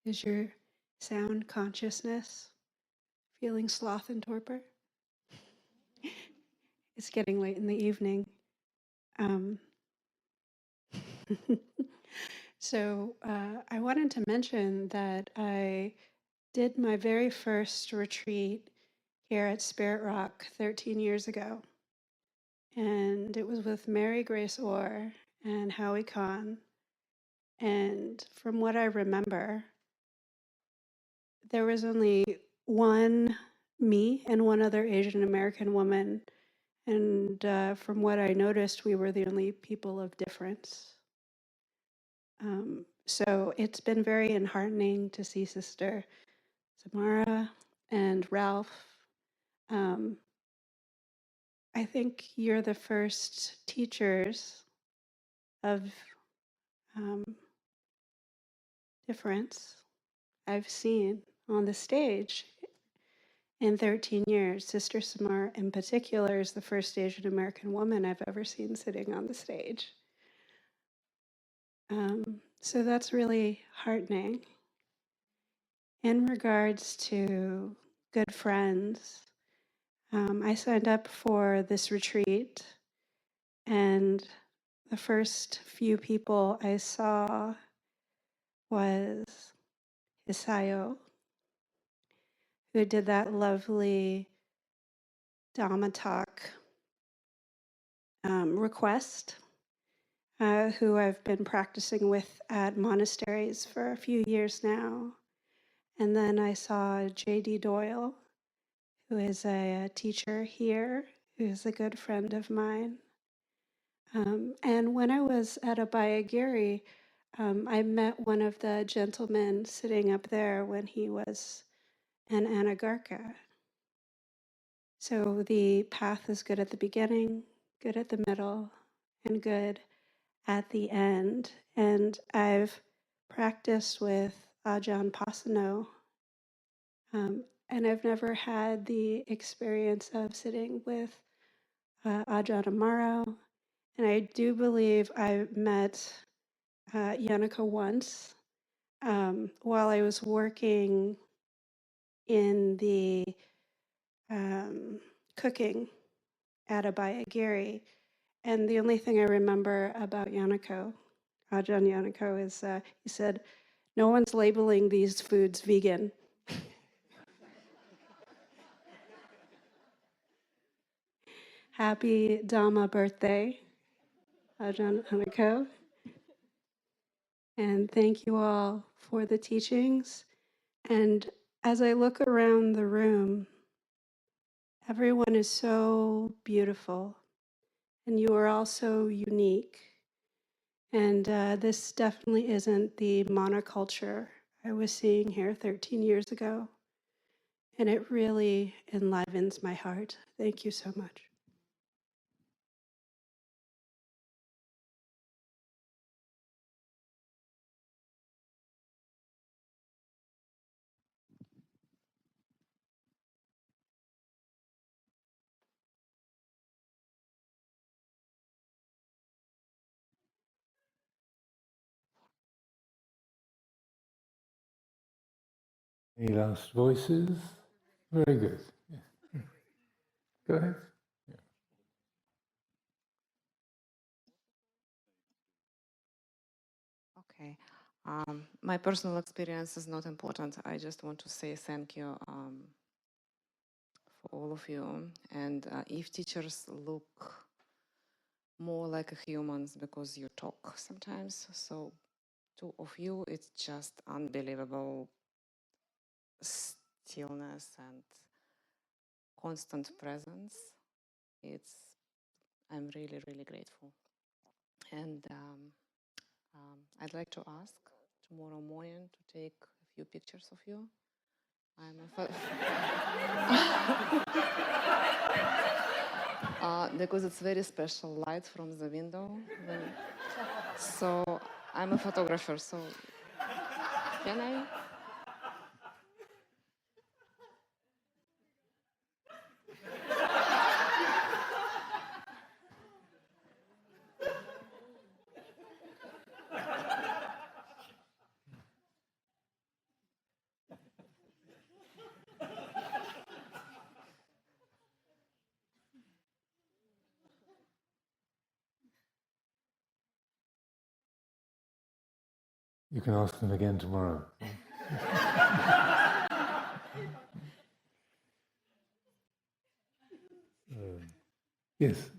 Is your sound consciousness feeling sloth and torpor? It's getting late in the evening. Um, I wanted to mention that I did my very first retreat here at Spirit Rock 13 years ago. And it was with Mary Grace Orr and Howie Kahn. And from what I remember, there was only one me and one other Asian American woman. And from what I noticed, we were the only people of difference. So it's been very enheartening to see Sister Samara and Ralph. I think you're the first teachers of difference I've seen on the stage in 13 years. Sister Samar, in particular, is the first Asian American woman I've ever seen sitting on the stage. So that's really heartening. In regards to good friends, I signed up for this retreat, and the first few people I saw was Hisayo, who did that lovely Dhamma talk request, who I've been practicing with at monasteries for a few years now. And then I saw J.D. Doyle, who is a teacher here, who is a good friend of mine. And when I was at Abhayagiri, I met one of the gentlemen sitting up there when he was an Anagarka. So the path is good at the beginning, good at the middle, and good at the end. And I've practiced with Ajahn Pasano, and I've never had the experience of sitting with Ajahn Amaro. And I do believe I met Nyaniko once while I was working in the cooking at Abhayagiri. And the only thing I remember about Nyaniko, Ajahn Nyaniko, is he said, "No one's labeling these foods vegan." Happy Dhamma birthday, Ajahn Amaro. And thank you all for the teachings. And as I look around the room, everyone is so beautiful, and you are all so unique. And this definitely isn't the monoculture I was seeing here 13 years ago. And it really enlivens my heart. Thank you so much. Any last voices? Very good. Yeah. Go ahead. Okay. My personal experience is not important. I just want to say thank you for all of you. And if teachers look more like humans because you talk sometimes, so two of you, it's just unbelievable stillness and constant presence. I'm really, really grateful. And I'd like to ask tomorrow morning to take a few pictures of you. Because it's very special light from the window. So I'm a photographer, so can I? You can ask them again tomorrow. Yes.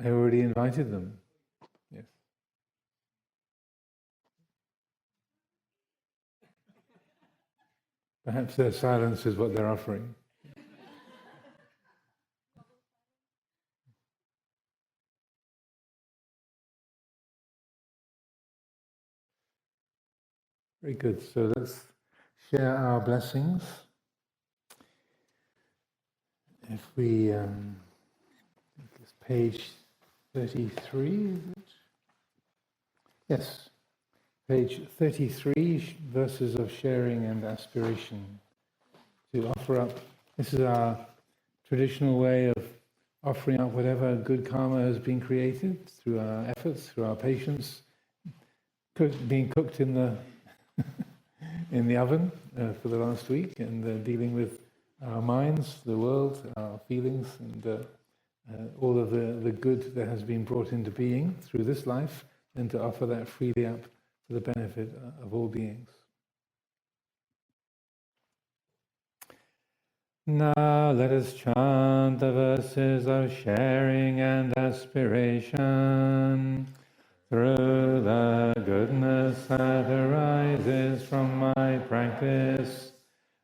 I already invited them. Yes. Perhaps their silence is what they're offering. Very good. So let's share our blessings. If we, it's page 33, is it? Yes, page 33, verses of sharing and aspiration. To offer up, this is our traditional way of offering up whatever good karma has been created through our efforts, through our patience, being cooked in the in the oven for the last week, and dealing with our minds, the world, our feelings, and all of the good that has been brought into being through this life, and to offer that freely up for the benefit of all beings. Now let us chant the verses of sharing and aspiration. Through the goodness that arises from my practice,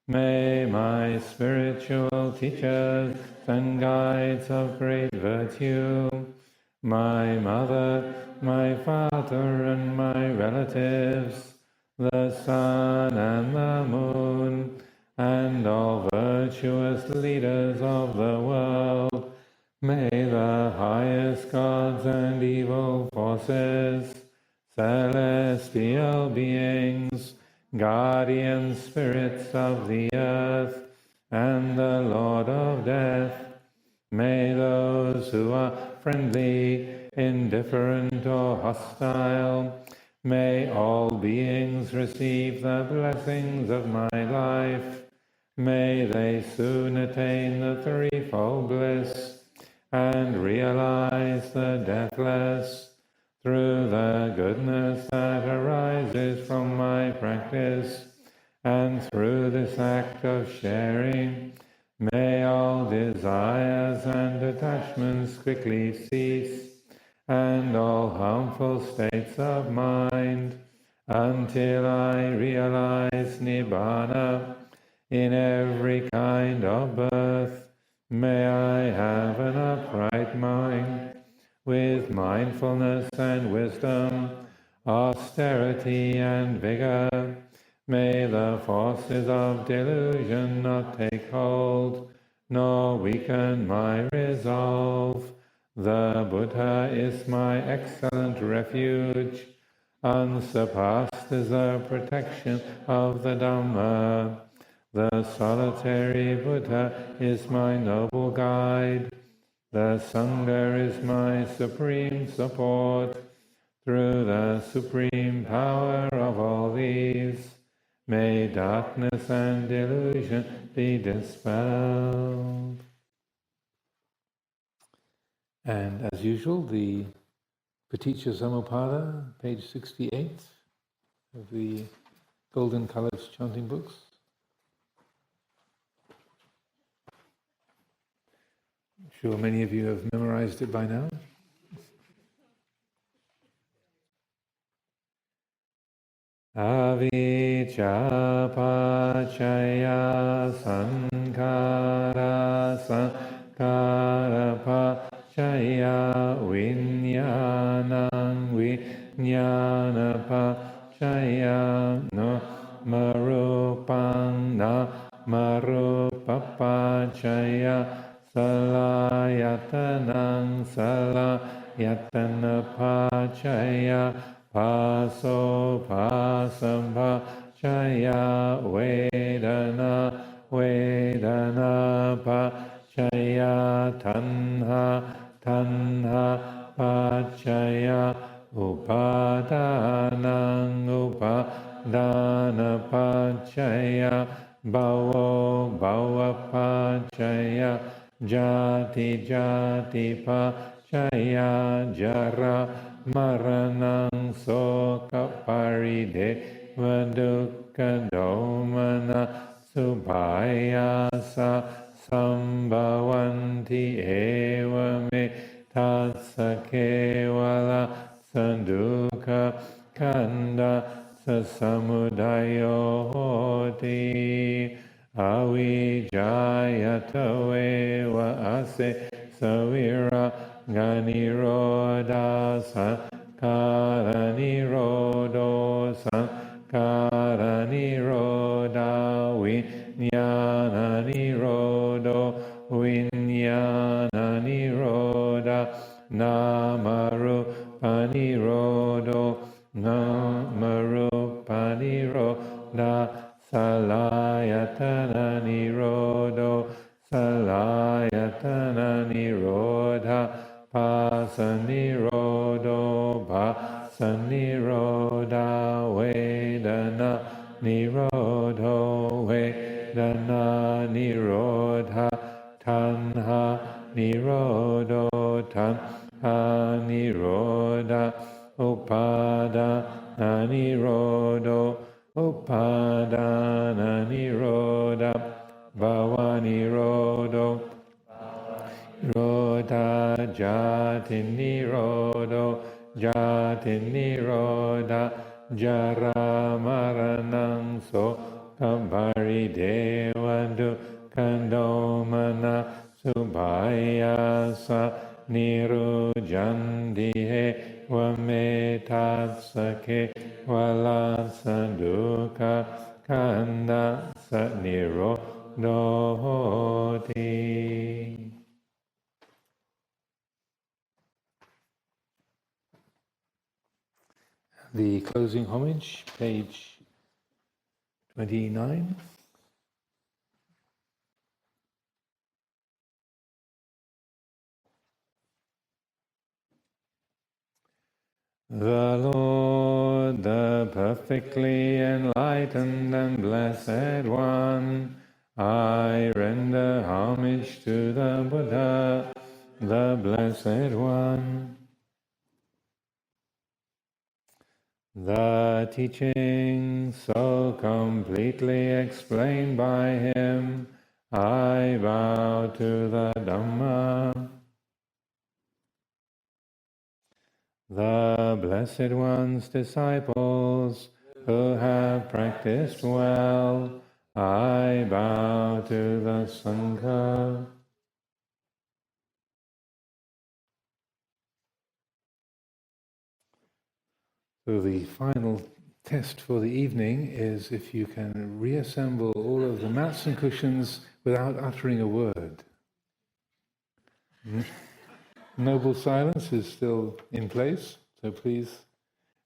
may my spiritual teachers and guides of great virtue, my mother, my father, and my relatives, the sun and the moon, and all virtuous leaders of the world, may the highest gods and evil forces, celestial beings, guardian spirits of the earth, and the Lord of death, may those who are friendly, indifferent, or hostile, may all beings receive the blessings of my life. May they soon attain the threefold bliss and realize the deathless. Through the goodness that arises from my practice, and through this act of sharing, may all desires and attachments quickly cease, and all harmful states of mind, until I realize Nibbana in every kind of birth. May I have an upright mind, with mindfulness and wisdom, austerity and vigor. May the forces of delusion not take hold, nor weaken my resolve. The Buddha is my excellent refuge. Unsurpassed is the protection of the Dhamma. The solitary Buddha is my noble guide. The Sangha is my supreme support. Through the supreme power of all these, may darkness and delusion be dispelled. And as usual, the Paticca Samuppada, page 68 of the Golden Coloured Chanting books. I'm sure many of you have memorized it by now. Avijja pacaya sankara sankara pacaya vinyanam vinyana pacaya no marupang na marupa pacaya salayatanang salayatana pacaya Paso pasamba chaya vedana vedana pachaya tanha tanha pachaya upadanang upadana pachaya bhavo bhava pachaya jati jati pachaya jara Maranang soka parideva dukkha domana subhayasa sambhavanti eva me tatsa kevala sandukha kanda sasamudayo hoti avijayata veva ase savira Ganiroda sankara nirodo sankara niroda vinyana nirodo vinyana niroda namarupa nirodo namarupa niroda salayatana nirodo salayatana nirodha Pasanirodo Pasaniroda Vedana Nirodho Vedana Nirodha Tanha Nirodo Tanha Nirodha Upadana Nirodo Upadana Nirodha Bhavanirodo Roda jati nirodo jati niroda jara maranang so kabari devandu kandomana subhayasa nirujandihe vametasake valasanduka kanda sa nirodoti. The closing homage, page 29. The Lord, the perfectly enlightened and blessed one, I render homage to the Buddha, the blessed one. The teaching so completely explained by him, I bow to the Dhamma. the Blessed One's disciples who have practiced well, I bow to the Sangha. So the final test for the evening is if you can reassemble all of the mats and cushions without uttering a word. Noble silence is still in place, so please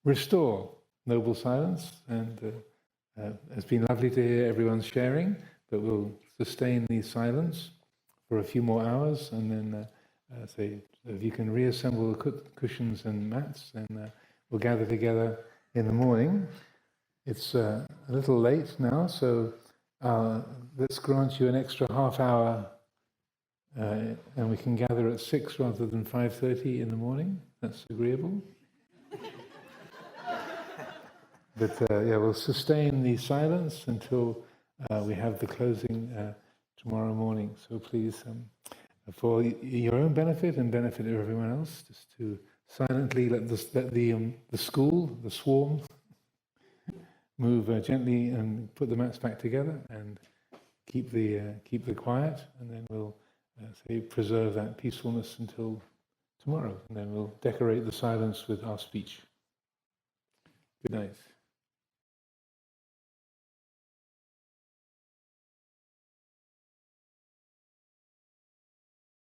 restore noble silence. And it's been lovely to hear everyone's sharing, but we'll sustain the silence for a few more hours, and then say if you can reassemble the cushions and mats, then we'll gather together in the morning. It's a little late now, so let's grant you an extra half hour, and we can gather at 6 rather than 5:30 in the morning. That's agreeable. But yeah, we'll sustain the silence until we have the closing tomorrow morning. So please, for your own benefit and benefit of everyone else, just to silently let the school, the swarm, move gently and put the mats back together and keep the quiet, and then we'll say preserve that peacefulness until tomorrow, and then we'll decorate the silence with our speech. Good night.